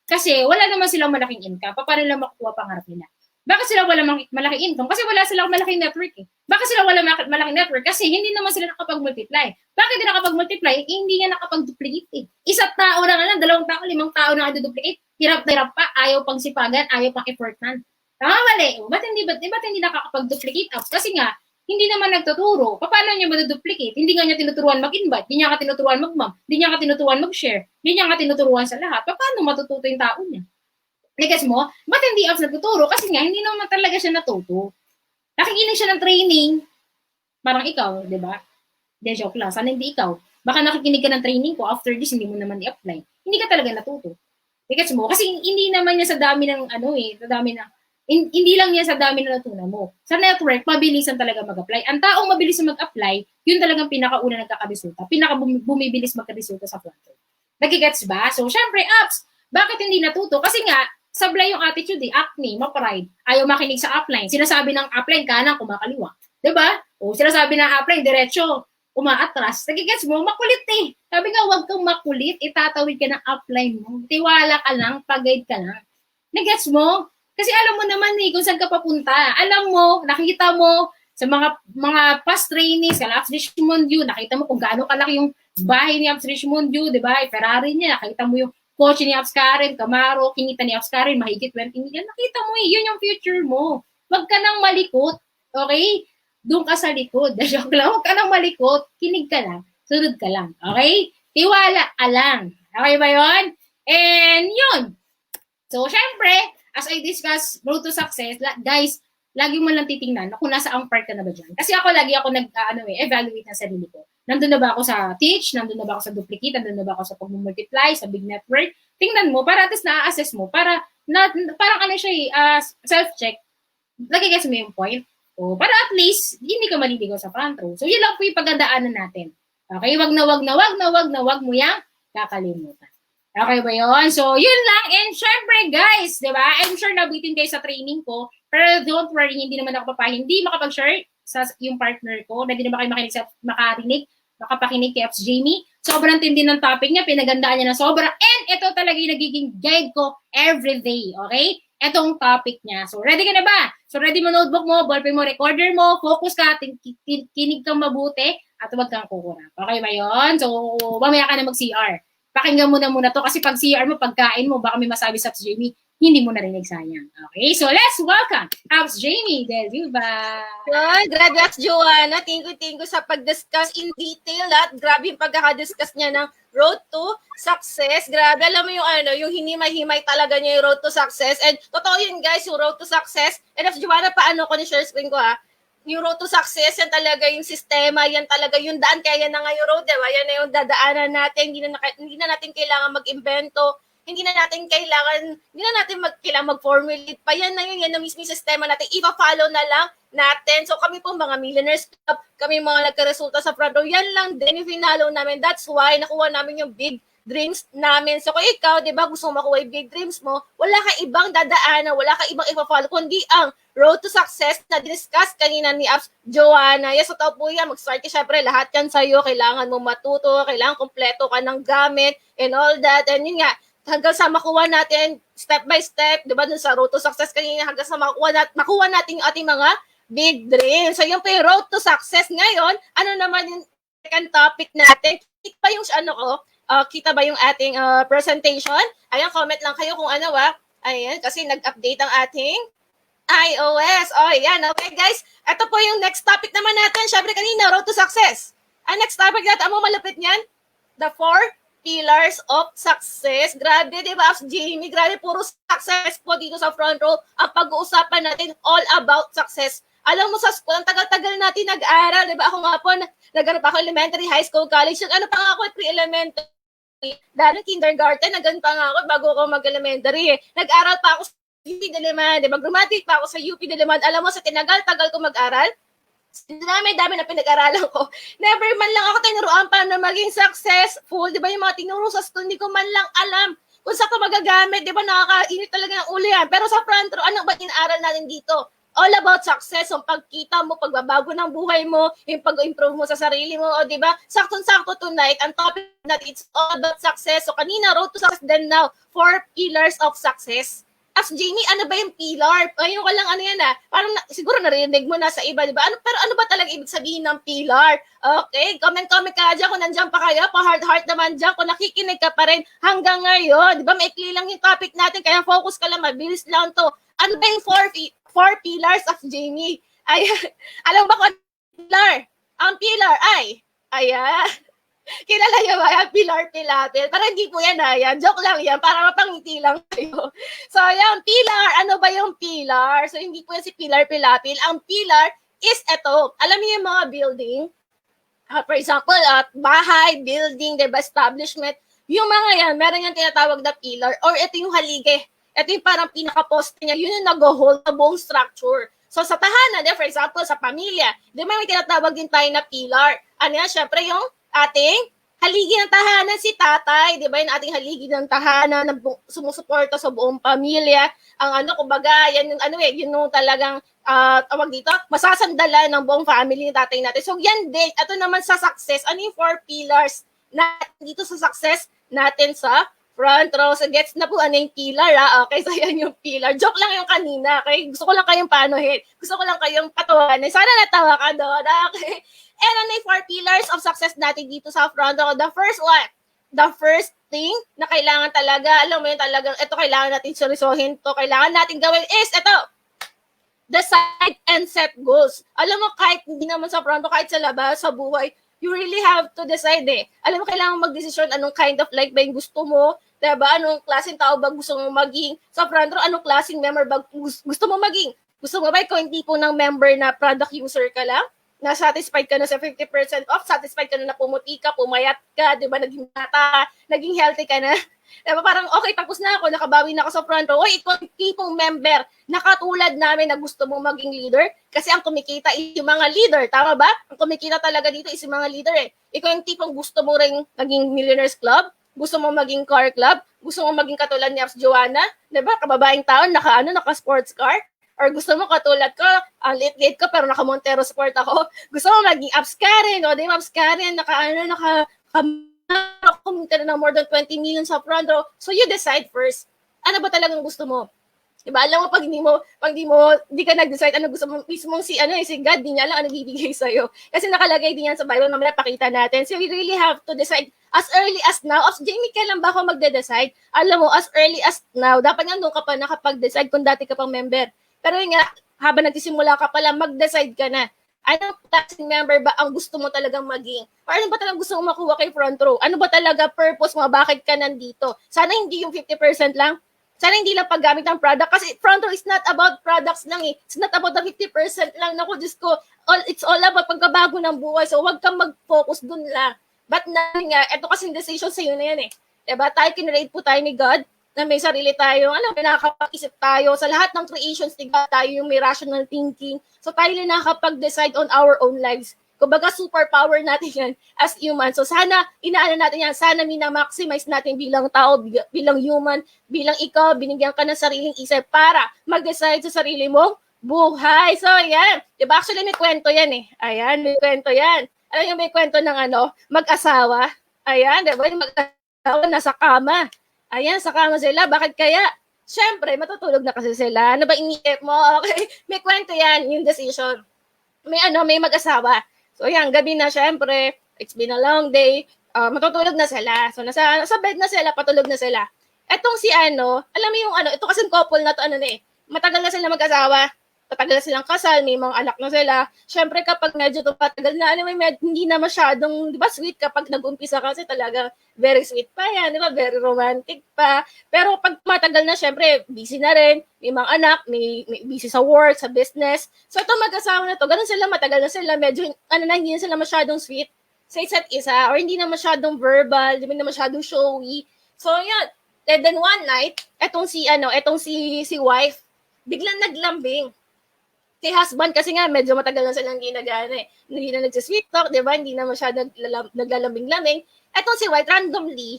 kasi wala naman silang malaking income. Paano nila makukuha pangarap nila? Bakit sila wala malaking income? Kasi wala silang malaking network eh. Bakit sila wala malaking network? Kasi hindi naman sila nakapag-multiply. Bakit hindi nakapag-multiply? Hindi nga nakapag-duplicate eh. Isang tao na nga lang, 2 tao, 5 tao na duplicate. Hirap na hirap pa, ayaw pang sipagan, ayaw pang effortan. Tama mali. Ba't hindi nakakapag-duplicate apps? Kasi nga, hindi naman nagtuturo. Paano niya maduduplicate? Hindi nga niya tinuturuan mag-invite, hindi niya ka tinuturuan mag-mom, hindi niya ka tinuturuan mag-share, hindi niya ka tinuturuan sa lahat. Paano matututo yung tao niya? Negas mo, ba't hindi apps nagtuturo? Kasi nga, hindi naman talaga siya natuto. Nakikinig siya ng training, parang ikaw, di ba? De joke lang, sana hindi ikaw. Baka nakikinig ka ng training ko, after this, hindi mo naman i-apply. Hindi ka talaga natuto. Negas mo, kasi hindi naman niya sa dami ng hindi lang yan sa dami na natutunan mo. Sa network, mabilisan talaga mag-apply. Ang taong mabilis na mag-apply, yun talagang pinakauna nagkakaresulta. Bumibilis magkaresulta sa front end. Nagigets ba? So, syempre, apps, bakit hindi natuto? Kasi nga, sablay yung attitude acne, ma-pride, ayaw makinig sa upline. Sinasabi ng upline, kanan, kumakaliwa. Diba? O sinasabi ng upline, diretso, umaatras. Nagigets mo, makulit eh. Sabi nga, huwag kang makulit, itatawid ka ng upline mo. Tiwala ka lang, pag-guide ka lang. Nagigets mo? Kasi alam mo naman kung saan ka papunta. Alam mo, nakita mo sa mga past trainees, kala Apps Richmond View, nakita mo kung gaano kalaki yung bahay ni Apps Richmond View, di ba? Ferrari niya, nakita mo yung kotse ni Apps Karen, Camaro, kinita ni Apps Karen, mahigit 20 million. Nakita mo yun yung future mo. Huwag ka nang malikot, okay? Doon ka sa likod. Joke lang, huwag ka nang malikot. Kinig ka lang. Sunod ka lang. Okay? Tiwala ka lang. Okay ba yun? And yun. So, syempre, as I discuss road to success, guys, lagi mo lang titingnan kung nasa ang part ka na ba dyan. Kasi ako, lagi ako evaluate ng sarili ko. Nandun na ba ako sa teach? Nandun na ba ako sa duplicate? Nandun na ba ako sa pag-multiply, sa big network? Tingnan mo, para at least na-assess mo, parang ano siya self-check. Nagigets mo yung point? O, para at least, hindi ka maliligaw sa front row. So, yun lang po yung pagdadaanan natin. Okay? Wag mo yang kakalimutan. Okay ba yun? So, yun lang. And syempre, guys, di ba? I'm sure nabitin kayo sa training ko. Pero don't worry, hindi naman ako hindi makapag-share sa yung partner ko. Hindi naman kayo makapakinig kay Apps Jamie. Sobrang tindi ng topic niya. Pinagandaan niya na sobra. And ito talaga yung nagiging guide ko every day. Okay? Itong topic niya. So, ready ka na ba? So, ready mo notebook mo, ballpen mo, recorder mo, focus ka, kinig kang mabuti, at huwag kang kukurap. Okay ba yun? So, mamaya ka na mag-CR. Pakinggan mo na muna to kasi pag CR mo, pagkain mo, baka may masabi sa Apps Jamie, hindi mo narinig sayang. Okay, so let's welcome Apps Jamie Del Viva. Grabe Apps Joanna, thank you sa pag-discuss in detail at grabe yung pagkaka-discuss niya ng road to success. Grabe, alam mo yung hinimay-himay talaga niya yung road to success. And totoo yun guys, yung road to success. And Apps Joanna, paano ko ni-share screen ko ha? Yung road to success, yan talaga yung sistema, yan talaga yung daan, kaya yan na nga yung road, diba? Yan na yung dadaanan natin, hindi na natin kailangan mag-invento, hindi na natin kailangan mag-formulate pa, yan na mismo yung sistema natin, ipa-follow na lang natin. So kami po mga millionaires club, kami mga nagkaresulta sa front row, yan lang din yung finalo namin, that's why nakuha namin yung big dreams namin. So kung ikaw, di ba, gusto mo makuha yung big dreams mo, wala ka ibang dadaanan, wala ka ibang ipa-follow, kundi ang road to success na discuss kanina ni Apps Joanna. Yes, totoo po yan. Mag-start ka, syempre, lahat yan sa'yo. Kailangan mo matuto, kailangan kompleto ka ng gamit, and all that. And yun nga, hanggang sa makuha natin, step by step, di ba, dun sa road to success kanina, hanggang sa makuha natin yung ating mga big dreams. So yun po yung road to success. Ngayon, ano naman yung second topic natin? Kita ba yung ating presentation? Ayan, comment lang kayo kung ano Ayan, kasi nag-update ang ating iOS. Oh, yan. Okay, guys. Ito po yung next topic naman natin. Syempre kanina, road to success. Ang next topic natin, malapit niyan? The 4 pillars of success. Grabe, di ba, Jamie? Grabe, puro success po dito sa front row. Ang pag-uusapan natin, all about success. Alam mo, sa school, ang tagal-tagal natin nag-aral, di ba? Ako nga po, nag-ano pa ako, elementary, high school, college. Ano pa nga ako, pre-elementary. Dahil kindergarten, nag-ano pa nga ako bago ako mag-elementary. Nag-aral pa ako sa UP Diliman, di ba? Graduate pa ako sa UP Diliman. Alam mo, sa tinagal-tagal ko mag-aral, dami na pinag-aralan ko. Never man lang ako tinuruan paano maging successful. Di ba yung mga tinuro sa school, hindi ko man lang alam kung saan ko magagamit. Di ba nakakainit talaga ng ulo yan. Pero sa front row, ano ba inaral natin dito? All about success, yung pagkita mo, pagbabago ng buhay mo, yung pag-improve mo sa sarili mo, o di ba? Saktong-sakto tonight, ang topic natin, it's all about success. So kanina, road to success, then now, 4 pillars of success. As Jamie, ano ba yung pillar? Ayun ko lang, ano yan parang siguro narinig mo na sa iba, di ba? Pero ano ba talaga ibig sabihin ng pillar? Okay, comment ka dyan kung nandiyan pa kayo, pa-heart naman dyan, kung nakikinig ka pa rin hanggang ngayon. Di ba, maikli lang yung topic natin, kaya focus ka lang, mabilis lang to. Ano ba yung 4 pillars of Jamie? Ay, alam ba kung pillar? Ang pillar ay, ayan. Kilala niyo ba yan? Pilar-pilapil. Para hindi po yan yan. Joke lang yan. Para mapangiti lang kayo. So, yan. Pillar. Ano ba yung pillar? So, hindi po yan si pilar-pilapil. Ang pillar is ito. Alam niyo yung mga building? For example, bahay, building, diba, establishment. Yung mga yan, meron yung tinatawag na pillar. Or ito yung haligi. Ito yung parang pinaka-poste niya. Yun yung nag-hold na buong structure. So, sa tahanan, for example, sa pamilya, di ba may tinatawag din tayo na pillar? Ano yan? Syempre, yung ating haligi ng tahanan si tatay, di ba? Yung ating haligi ng tahanan na sumusuporta sa buong pamilya. Ang kumbaga, yan yung yun yung talagang tawag dito, masasandalan ng buong family ni tatay natin. So yan din, ito naman sa success, ano yung 4 pillars natin dito sa success natin sa front row. So gets na po ano yung pillar, Okay, so yan yung pillar. Joke lang yung kanina, okay? Gusto ko lang kayong panuhin. Gusto ko lang kayong patawanan. Sana natawa ka doon, okay? And ano yung 4 pillars of success natin dito sa front row? The first one, the first thing na kailangan talaga, alam mo yun talagang, ito kailangan natin seryosohin to, kailangan natin gawin is, ito, decide and set goals. Alam mo, kahit hindi naman sa front row, kahit sa labas, sa buhay, you really have to decide Alam mo, kailangan mag-desisyon anong kind of life ba yung gusto mo, diba? Anong klaseng tao ba gusto mo maging? Sa front row, anong klaseng member ba gusto mo maging? Gusto mo ba ikaw hindi po ng member na product user ka lang? Na satisfied ka na sa 50% off, satisfied ka na pumuti ka, pumayat ka, di ba, naging mata, naging healthy ka na. Diba, parang okay, tapos na ako, nakabawi na ako sa front row. Oy, ikaw yung tipong member na katulad namin na gusto mong maging leader kasi ang kumikita is yung mga leader, tama ba? Ang kumikita talaga dito is yung mga leader Ikaw yung tipong gusto mo ring maging millionaires club, gusto mo maging car club, gusto mo maging katulad ni Apps Joanna, diba, kababaeng taon, naka sports car, or gusto mo katulad ko, ang late ko, pero naka-Montero Sport ako. Gusto mo maging Apps Karen, o di ba, Apps Karen, kumita na ng more than 20 million sa front row. So you decide first. Ano ba talagang gusto mo? Diba? Alam mo, pag di ka nag-decide, ano gusto mo, mismo si God, di niya alam ano bibigay sa'yo. Kasi nakalagay din yan sa Bible, mamaya pakita natin. So we really have to decide as early as now. Jamie, kailan ba ako magde-decide? Alam mo, as early as now, dapat nga doon ka pa nakapag-decide kung dati ka pang member. Pero yun nga, habang nagsisimula ka pala, mag-decide ka na. Anong klaseng member ba ang gusto mo talagang maging? Or ano ba talagang gusto mo makuha kay front row? Ano ba talaga purpose mo? Bakit ka nandito? Sana hindi yung 50% lang. Sana hindi lang paggamit ng product. Kasi front row is not about products lang It's not about the 50% lang. Naku, Diyos ko, it's all about pagkabago ng buhay. So, huwag kang mag-focus dun lang. But na nga, ito kasing decision sa'yo na yan Diba? Tayo, kinrate po tayo ni God na may sarili tayo, may nakakapag-isip tayo. Sa lahat ng creations ni God, tayo yung may rational thinking. So tayo na nakakapag-decide on our own lives. Kumbaga, superpower natin yan as human. So sana, inaano natin yan, sana minamaximize natin bilang tao, bilang human, bilang ikaw, binigyan ka ng sariling isip para mag-decide sa sarili mong buhay. So yan, diba? Actually, may kwento yan Ayan, may kwento yan. Alam yung may kwento ng mag-asawa. Ayan, diba? Yung mag-asawa nasa kama. Ayan, sa kama sila. Bakit kaya? Siyempre, matutulog na kasi sila. Ano ba iniisip mo? Okay. May kwento yan, yung decision. May mag-asawa. So, yan, gabi na, siyempre. It's been a long day. Matutulog na sila. So, nasa bed na sila, patulog na sila. Etong si alam mo yung ito kasi couple na to, matagal na sila mag-asawa. tatagal na silang kasal, may mga anak na sila. Syempre kapag medyo tumatagal na, hindi na masyadong, di ba, sweet kapag nag-umpisa kasi talaga very sweet pa yan, di ba, very romantic pa. Pero pag matagal na, syempre, busy na rin, may mga anak, may busy sa work, sa business. So ito mag-asawa na to, ganun sila, matagal na sila, medyo, hindi na sila masyadong sweet sa isa't isa, or hindi na masyadong verbal, hindi na masyadong showy. So yan, and then one night, etong si wife, biglang naglambing kay husband kasi nga medyo matagal na silang ginagana eh. Hindi na nagsisweet talk, di ba? Hindi na masyadong naglalambing-lambing. Etong si White, randomly,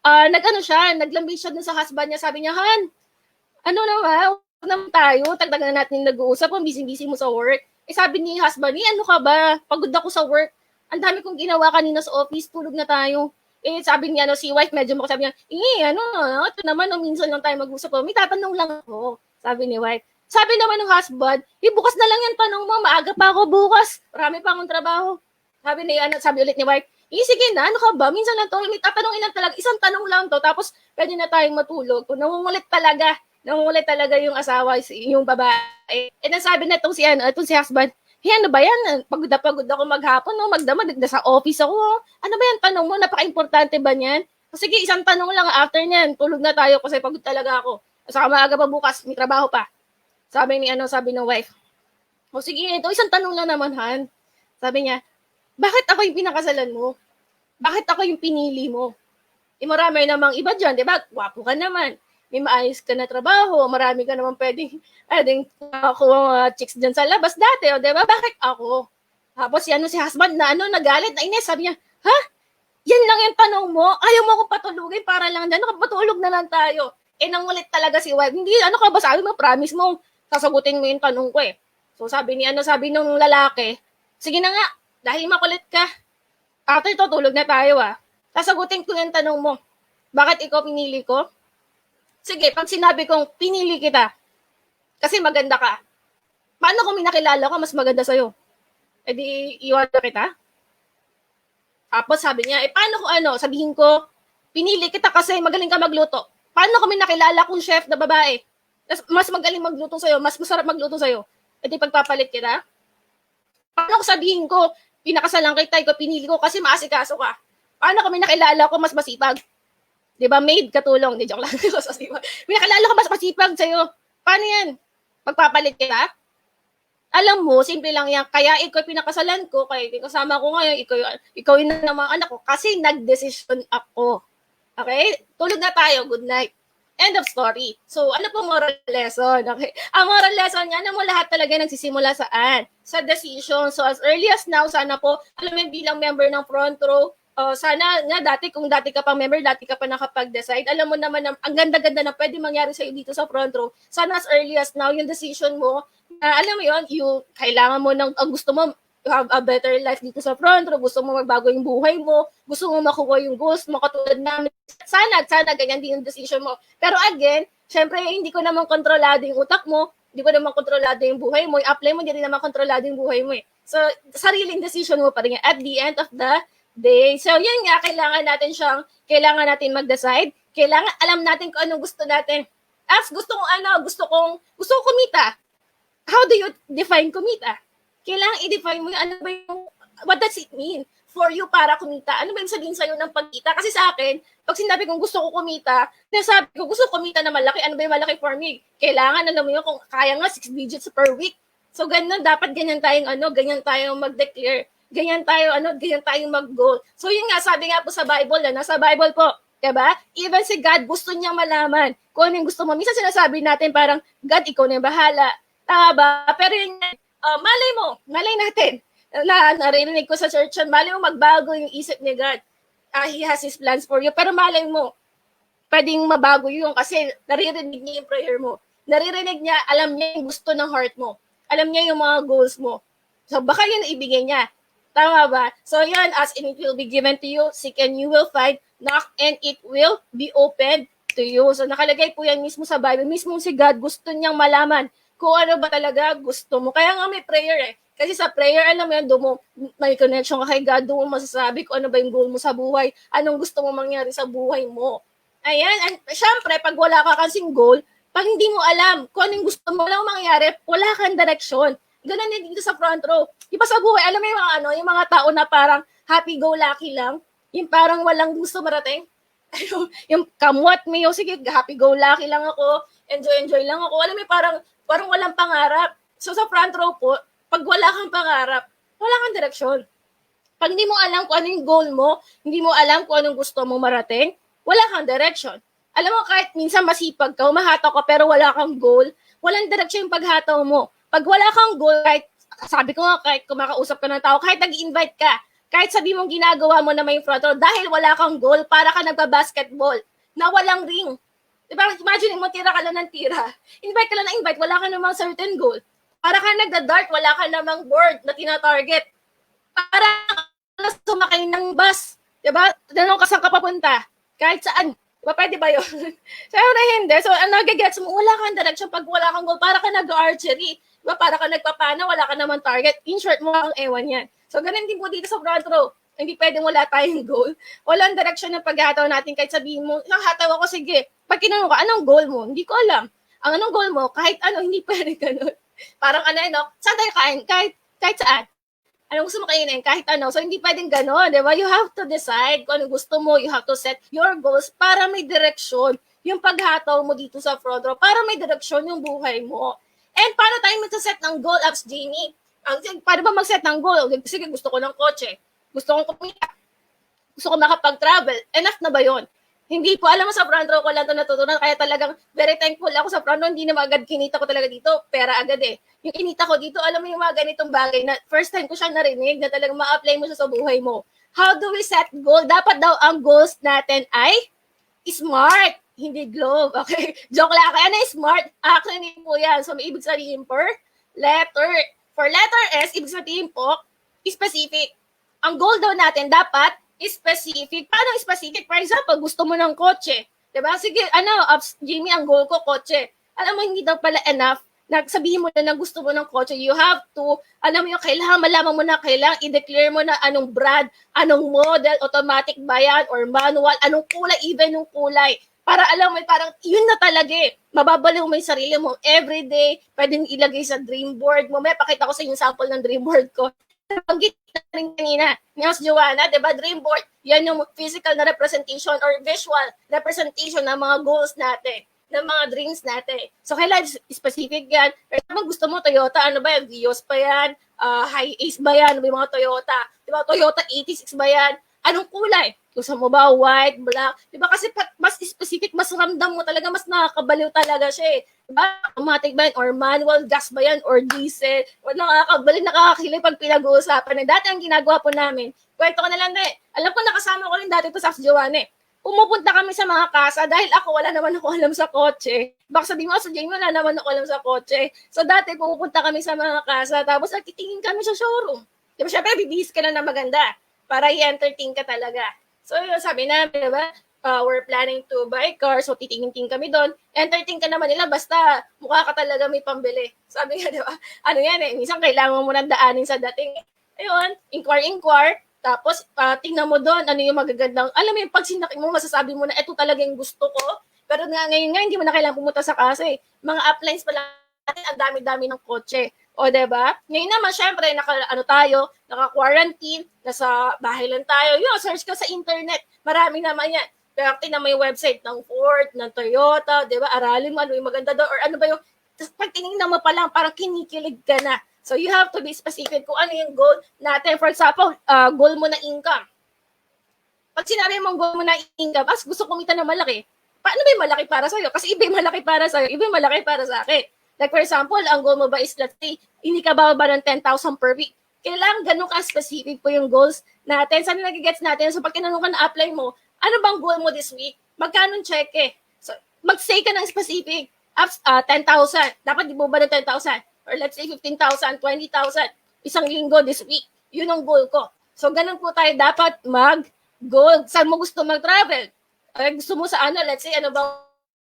naglambing siya dun sa husband niya. Sabi niya, Han, ano naman, huwag naman tayo, tagdagan na natin nag-uusap, ang busy-busy mo sa work. Eh sabi ni husband, ano ka ba? Pagod ako sa work. Ang dami kong ginawa kanina sa office, tulog na tayo. Eh sabi niya, si wife, medyo makasabi niya, ito naman, minsan lang tayo mag-usap. May tatanong lang ako, sabi ni wife. Sabi naman ng husband, bukas na lang yan tanong mo, maaga pa ako bukas, marami pa akong trabaho. Sabi ulit ni wife, sige na, ano ka ba, minsan lang to, may tatanungin lang talaga, isang tanong lang to, tapos pwede na tayong matulog. Kung nangungulit talaga yung asawa, yung babae. And then sabi na itong si husband, ano ba yan? Pagod ako maghapon, no? Magdamag sa office ako. Ano ba yan? Tanong mo, napaka-importante ba niyan? Sige, isang tanong lang after niyan. Tulog na tayo kasi pagod talaga ako. Saka maaga pa bukas, may trabaho pa. Sabi ng wife. Sige, ito isang tanong lang naman, Han. Sabi niya, bakit ako yung pinakasalan mo? Bakit ako yung pinili mo? Marami namang iba dyan, di ba? Wapo ka naman. May maayos ka na trabaho, marami ka naman pwedeng kuha chicks dyan sa labas dati, o diba? Bakit ako? Tapos si husband nagalit, nainis, sabi niya, ha? Yan lang yung tanong mo? Ayaw mo akong patulugin para lang dyan, patulog na lang tayo. Nangulit talaga si wife, hindi, ka ba, sabi mo, promise mo, sasagutin mo yung tanong ko eh. So sabi nung lalaki, sige na nga, dahil makulit ka, after ito, tulog na tayo sasagutin ko yung tanong mo, bakit ikaw pinili ko? Sige, pag sinabi kong pinili kita, kasi maganda ka, paano kung may nakilala ko, mas maganda sa'yo? E di, iwan na kita? Tapos sabi niya, paano kung sabihin ko, pinili kita kasi magaling ka magluto. Paano kung may nakilala kong chef na babae? Mas magaling magluto sa'yo, mas masarap magluto sa'yo. E di, pagpapalit kita? Paano kung sabihin ko, pinakasalan kita, ikaw pinili ko kasi maasikaso ka? Paano kung may nakilala ko, mas masipag? Di ba, maid katulong. Di, joke lang. May nakilala ko mas masipag sa'yo. Paano yan? Pagpapalit kita? Alam mo, simple lang yan. Kaya ikaw pinakasalan ko, kaya kasama ko ngayon, ikaw yung mga anak ko, kasi nag-decision ako. Okay? Tulog na tayo. Good night. End of story. So, ano po moral lesson? Okay? Ang moral lesson niya, mo lahat talaga nagsisimula saan? Sa decision. So, as early as now, sana po, alam mo bilang member ng front row, sana nga kung dati ka pang member, dati ka pa nakapag-decide, alam mo naman na ang ganda-ganda na pwede mangyari sa'yo dito sa front row. Sana as early as now, yung decision mo, alam mo yun, kailangan mo gusto mo, have a better life dito sa front row, gusto mo magbago yung buhay mo, gusto mo makuha yung goals mo, katulad namin. Sana ganyan din yung decision mo. Pero again, syempre, hindi ko naman kontrolado yung utak mo, hindi ko naman kontrolado yung buhay mo, yung apply mo, hindi rin naman kontrolado yung buhay mo eh. So, sariling decision mo pa rin at the end of the day. So, yun nga, kailangan natin mag-decide. Kailangan, alam natin kung anong gusto natin. Gusto kong kumita. How do you define kumita? Kailangan i-define mo what does it mean for you para kumita? Ano ba yung sabihin sa'yo ng pagkita? Kasi sa akin, pag sinabi kong gusto ko kumita, nasabi ko gusto ko kumita na malaki, ano ba yung malaki for me? Kailangan, alam mo yun, kung kaya nga 6 digits per week. So, dapat ganyan tayong mag-declare. Ganyan tayong mag-goal. So yun nga, sabi nga po sa Bible, nasa Bible po, diba? Even si God, gusto niyang malaman kung ano yung gusto mo. Minsan sinasabi natin parang, God, ikaw na yung bahala. Tama ba? Pero yun nga, malay natin, narinig ko sa church yun, malay mo magbago yung isip ni God. He has His plans for you. Pero malay mo, pwedeng mabago yun kasi naririnig niya yung prayer mo. Naririnig niya, alam niya yung gusto ng heart mo. Alam niya yung mga goals mo. So baka yun ibigay niya. Tama ba? So yun, as in it will be given to you, seek and you will find, knock and it will be opened to you. So nakalagay po yan mismo sa Bible. Mismo si God, gusto niyang malaman kung ano ba talaga gusto mo. Kaya nga may prayer eh. Kasi sa prayer, alam mo yan, may connection ka kay God, doon mo masasabi kung ano ba yung goal mo sa buhay, anong gusto mo mangyari sa buhay mo. Ayan, and syempre, pag wala ka kasing goal, Pag hindi mo alam kung anong gusto mo lang mangyari, wala kang direksyon. Ganun din dito sa front row. Di ba sa buhay, alam mo yung mga yung mga tao na parang happy-go-lucky lang, yung parang walang gusto marating. Yung kamwat mo, yung sige, happy-go-lucky lang ako, enjoy lang ako. Alam mo, parang walang pangarap. So sa front row po, pag wala kang pangarap, wala kang direksyon. Pag hindi mo alam kung ano yung goal mo, hindi mo alam kung anong gusto mo marating, wala kang direction. Alam mo, kahit minsan masipag ka, humahataw ka, pero wala kang goal, walang direction yung paghataw mo. Pag wala kang goal, kahit, sabi ko nga, kahit kumakausap ka ng tao, kahit nag-invite ka, kahit sabi mong ginagawa mo na may front row, dahil wala kang goal, para ka nagpa-basketball, na walang ring. Diba? Imagine mo, tira ka lang ng tira. Invite ka lang ng invite, wala ka namang certain goal. Para ka nagda-dart, wala ka namang board na tina-target. Para ka sumakay ng bus. Diba? Tanong ka saan ka papunta. Kahit saan. Diba? Pwede ba yun? Siyempre hindi. So, ang nagagets mo, wala kang direction pag wala kang goal. Para ka nag-archery. Diba? Para ka nagpapana, wala ka namang target. In short, mo ang ewan yan. So, ganun din po dito sa front row. Hindi pwedeng wala tayong goal. Walang direction ng paghataw natin. Kahit sabihin mo, hataw ako, sige. Pag kinanong ka, anong goal mo? Hindi ko alam. Ang anong goal mo, kahit ano, hindi pwede ganun. Parang saan tayo kain? Kahit saan. Anong gusto mo kainin? Kahit ano. So, hindi pwedeng gano'n, di ba? You have to decide kung anong gusto mo. You have to set your goals para may direksyon yung paghataw mo dito sa front row, para may direksyon yung buhay mo. And paano tayo magsaset ng goal, Apps Jamie? Paano ba mag-set ng goal? Sige, gusto ko ng kotse. Gusto kong kumita. Gusto ko makapag-travel. Enough na ba yon? Hindi ko alam mo sa front row ko lang ito natutunan. Kaya talagang very thankful ako sa front row. Hindi na agad kinita ko talaga dito. Pera agad eh. Yung kinita ko dito, alam mo yung mga ganitong bagay na first time ko siya narinig na talagang ma-apply mo siya sa buhay mo. How do we set goal? Dapat daw ang goals natin ay smart. Hindi globe. Okay? Joke lang. Kaya na smart. Acronym po yan. So may ibig sabihin for letter S, ibig sabihin po, specific. Ang goal daw natin dapat specific. Paano specific? For example, gusto mo ng kotse. Diba? Sige, Jimmy, ang goal ko, kotse. Alam mo, hindi daw pala enough. Sabihin mo na gusto mo ng kotse. You have to, alam mo yung kailangan, malaman mo na kailangan, i-declare mo na anong brand, anong model, automatic ba yan, or manual, anong kulay, even yung kulay. Para alam mo, parang yun na talaga eh. Mababaliw mo yung sarili mo. Everyday, pwedeng ilagay sa dream board mo. May pakita ko sa inyo sample ng dream board ko. Nabanggit na rin kanina ni Miss Joanna, diba, dream board, yan yung physical na representation or visual representation ng mga goals natin, ng mga dreams natin. So, kailangan specific yan. Pero kung gusto mo, Toyota, ano ba yan? Vios pa yan? Hi-Ace ba yan? May mga Toyota. Diba, Toyota 86 ba yan? Anong kulay? Gusto mo ba white, black? Diba, kasi mas specific, mas ramdam mo talaga, mas nakakabaliw talaga siya eh. Diba? Automatic ba yan? Or manual, gas ba yan? Or diesel? O nakakabalik, nakakakilig pag pinag-uusapan. Dati ang ginagawa po namin, kwento ko na lang eh. Alam ko, nakasama ko rin dati ito sa Joanne eh. Pumupunta kami sa mga kasa dahil ako wala naman ako alam sa kotse. Baka sabihin mo, sa Jamie, wala naman ako alam sa kotse. So dati pumupunta kami sa mga kasa tapos nagtitingin kami sa showroom. Diba, syempre, bibihis ka na na maganda para i-entertain ka talaga. So yun, sabi namin, diba, we're planning to buy car, so titingin-ting kami doon. Entertain ka naman nila, basta mukha ka talaga may pambili. Sabi nga, diba, ano yan eh, minsan kailangan mo nang daanin sa dating. Ayun, inquire, tapos tingnan mo doon, ano yung magagandang, alam mo yung pag sinakit mo, masasabi mo na ito talaga yung gusto ko. Pero ngayon nga, hindi mo na kailangan pumunta sa kasa eh. Mga uplines pa lang natin, ang dami-dami ng kotse. O, diba? Ngayon naman, syempre, naka-quarantine, nasa bahay lang tayo. Yun, search ka sa internet. Marami naman yan. Pero tingnan mo yung website ng Ford, ng Toyota, diba? Aralin mo, ano yung maganda doon, or ano ba yung, pag tinignan mo pa lang, parang kinikilig ka na. So, you have to be specific kung ano yung goal natin. For example, goal mo na income. Pag sinabi mong goal mo na income, gusto kumita na malaki. Paano ba yung malaki para sa'yo? Kasi iba yung malaki para sa'yo, iba yung malaki para sa akin. Like for example, ang goal mo ba is, let's say, hindi ka ba ng 10,000 per week? Kailangan ganun ka-specific po yung goals natin. Saan nagigets natin? So, pag tinanong ka na apply mo, ano bang goal mo this week? Magkano check eh? So, mag-say ka ng specific. 10,000. Dapat di mo ba ng 10,000? Or let's say 15,000, 20,000. Isang linggo this week. Yun ang goal ko. So, ganun po tayo dapat mag-goal. Saan mo gusto mag-travel? Gusto mo sa ano? Let's say, ano bang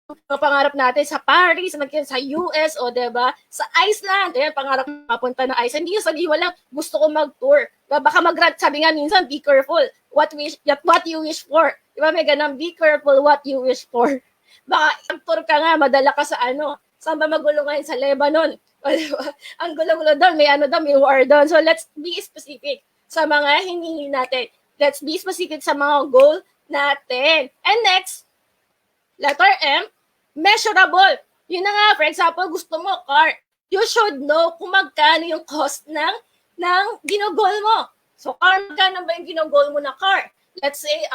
mga pangarap natin sa Paris, sa US, o diba, sa Iceland. Ayan, pangarap mapunta na Iceland. Hindi yung sabihin mo lang, gusto ko mag-tour. Diba? Baka sabi nga minsan, be careful what you wish for. Diba, may ganun, be careful what you wish for. Baka actor ka nga, madala ka sa ano, saan ba magulo ngayon sa Lebanon? O, diba? Ang gulo-gulo doon, may ano doon, may war doon. So let's be specific sa mga hinihingi natin. Let's be specific sa mga goal natin. And next, letter M, measurable. Yun na nga, for example, gusto mo car. You should know kung magkano yung cost ng ginogol mo. So, car, magkano ba yung ginogol mo na car? Let's say,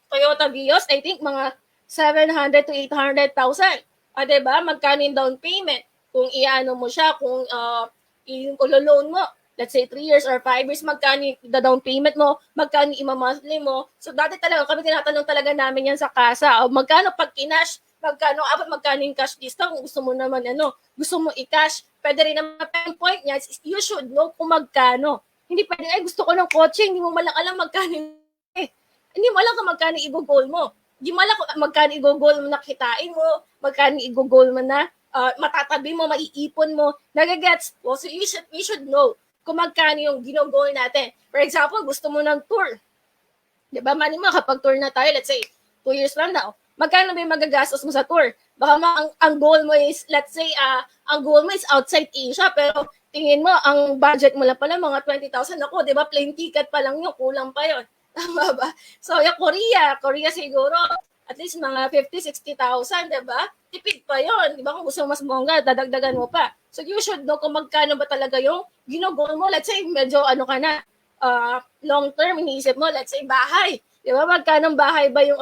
Toyota Vios, I think mga 700 to 800,000. Diba? Magkano yung down payment? Kung iano mo siya, kung i-loan mo, let's say 3 years or 5 years, magkano yung down payment mo, magkano yung ima-monthly mo. So, dati talaga kami tinatanong talaga namin yan sa kasa. O, magkano pag kinash, magkano yung cash discount, kung gusto mo naman gusto mo i-cash, pwede rin naman point niya, you should know kung magkano. Hindi pwede, gusto ko ng kotse, hindi mo malang alam magkano hindi mo alam kung magkano i-goal mo. Hindi mo alam kung magkano i-goal mo na kitain mo, magkano i-goal mo na matatabi mo, maiipon mo, nagagets po. So we should know kung magkano yung ginogol natin. For example, gusto mo ng tour. Diba, mani mo, kapag tour na tayo, let's say, 2 years from now, magkano ba yung magagastos mo sa tour? Baka ang goal mo is, let's say, ang goal mo is outside Asia, pero tingin mo, ang budget mo lang pala, mga 20,000 ako, di ba? Plane ticket pa lang yun, kulang pa yun. Tama ba? So, yung Korea siguro, at least mga 50,000, 60,000, di ba? Tipid pa yun. Di ba? Kung gusto mo mas bongga, dadagdagan mo pa. So, you should know kung magkano ba talaga yung ginogol mo. Let's say, medyo long term, iniisip mo, let's say, bahay. Di ba? Magkano bahay ba yung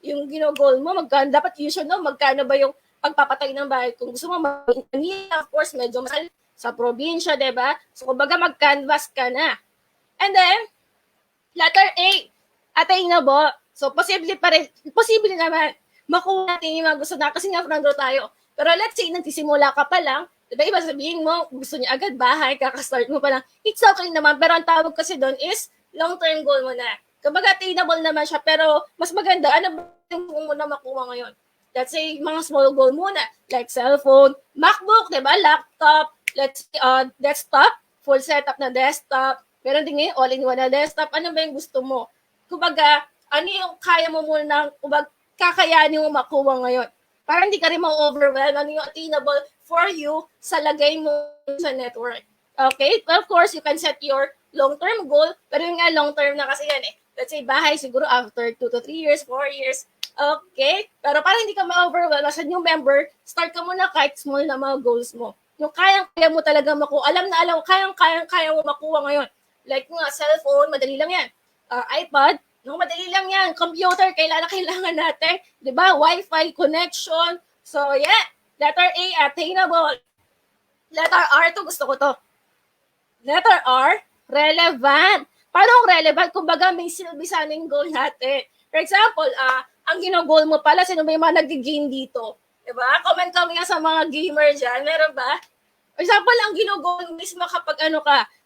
yung ginogol mo, magkano, dapat you should know magkano ba yung pagpapatay ng bahay. Kung gusto mo Manila, of course, medyo mahal sa probinsya, diba? So, kumbaga mag-canvas ka na. And then, letter A, attainable. So, posible naman, makuha natin yung mga gusto na, kasi nga front row tayo. Pero let's say, nagsisimula ka pa lang, diba, iba sabihin mo, gusto niya agad bahay, kakastart mo pa lang, it's okay naman, pero ang tawag kasi doon is, long-term goal mo na. Kumbaga, attainable naman siya, pero mas maganda, ano ba yung mo na makuha ngayon? Let's say, mga small goal muna, like cellphone, MacBook, diba? Laptop, let's say, desktop, full setup na desktop, meron din ngayon, all-in-one na desktop, ano ba yung gusto mo? Kumbaga, ano yung kaya mo muna, kumbaga, kakayanin mo makuha ngayon? Para hindi ka rin ma-overwhelm, ano yung attainable for you sa lagay mo sa network. Okay? Well, of course, you can set your long-term goal, pero yung nga long-term na kasi yan Let's say, bahay siguro after 2 to 3 years, 4 years. Okay? Pero para hindi ka ma-overwhelm as a new member, start ka muna kahit small na mga goals mo. Yung kayang-kaya mo talaga makuha. Alam kayang-kaya mo makuha ngayon. Like nga, cellphone, madali lang yan. iPad, madali lang yan. Computer, kailangan natin. Diba? Wi-Fi connection. So, yeah. Letter A, attainable. Letter R, to gusto ko to. Letter R, relevant. Paano relevant? Kumbaga, may silbi sana yung goal natin. For example, ang ginogol mo pala, sino ba yung mga nag-game dito? Diba? Comment kami nga sa mga gamer dyan. Meron ba? For example, ang ginogol mo is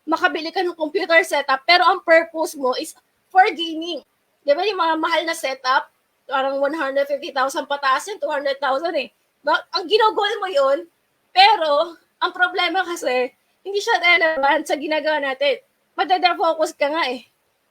makabili ka ng computer setup, pero ang purpose mo is for gaming. Diba? Yung mga mahal na setup, parang 150,000 pataas yun, 200,000 Ang ginogol mo yun, pero ang problema kasi, hindi siya relevant sa ginagawa natin. Madada-focus ka nga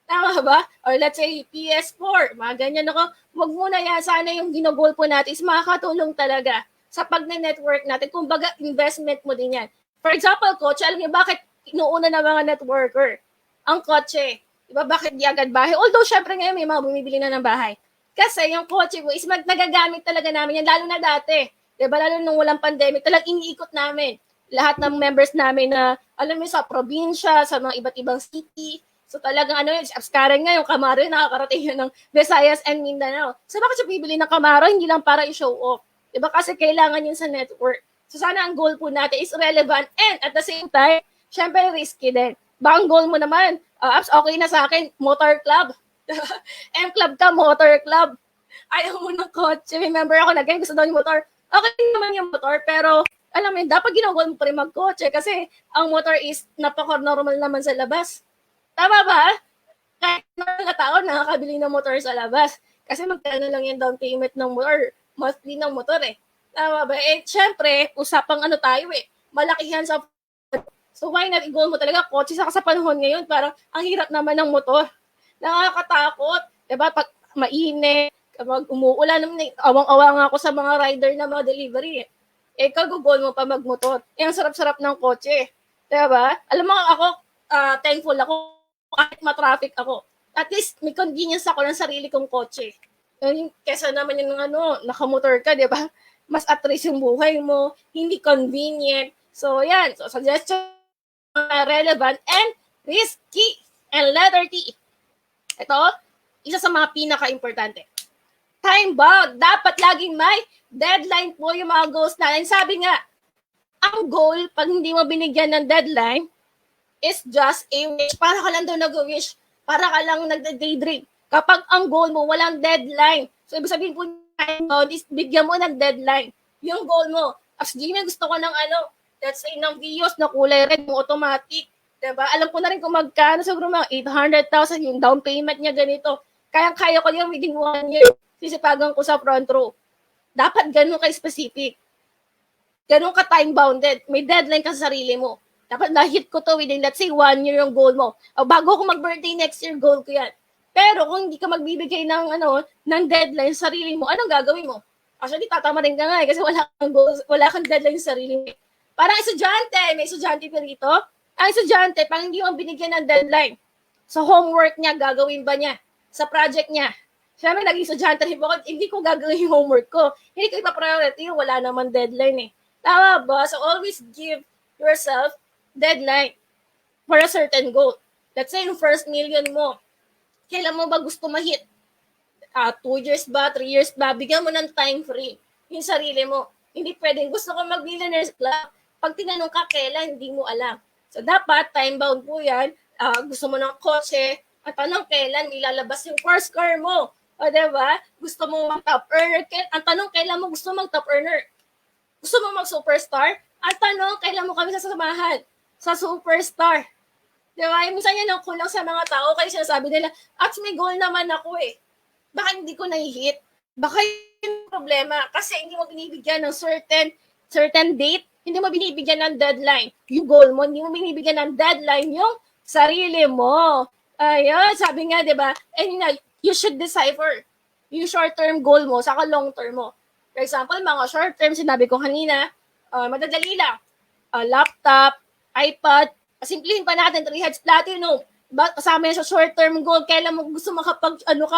Tama ba? Or let's say, PS4, mga ganyan ako. Huwag muna yan. Sana yung ginogol po natin is makakatulong talaga sa pag-network natin. Kumbaga, investment mo din yan. For example, kotse, alam niyo bakit inuuna ng mga networker? Ang kotse. Diba, bakit di agad bahay? Although, syempre ngayon may mga bumibili na ng bahay. Kasi yung kotse mo is nagagamit talaga namin yan, lalo na dati. Diba, lalo nung walang pandemic, talagang iniikot namin. Lahat ng members namin na, alam mo, sa probinsya, sa mga iba't ibang city. So talagang Abscaran nga, yung Camaro, nakakarating yun ng Visayas and Mindanao. So bakit siya bibili ng Camaro? Hindi lang para i-show off. Diba? Kasi kailangan yun sa network. So sana ang goal po natin is relevant and at the same time, syempre risky din. Baka ang goal mo naman, okay na sa akin, motor club. M-club ka, motor club. Ayaw mo ng kotse. May member ako na gusto daw yung motor. Okay naman yung motor, pero alam mo, dapat ginagawa mo pa rin mag-kotse kasi ang motor is napaka-normal naman sa labas. Tama ba? Kahit mga tao nakakabili ng motor sa labas. Kasi magkano lang yung down payment ng motor, monthly ng motor Tama ba? Syempre, usapang tayo malakihan sa... So why not i-goal mo talaga kotse sa panahon ngayon? Parang ang hirap naman ng motor. Nakakatakot. Diba? Pag mainit, Kapag umuulan naman, awang-awa nga ako sa mga rider na mga delivery. Kagugol mo pa magmotor. Ang sarap-sarap ng kotse. Diba? Alam mo, ako, thankful ako kahit ma-traffic ako. At least, may convenience ako ng sarili kong kotse. Kesa naman yung nakamotor ka, diba? Mas at risk yung buhay mo, hindi convenient. So, yan. So, suggestion relevant and risky. And letter T. Ito, isa sa mga pinaka-importante. Time-bound. Dapat laging may deadline po yung mga goals natin. Sabi nga, ang goal, pag hindi mo binigyan ng deadline, is just a wish. Para ka lang daw nag-wish. Para ka lang nag-daydream. Kapag ang goal mo, walang deadline. So, ibig sabihin po, is bigyan mo ng deadline. Yung goal mo. As Gmail, gusto ko ng let's say, ng videos na kulay red mo automatic. Diba? Alam ko na rin kung magkano. Siguro mga 800,000 yung down payment niya ganito. Kaya ko yung within 1 year. Sisipagan ko sa front row. Dapat ganun ka-specific. Ganun ka time-bounded. May deadline ka sa sarili mo. Dapat na-hit ko to within, let's say, 1 year yung goal mo. O, bago ako mag-birthday next year, goal ko yan. Pero kung hindi ka magbibigay ng deadline sa sarili mo, anong gagawin mo? Actually, tatama rin ka nga kasi wala kang goals, wala kang deadline sa sarili mo. Parang estudyante, may estudyante pa rito. Ang estudyante, pag hindi mo binigyan ng deadline, sa homework niya, gagawin ba niya? Sa project niya. Siyempre, naging estudyante rin ako, hindi ko gagawin yung homework ko. Hindi ko ipa-priority yung wala naman deadline eh. Tama ba? So, always give yourself deadline for a certain goal. Let's say, yung first million mo, kailan mo ba gusto ma-hit? 2 years ba? 3 years ba? Bigyan mo ng time frame yung sarili mo. Hindi pwedeng gusto ko mag-millionaires club. Pag tinanong ka, kailan, hindi mo alam. So, dapat, time-bound po yan. Gusto mo ng kotse, at tanong kailan ilalabas yung first car mo. O, diba? Gusto mo mag-top earner. Ang tanong, kailan mo gusto mag-top earner? Gusto mo mag-superstar? Ang tanong, kailan mo kami sasamahan? Sa superstar. Diba? Minsan yan ang kulang sa mga tao kasi sinasabi nila, at may goal naman ako eh. Baka hindi ko na-hit. Baka yung problema. Kasi hindi mo binibigyan ng certain date. Hindi mo binibigyan ng deadline. Yung goal mo, hindi mo binibigyan ng deadline yung sarili mo. Ayun, sabi nga, diba? And you should decipher yung short-term goal mo saka long-term mo. For example, mga short-term, sinabi ko kanina, madadali lang. Laptop, iPad, simplihin pa natin, 3 heads platinum. Kasama yan sa short-term goal. Kailan mo gusto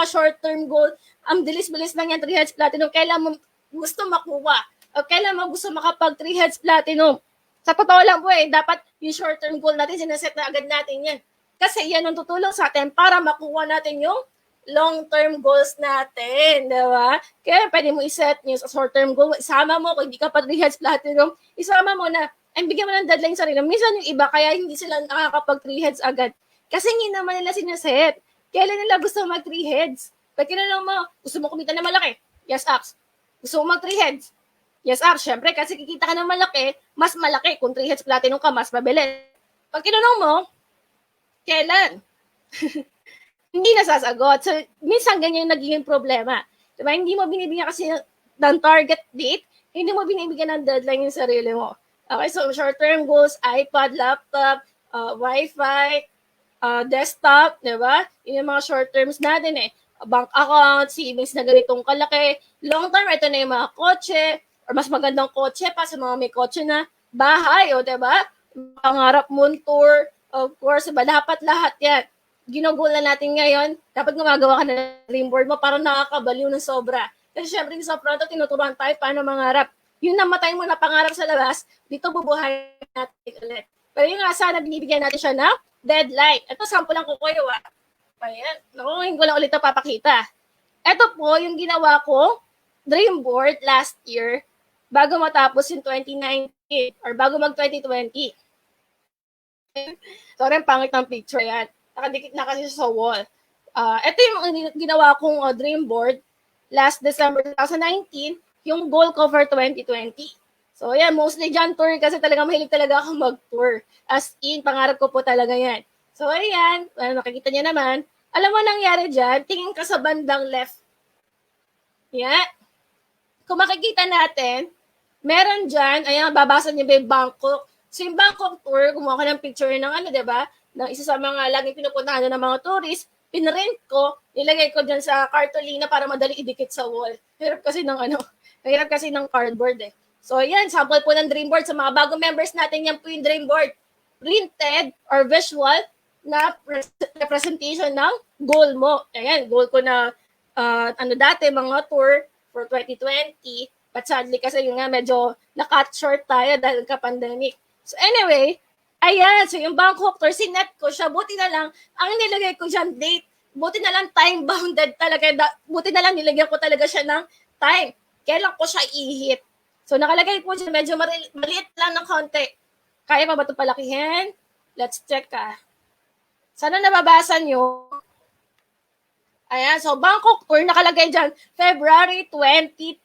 short-term goal, ang bilis-bilis lang yan, 3 heads platinum. Kailan mo gusto makuha? O kailan mo gusto makapag 3 heads platinum? Sa totoo lang po dapat yung short-term goal natin, sinaset na agad natin yan. Kasi yan ang tutulong sa atin para makuha natin yung long-term goals natin, di ba? Kaya pwede mo iset yung short-term goal, isama mo, kung hindi ka pa 3 heads platinum, isama mo na, bigyan mo ng deadline sa sarili. Minsan yung iba, kaya hindi sila nakakapag 3 heads agad. Kasi hindi naman nila sinaset. Kailan nila gusto mag 3 heads? Pag kinanong mo, gusto mo kumita na malaki? Yes, Ax. Gusto mo mag 3 heads? Yes, Ax. Siyempre, kasi kikita ka ng malaki, mas malaki. Kung 3 heads platinum ka, mas mabilis. Pag kinanong mo, kailan? Hindi nasasagot. So, minsan ganyan yung nagiging problema. Diba? Hindi mo binibigyan kasi ng target date, hindi mo binibigyan ng deadline yung sarili mo. Okay, so short-term goals, iPad, laptop, Wi-Fi, desktop, diba? Yun yung mga short terms natin Bank account, savings na ganitong kalaki. Long term, ito na yung mga kotse, or mas magandang kotse pa sa mga may kotse na bahay, diba? Pangarap mong tour, of course, diba? Dapat lahat yan. Ginugol na natin ngayon, dapat gumagawa ka na dream board mo para nakakabaliw ng sobra. Kasi syempre sa pronto, tinuturuan tayo paano mangarap. Yung namatay mo na pangarap sa labas, dito bubuhay natin ulit. Pero yung nga sana binibigyan natin siya na deadline. Ito, sample lang ko kayo Ayan. Naku, ko lang ulit na papakita. Ito po yung ginawa ko, dream board last year, bago matapos yung 2019 or bago mag-2020. Sorry, ang pangit ng picture yan. Nakadikit na kasi sa wall. Ito yung ginawa kong dream board last December 2019, yung goal ko for 2020. So, yan, mostly dyan tour kasi talaga mahilig talaga ako mag-tour. As in, pangarap ko po talaga yan. So, ayan, nakikita niya naman. Alam mo nangyari dyan, tingin ka sa bandang left. Yan. Kung makikita natin, meron dyan, ayan, babasa niyo ba yung Bangkok. So, yung Bangkok tour, kumuha ko ng picture ng diba? Ng isa sa mga laging pinupuntahan ng mga tourist, pinrint ko, nilagay ko dyan sa cartolina para madali idikit sa wall. Hirap kasi ng cardboard eh. So yan, sample po ng dream board. Sa mga bagong members natin, yan po yung dream board. Printed or visual na representation ng goal mo. Ayan, goal ko na dati, mga tour for 2020. But sadly kasi yung nga medyo na-cut short tayo dahil ka-pandemic. So anyway, ayan, so yung Bangkok tour, sinet ko siya. Buti na lang, ang nilagay ko dyan date, buti na lang time-bounded talaga. Buti na lang nilagyan ko talaga siya ng time. Kailan ko siya i-hit. So nakalagay po siya, medyo maliit lang ng konti. Kaya pa ba ito palakihin? Let's check Sana nababasa nyo. Ayan, so Bangkok tour, nakalagay dyan, February 2020.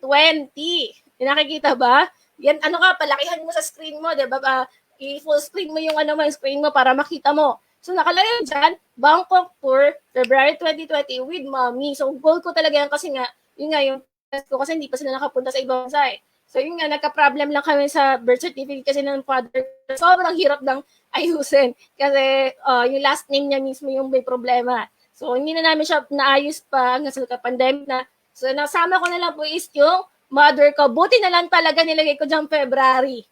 Nakikita ba? Yan, palakihan mo sa screen mo, diba? I-full screen mo yung yung screen mo para makita mo. So nakalagay dyan, Bangkok tour, February 2020 with mommy. So goal ko talaga yan kasi nga, yung test ko kasi hindi pa sila nakapunta sa ibang bansa eh. So yun nga, nagka-problem lang kami sa birth certificate kasi ng father. Sobrang hirap lang ayusin kasi yung last name niya mismo yung may problema. So, hindi na namin siya naayos pa hanggang sa pandemic na. So, nasama ko na lang po is yung mother ko. Buti na lang talaga nilagay ko dyan February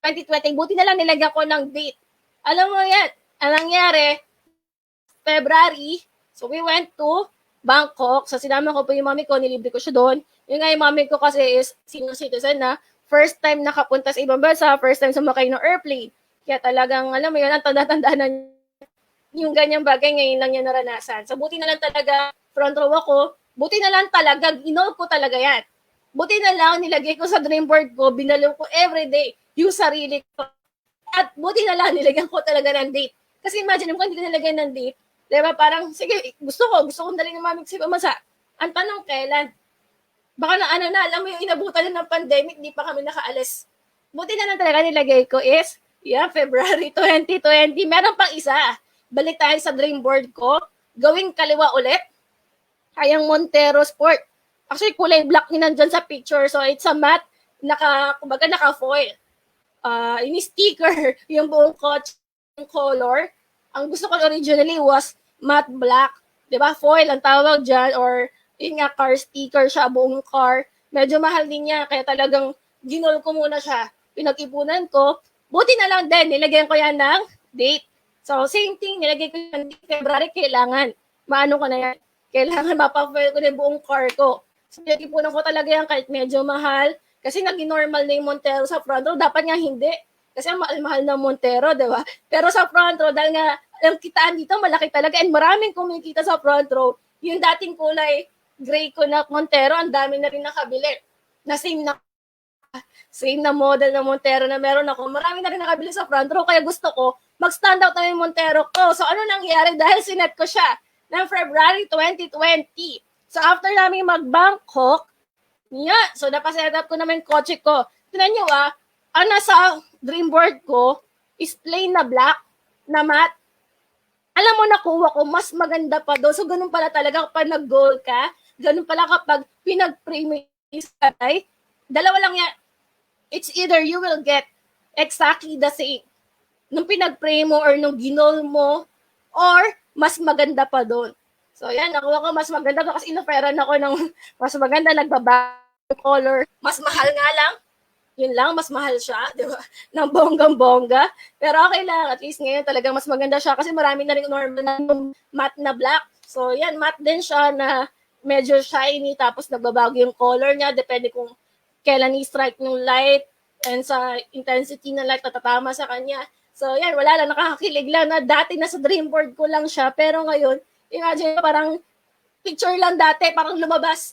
2020. Buti na lang nilagay ko ng date. Alam mo yan, ang nangyari, February, so we went to Bangkok. So, sinama ko po yung mami ko, nilibre ko siya doon. Yung nga yung mami ko kasi is senior citizen na first time nakapunta sa ibang bansa, first time sumakay ng airplane. Kaya talagang, alam mo yun, ang tanda-tanda na yung ganyang bagay ngayon lang niya naranasan. So, buti na lang talaga, front row ako, buti na lang talaga, ginol ko talaga yan. Buti na lang, nilagay ko sa dream board ko, binalo ko everyday yung sarili ko. At buti na lang, nilagyan ko talaga ng date. Kasi imagine mo, hindi ko nilagay ng date. Diba, parang, sige, gusto ko dali ng mami kasi pamasa. Ang tanong, kailan? Baka alam mo yung inabutan na ng pandemic, di pa kami nakaalis. Buti na lang talaga nilagay ko is, February 2020. Meron pang isa. Balik tayo sa dream board ko, gawing kaliwa ulit, kayang Montero Sport. Actually, kulay black din nandyan sa picture. So, it's a matte, naka-foil. Yung sticker, yung buong coach, yung color. Ang gusto ko originally was matte black. Diba? Foil ang tawag dyan, or yung nga, car sticker siya, buong car. Medyo mahal din niya, kaya talagang ginol ko muna siya. Pinag-ipunan ko. Buti na lang din, nilagyan ko yan ng date. So, same thing, nilagay ko yung February, kailangan. Maano ko na yan. Kailangan mapa-file ko na yung buong car ko. So, nag-ipunan ko talaga yan kahit medyo mahal. Kasi nag-normal na yung Montero sa front row. Dapat nga hindi. Kasi ang mahal-mahal ng Montero, di ba? Pero sa front row, dahil nga, ang kitaan dito, malaki talaga. And maraming kumikita sa front row. Yung dating kulay gray ko na Montero, ang dami na rin nakabili. Na same na model ng Montero na meron ako. Marami na rin nakabili sa front row, kaya gusto ko mag-stand out na yung Montero ko. So, ano nangyari? Dahil sinet ko siya ng February 2020. So, after namin mag-Bangkok, so, napaset up ko naman yung kotse ko. Tignan nyo ang nasa dream board ko is plain na black, na matte. Alam mo, nakuha ko, mas maganda pa doon. So, ganun pala talaga kapag nag-goal ka. Ganun pala kapag pinag-frame yung dalawa lang yan. It's either you will get exactly the same nung pinag-pray mo or nung ginol mo, or mas maganda pa doon. So, yan, nakuha ko mas maganda kasi inoferan ako ng mas maganda, nagbaba color. Mas mahal nga lang. Yun lang, mas mahal siya, di ba? Ng bonggang-bongga. Pero okay lang, at least ngayon talagang mas maganda siya kasi marami na rin normal na matte na black. So, yan, matte din siya na medyo shiny, tapos nagbabago yung color niya, depende kung kailan i-strike yung light and sa intensity ng light na tatama sa kanya. So, yan, wala lang, nakakakilig lang na dati nasa dream board ko lang siya, pero ngayon, imagine, parang picture lang dati, parang lumabas,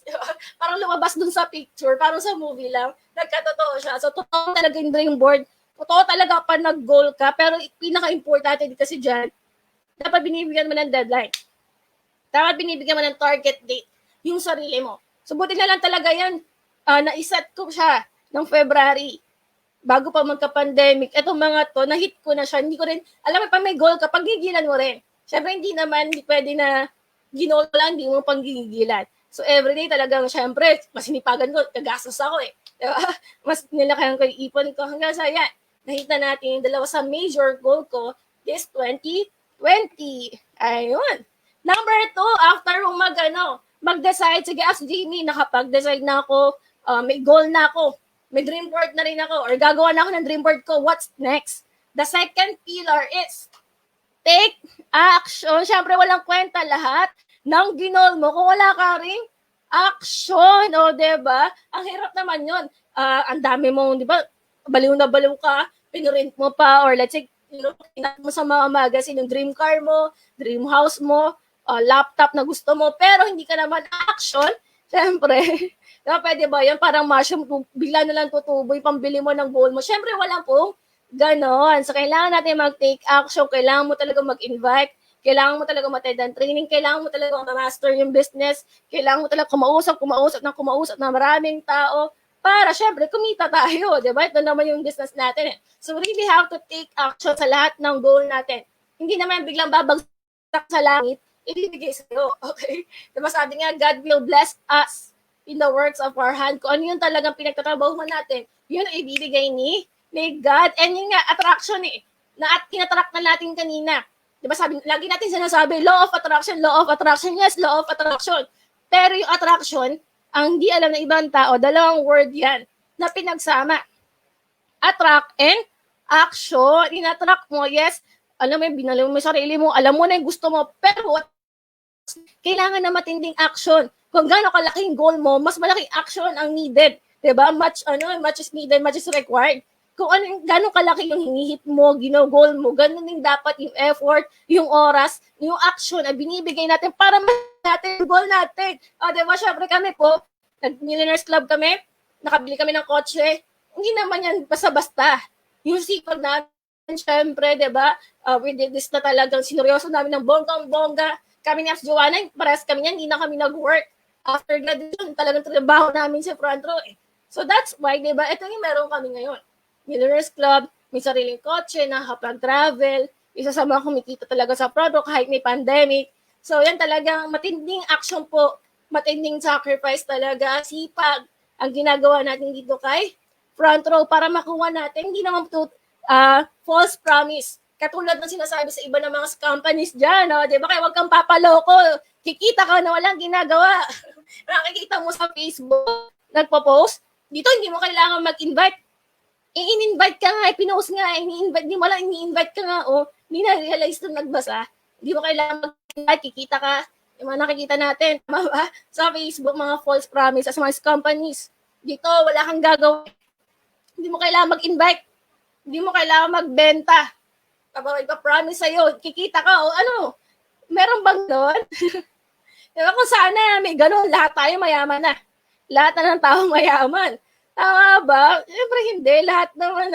parang lumabas dun sa picture, parang sa movie lang, nagkatotoo siya. So, totoo talaga yung dream board, totoo talaga pa nag-goal ka, pero pinaka-importante din kasi dyan, dapat binibigyan mo ng deadline. Dapat binibigyan mo ng target date, yung sarili mo. So, buti na lang talaga yan, na-set ko siya ng February, bago pa magka-pandemic. Etong mga to, na-hit ko na siya. Hindi ko rin, alam mo, pag may goal ka, paggigilan mo rin. Siyempre, hindi pwede na ginol lang, hindi mo panggigilan. So, everyday talagang, siyempre, mas sinipagan ko, kagastos ako eh. Diba? Mas nilakayan ko yung ipon ko. Hanggang sa yan, na-hit na natin yung dalawa sa major goal ko this 2020. Ayun. Number 2, after mo mag-decide, sige, as Jamie, nakapag-decide na ako, may goal na ako, may dream board na rin ako, or gagawa na ako ng dream board ko, what's next? The second pillar is take action. Siyempre, walang kwenta lahat ng ginol mo kung wala ka ring action, o diba? Ang hirap naman yun. Ang dami mo, diba, baliw na baliw ka, pinurint mo pa, or let's say, kinat mo sa mga magazine, yung dream car mo, dream house mo, laptop na gusto mo, pero hindi ka naman action, syempre, diba, pwede ba yan? Parang mushroom, bigla na lang tutubo yung pambili mo ng goal mo. Syempre, wala pong ganon. So, kailangan natin mag-take action, kailangan mo talaga mag-invite, kailangan mo talaga ma-attend ang training, kailangan mo talaga ma-master yung business, kailangan mo talaga kumausap ng maraming tao, para syempre kumita tayo, di ba? Ito naman yung business natin eh. So really have to take action sa lahat ng goal natin. Hindi naman biglang babagsak sa langit, ibibigay sa'yo, okay? Diba sabi nga, God will bless us in the works of our hand. Kung ano yung talagang pinagtatrabahuhan natin, yun ang ibibigay ni God. And yun nga, attraction eh, na at tinatrak na natin kanina. Diba sabi, lagi natin sinasabi, law of attraction, yes, law of attraction. Pero yung attraction, ang hindi alam ng ibang tao, dalawang word yan na pinagsama. Attract and action. In-attract mo, yes, alam mo, binalaw mo yung sarili mo, alam mo na yung gusto mo, pero kailangan na matinding action. Kung gaano kalaking goal mo, mas malaking action ang needed. Diba? Much is needed, much is required. Kung gaano kalaki yung hinihit mo, goal mo, ganun din dapat yung effort, yung oras, yung action na binibigay natin para natin yung goal natin. Diba, syempre kami po, nag-Millionaires Club kami, nakabili kami ng kotse, hindi naman yan basta-basta. Yung sipag natin, syempre, diba, we did this na talagang sineryoso namin ng bonggang-bongga. Kami ni As Joanna, pares kami yan, hindi na kami nag-work. After graduation, talagang trabaho namin sa front row eh. So that's why, diba, ito yung meron kami ngayon. Millionaires Club, may sariling kotse, nakapag-travel, isa sa mga kumikita talaga sa product kahit may pandemic. So yan talagang matinding action po, matinding sacrifice talaga, sipag ang ginagawa natin dito kay front row para makuha natin. Hindi naman to false promise. Katulad ng sinasabi sa iba ng mga companies dyan, no? Di ba? Kaya huwag kang papaloko. Kikita ka na walang ginagawa. Nakikita mo sa Facebook, nagpo-post. Dito hindi mo kailangan mag-invite. I-invite ka nga, pinost nga, di mo lang ini-invite ka nga, hindi na-realize na nagbasa. Hindi mo kailangan mag-invite, kikita ka, yung mga nakikita natin, tama ba? Sa Facebook, mga false promises, mga companies. Dito, wala kang gagawin. Hindi mo kailangan mag-invite. Hindi mo kailangan magbenta. Kapag ipa-promise sa'yo, kikita ka, meron bang doon? Diba kung sana may ganun, lahat tayo mayaman na. Lahat na ng tao mayaman. Tama ba? Siyempre hindi. Lahat naman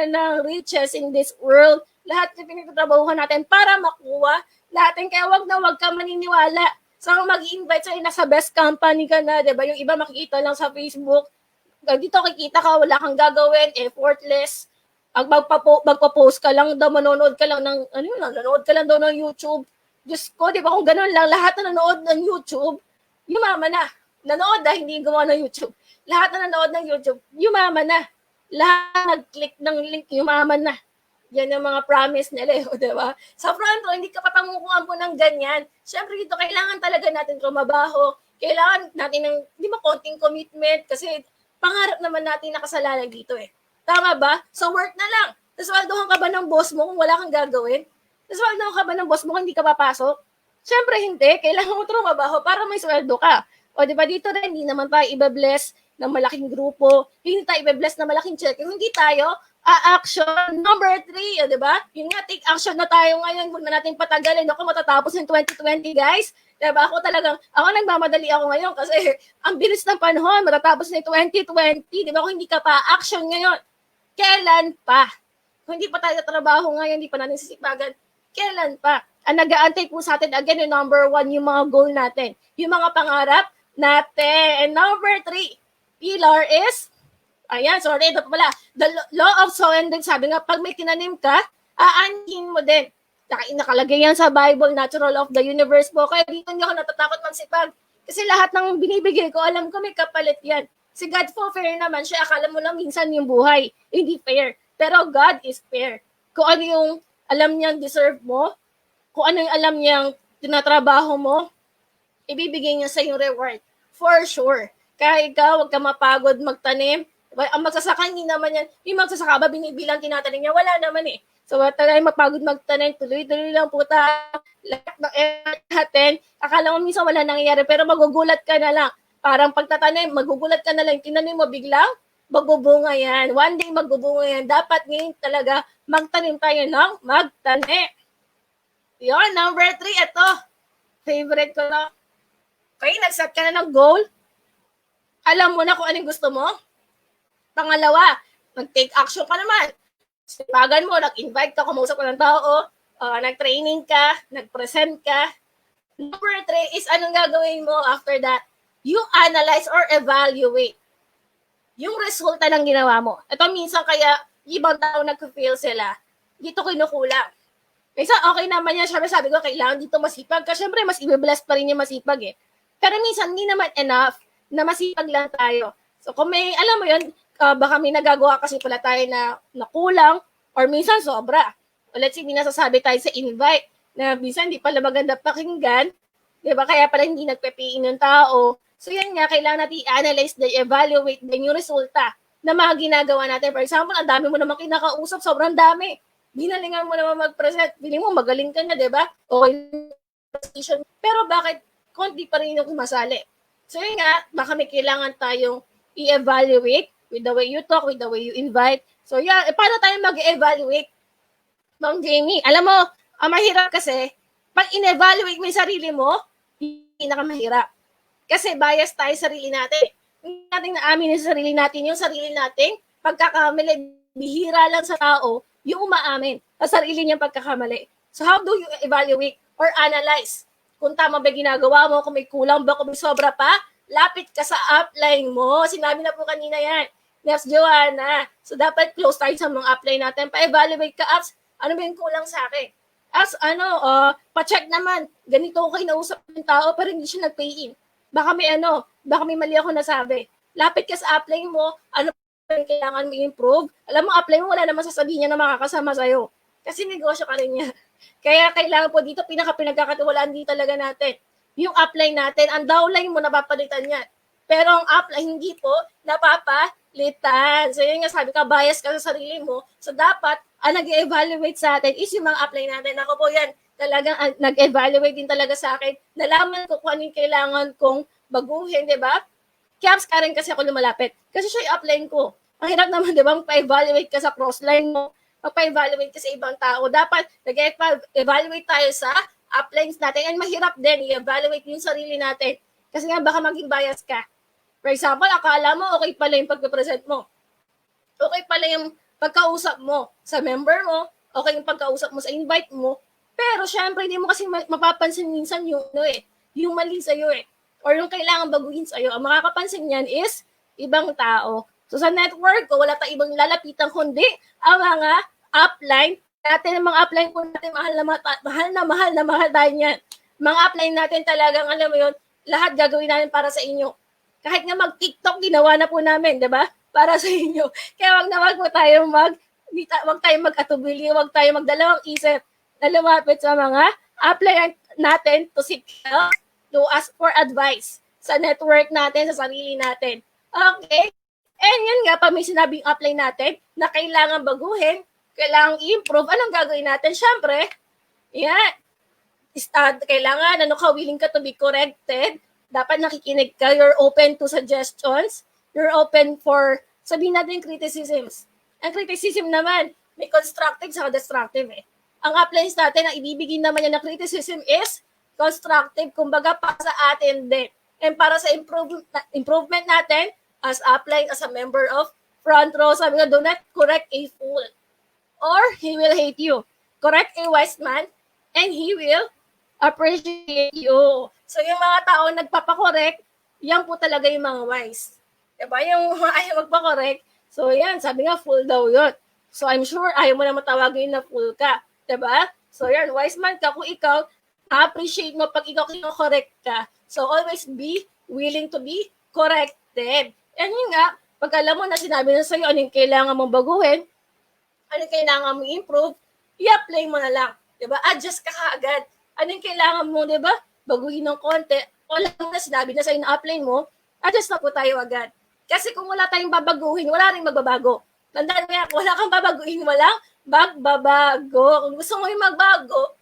ng riches in this world, lahat na pinagtatrabahuhan natin para makuha natin. Kaya wag ka maniniwala. Sa mag-i-invite sa'yo, nasa best company ka na, diba? Yung iba makikita lang sa Facebook. Dito kikita ka, wala kang gagawin, effortless. Magpa-post ka lang daw, manonood ka lang ng YouTube. Diyos ko, di ba kung ganun lang, lahat na nanood ng YouTube, yumaman na. Nanood hindi gumawa ng YouTube. Lahat na nanood ng YouTube, yumaman na. Lahat nag-click ng link, yumaman na. Yan ang mga promise nila, di ba? Sa front row, hindi ka papangukuhan po ng ganyan. Siyempre dito, kailangan talaga natin trumabaho. Kailangan natin ng, di ba, konting commitment. Kasi pangarap naman natin nakasalanan dito eh. Tama ba? So work na lang. Naswaldohan ka ba ng boss mo kung wala kang gagawin? Naswaldohan ka ba ng boss mo kung hindi ka papasok? Siyempre hindi. Kailangan mo trumabaho para may sweldo ka. O di ba dito rin, hindi naman tayo iba-bless ng malaking grupo. Hindi tayo iba-bless ng malaking check. Hindi tayo action. Number 3, di ba? Yun nga, take action na tayo ngayon. Huwag na natin patagalin. Ako matatapos yung 2020, guys. Diba? Ako nagmamadali ako ngayon kasi ang bilis ng panahon. Matatapos na yung 2020. Di ba? Kung hindi ka pa action ngayon, kailan pa? Kung hindi pa tayo trabaho ngayon, hindi pa natin sisipagan, kailan pa? Ang nag-aantay po sa atin, again, yung number 1, yung mga goal natin. Yung mga pangarap natin. And number 3, pillar is, ito pala, the law of sow and then sabi nga, pag may tinanim ka, aanhin mo din. Nakalagay yan sa Bible, natural of the universe po. Kaya dito hindi ako natatakot magsipag. Kasi lahat ng binibigay ko, alam ko may kapalit yan. Si God po, fair naman siya. Akala mo lang minsan yung buhay. Hindi fair. Pero God is fair. Kung ano yung alam niyang deserve mo, kung ano yung alam niyang tinatrabaho mo, ibibigay niya sa yung reward. For sure. Kaya ikaw, huwag ka mapagod magtanim. Ang magsasaka, hindi naman yan, yung magsasaka ba binibilang tinatanim niya? Wala naman eh. So, wag tayo mapagod magtanim. Tuloy-tuloy lang po tayo. Lahat ng effort natin. Akala mo minsan wala nangyayari, pero magugulat ka na lang. Parang pagtatanim, magugulat ka na lang. Tinanim mo biglang, magbubunga yan. One day magbubunga yan. Dapat ngayon talaga magtanim tayo ng magtanim. Yun, number 3, ito. Favorite ko na. Okay, nag-set ka na ng goal. Alam mo na kung anong gusto mo. Pangalawa, mag-take action ka naman. Sipagan mo, nag-invite ka, kumausap ka ng tao, nag-training ka, nag-present ka. Number 3 is anong gagawin mo after that? You analyze or evaluate yung resulta ng ginawa mo. Ito minsan kaya ibang tao nag-feel sila. Dito kinukulang. Minsan okay naman yan. Siyempre sabi ko, kailangan dito masipag ka. Siyempre mas i-bless pa rin yung masipag eh. Pero minsan hindi naman enough na masipag lang tayo. So kung may, alam mo yun, baka may nagagawa kasi pala tayo na kulang or minsan sobra. O let's say, may nasasabi tayo sa invite na minsan hindi pala maganda pakinggan. Diba? Kaya pala hindi nagpe-PE ng tao. So yan nga, kailangan natin i-analyze din, evaluate din yung resulta na mga ginagawa natin. For example, ang dami mo naman kinakausap, sobrang dami. Ginalingan mo naman mag-present. Feeling mo, magaling ka na, diba? Okay. Pero bakit konti pa rin yung kumasali? So yun nga, baka may kailangan tayong i-evaluate with the way you talk, with the way you invite. So yeah, paano tayo mag-evaluate? Ma'am Jamie, alam mo, ang mahirap kasi, pag in-evaluate mo yung sarili mo, pinakamahirap. Kasi bias tayo sa sarili natin. Hindi natin naamin sa sarili natin, yung sarili natin, pagkakamali, bihira lang sa tao, yung umaamin sa sarili niyang pagkakamali. So how do you evaluate or analyze? Kung tama ba ginagawa mo, kung may kulang ba, kung may sobra pa, lapit ka sa upline mo. Sinabi na po kanina yan. Next, Joanna. So, dapat close tayo sa mga upline natin. Pa-evaluate ka, apps. Ano ba yung kulang sa akin? As, pa-check naman. Ganito ko kinausap ng tao, pero hindi siya nag-pay in. Baka may mali ako nasabi. Lapit ka sa upline mo. Ano pa yung kailangan mo improve? Alam mo, upline mo, wala naman sasabihin niya na makakasama sa'yo. Kasi negosyo ka rin niya. Kaya kailangan po dito, pinagkakatiwalaan din talaga natin. Yung upline natin, ang downline mo, napapalitan yan. Pero ang upline, hindi po, napapalitan. So yun nga sabi ka, bias ka sa sarili mo. So dapat, ang nag-evaluate sa atin is yung mga upline natin. Ako po yan, talagang nag-evaluate din talaga sa akin. Nalaman ko kung anong kailangan kong baguhin, di ba? Caps ka rin kasi ako lumalapit. Kasi siya yung upline ko. Ang hirap naman, di ba? Magpa-evaluate ka sa crossline mo. Magpa-evaluate ka sa ibang tao. Dapat, nag-evaluate tayo sa uplines natin. And mahirap din i-evaluate yung sarili natin. Kasi nga, baka maging bias ka. For example, akala mo, okay pala yung pagpe-present mo. Okay pala yung pagkausap mo sa member mo. Okay yung pagkausap mo sa invite mo. Pero syempre, hindi mo kasi mapapansin minsan yung, yung mali sa'yo eh. Or yung kailangan baguhin sa'yo. Ang makakapansin niyan is ibang tao. So sa network ko, wala tayong ibang lalapitan kundi ang mga upline natin. Ang mga upline po natin, mahal tayo niyan. Mga upline natin talagang, alam mo yun, lahat gagawin natin para sa inyo. Kahit nga mag-TikTok, ginawa na po namin, di ba? Para sa inyo. Kaya wag po tayo wag tayo mag-atubili, wag tayo magdalawang isip na lumapit sa mga upline natin to seek help, to ask for advice sa network natin, sa sarili natin. Okay? And yun nga, pag may sinabing upline natin na kailangan baguhin, kailangan i-improve, anong gagawin natin? Siyempre, yan. Kailangan, willing ka to be corrected. Dapat nakikinig ka. You're open to suggestions. You're open for, sabihin natin, criticisms. Ang criticism naman, may constructive sa destructive eh. Ang uplines natin, ang ibibigay naman niya na criticism is constructive, kumbaga para sa atin din. And para sa improvement natin, as upline, as a member of front row, sabi nga, do not correct a fool or he will hate you. Correct a wise man and he will appreciate you. So yung mga tao nagpapakorek, yan po talaga yung mga wise. Diba? Yung ayaw magpakorek, so yan, sabi nga, fool daw yun. So I'm sure ayaw mo na matawagin na fool ka. Diba? So yan, wise man ka kung ikaw, appreciate mo pag ikaw kinokorek ka. So always be willing to be corrected. And yun nga, pag alam mo na sinabi na sa'yo anong kailangan mong baguhin, anong kailangan mong improve, i-apply mo na lang. Diba? Adjust ka kaagad. Ano yung kailangan mo, diba? Baguhin ng konti. O lang na sinabi na sa'yo na upline mo, adjust na po tayo agad. Kasi kung wala tayong babaguhin, wala rin magbabago. Tandaan mo yan, kung wala kang babaguhin, walang magbabago. Kung gusto mo yung magbago,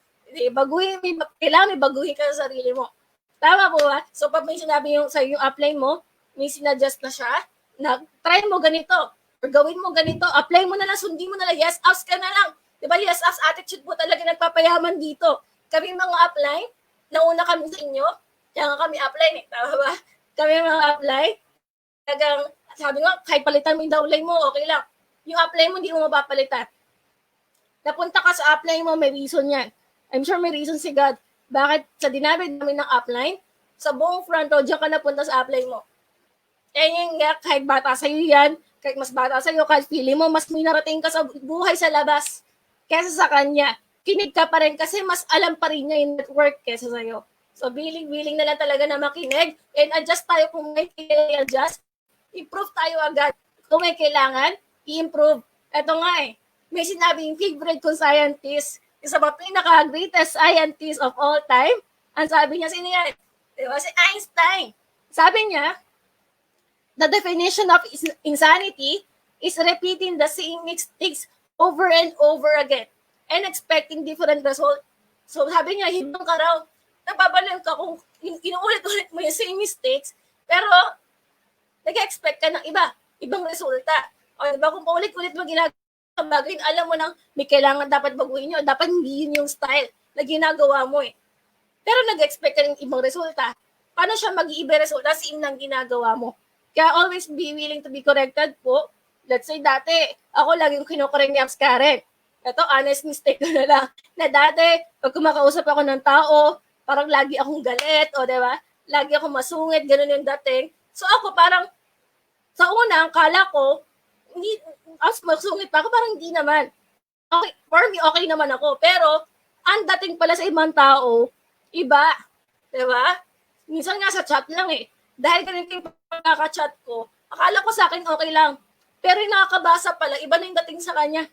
kailangan may baguhin ka sa sarili mo. Tama po ba? So pag may sinabi yung sa'yo yung upline mo, may sinadjust na siya, na try mo ganito, or gawin mo ganito, apply mo na lang, sundin mo na lang, yes, ups ka na lang. Diba, yes, ups attitude po talaga nagpapayaman dito. Kami mga upline, nauna kami sa inyo, kaya nga kami upline eh, tama ba? Kami mga upline, talagang, sabi nga, kahit palitan mo yung downline mo, okay lang. Yung upline mo, hindi mo mapapalitan. Napunta ka sa upline mo, may reason yan. I'm sure may reason si God. Bakit sa dinami-dami ng upline, sa buong front row, diyan ka napunta sa upline mo. Eh yun nga, kahit bata sa'yo yan, kahit mas bata sa'yo, kahit feeling mo, mas may narating ka sa buhay sa labas kesa sa kanya. Kinig ka pa rin kasi mas alam pa rin niya yung network kesa sa'yo. So, willing na lang talaga na makinig and adjust tayo kung may i-adjust. Improve tayo agad. Kung may kailangan, i-improve. Ito nga may sinabing favorite kong scientist, isa pa pinaka-greatest scientist of all time. Ang sabi niya, sino yan? Diba? Si Einstein. Sabi niya, the definition of insanity is repeating the same mistakes over and over again and expecting different results. So sabi niya, hibang ka raw. Nababaliw ka kung inuulit-ulit mo yung same mistakes, pero nag-expect ka ng ibang resulta. O diba, kung paulit-ulit mo ginagawa bagay, alam mo nang may kailangan dapat baguhin nyo, dapat hindi yun yung style na ginagawa mo Pero nag-expect ka ng ibang resulta. Paano siya mag-iiba resulta sa ng ginagawa mo? Kaya always be willing to be corrected po. Let's say dati, ako laging kinokorek ni Abs Karen. Ito, honest mistake ko na lang. Na dati, pag kumakausap ako ng tao, parang lagi akong galit, o diba? Lagi akong masungit, ganun yung dating. So ako parang, sa una, ang kala ko, hindi, as masungit pa ako, parang hindi naman. Okay, for me, okay naman ako. Pero, ang dating pala sa ibang tao, iba. Diba? Minsan nga sa chat lang Dahil ganito yung pagkaka-chat ko, akala ko sa akin okay lang. Pero yung nakakabasa pala, iba na yung dating sa kanya.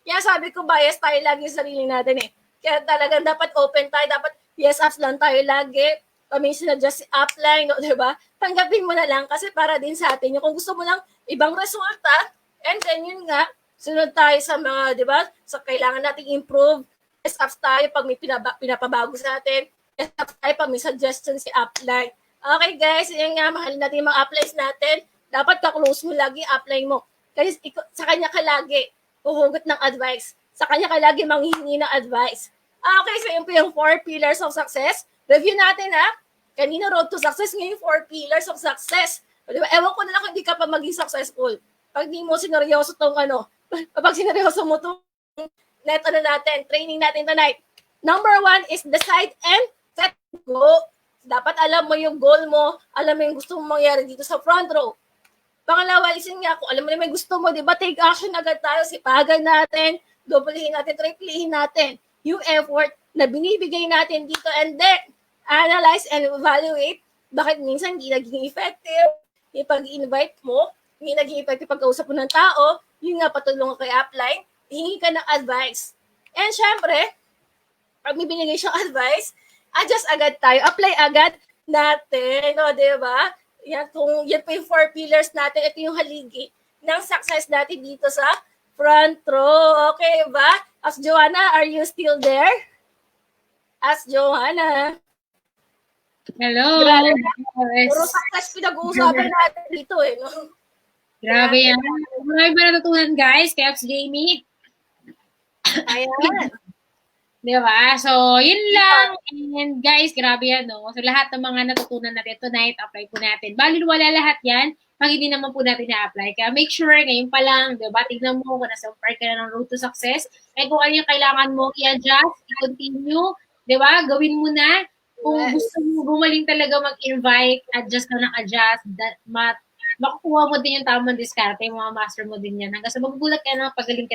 Kaya sabi ko, bias tayo lagi sa sarili natin Kaya talagang dapat open tayo, dapat yes, ups lang tayo lagi. Paminsan na just upline, no, diba? Tanggapin mo na lang kasi para din sa atin. Kung gusto mo lang ibang resulta, and then yun nga, sunod tayo sa mga, diba? Sa kailangan nating improve. Yes, ups tayo pag may pinapabago sa atin. Yes, ups tayo pag may suggestion si upline. Okay guys, yun nga, mahalin natin yung mga uplines natin. Dapat ka-close mo lagi upline mo. Kasi sa kanya ka lagi huhugot ng advice. Sa kanya ka lagi manghihingi ng advice. Okay, so yun po yung 4 pillars of success. Review natin Kanina road to success, ngayon 4 pillars of success. Diba? Ewan ko na lang kung hindi ka pa maging successful. Pag di mo sineryoso tong pag sineryoso mo tong training natin tonight. Number 1 is decide and set goal. Dapat alam mo yung goal mo, alam mo yung gusto mong mangyari dito sa front row. Pangalawa, listen nga, kung alam mo na may gusto mo, diba, take action agad tayo, sipagan natin, doblehin natin, triplehin natin yung effort na binibigay natin dito, and then, analyze and evaluate bakit minsan hindi naging effective yung pag-invite mo, hindi naging effective pagkausap mo ng tao, yun nga, patulong kay upline, hingi ka ng advice. And syempre, pag may binigay siyang advice, adjust agad tayo, apply agad natin, no, diba? Yan po yung 4 pillars natin, ito yung haligi ng success natin dito sa front row. Okay ba? As Joanna, are you still there? As Joanna. Hello. Grabe. Yes. Puro success pinag-uusapan natin dito no? Grabe yan. Marami ba natutunan guys kay Abs Jamie? Ayan. Diba? So, yun lang. And guys, grabe yan, no? So, lahat ng mga natutunan natin tonight, apply po natin. Bali, wala lahat yan pag hindi naman po natin na-apply. Kaya make sure, ngayon pa lang, diba? Tignan mo kung nasa part ka na ng road to success. Kaya kung ano yung kailangan mo, i-adjust, i-continue, diba? Gawin mo na. Kung gusto mo gumaling talaga mag-invite, adjust ka ng adjust, makukuha mo din yung tamang diskarte, yung mga master mo din yan. Hanggang sa magugulat ka na, pagaling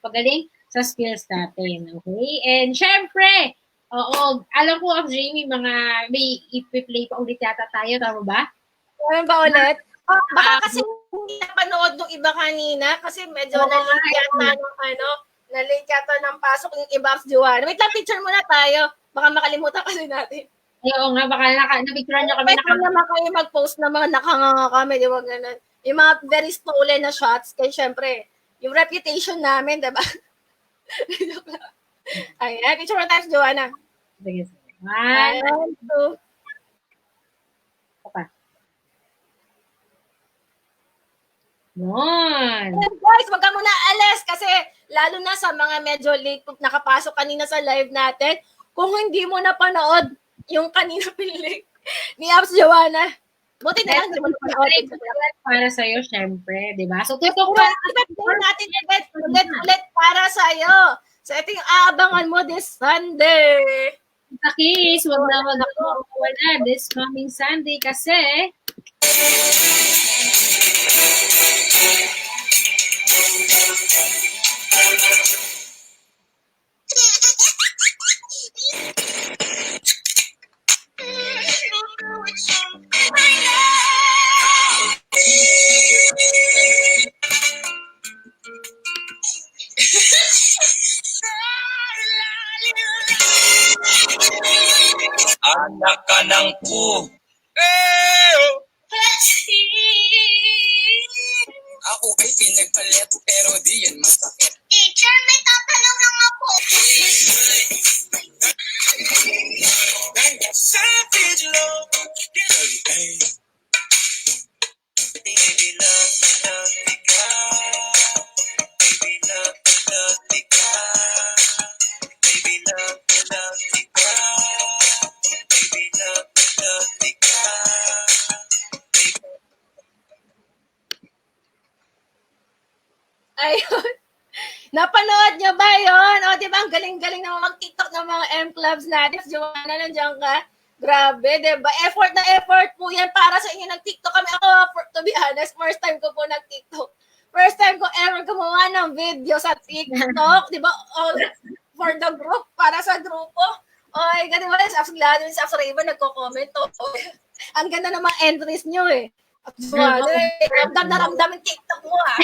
pagaling sa skills natin. Okay? And syempre, oo, alam ko, Jamie, may i-play pa ulit yata tayo, tama ba? Meron ba ulit? Baka kasi hindi napanood nung iba kanina kasi medyo nalink yata Na-late yata ng pasok yung iba sa Joanna. Wait lang, picture muna tayo. Baka makalimutan kasi natin. Oo nga, baka na-picturean nyo kami Pwede naman kayo mag-post na mga nakanganga kami, di ba ganun. Yung mga very stolen na shots, kaya syempre, yung reputation namin, di ba? Ayan, picture mo tayo sa Joanna. Sige, sige. Ayan, two. Pa. Yun. And guys, wag ka muna alis kasi lalo na sa mga medyo late nakapasok kanina sa live natin, kung hindi mo napanood yung kanina pilik ni Abs Joanna, buti na lang hindi mo napanood. Para sa'yo, syempre, di ba? So, tutok Pero pa. gawin natin ulit para sa'yo. So, ito yung aabangan mo this Sunday. Takis, wag na wala this coming Sunday kasi Anak ka ng po. Ako ay pinagpalit pero di yan masakit. Teacher, may tatanong lang ako. Savage love. Baby love, love ka. Baby love, love ka. Baby love, love ka. Baby love, love ka. Ayun. Napanood nyo ba yun? O, di ba? Ang galing-galing naman mag-TikTok ng mga M-clubs natin. Joanna, nandiyan ka. Grabe, di ba? Effort na effort po yan para sa inyo nag-TikTok kami. Ako, to be honest, first time ko po nag-TikTok. First time ko ever gumawa ng video sa TikTok. Di ba? All for the group, para sa grupo. Oy, ganun ba? Sa Gladys, sa Raven, nagko-comment. Ang ganda ng mga entries nyo eh. Joanna, ramdam na ramdam yung TikTok mo ah.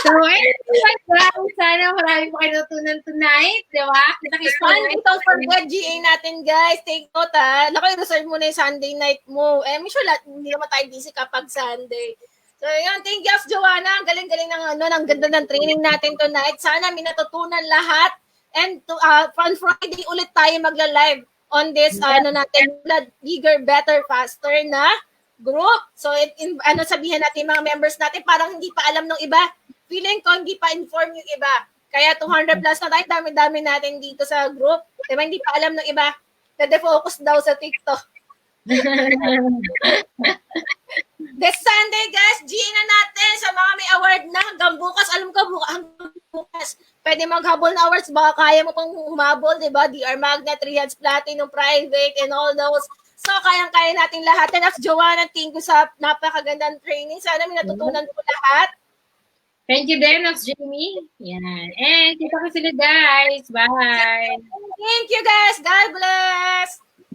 so, anyway, marami po kayo natutunan tonight, di ba? And don't forget, GA natin, guys. Take note, ha. Laki, reserve mo na yung Sunday night mo. I'm sure hindi naman tayo busy kapag Sunday. So, yun. Thank you, Joanna. Ang galing-galing ng ganda ng training natin tonight. Sana may natutunan lahat. And on Friday, ulit tayo magla-live on this, natin, Blood Bigger, Better, Faster na group. So, sabihin natin mga members natin, parang hindi pa alam ng iba. Feeling ko, hindi pa inform yung iba. Kaya 200 plus na tayo, dami-dami natin dito sa group. Diba, hindi pa alam ng iba. Na-defocus daw sa TikTok. This Sunday, guys, GA na natin sa mga may award na hanggang bukas. Alam ko, hanggang bukas. Pwede maghabol na awards. Baka kaya mo pang humabol, diba? DR Magnet, 3 Hands Platinum, Private, and all those. So, kayang-kaya natin lahat. And as Joanna, thank you sa napakagandang training. Sana may natutunan po lahat. Thank you din, Ox Jamie. Yan. And kita ko sila, guys. Bye. Thank you, guys. God bless.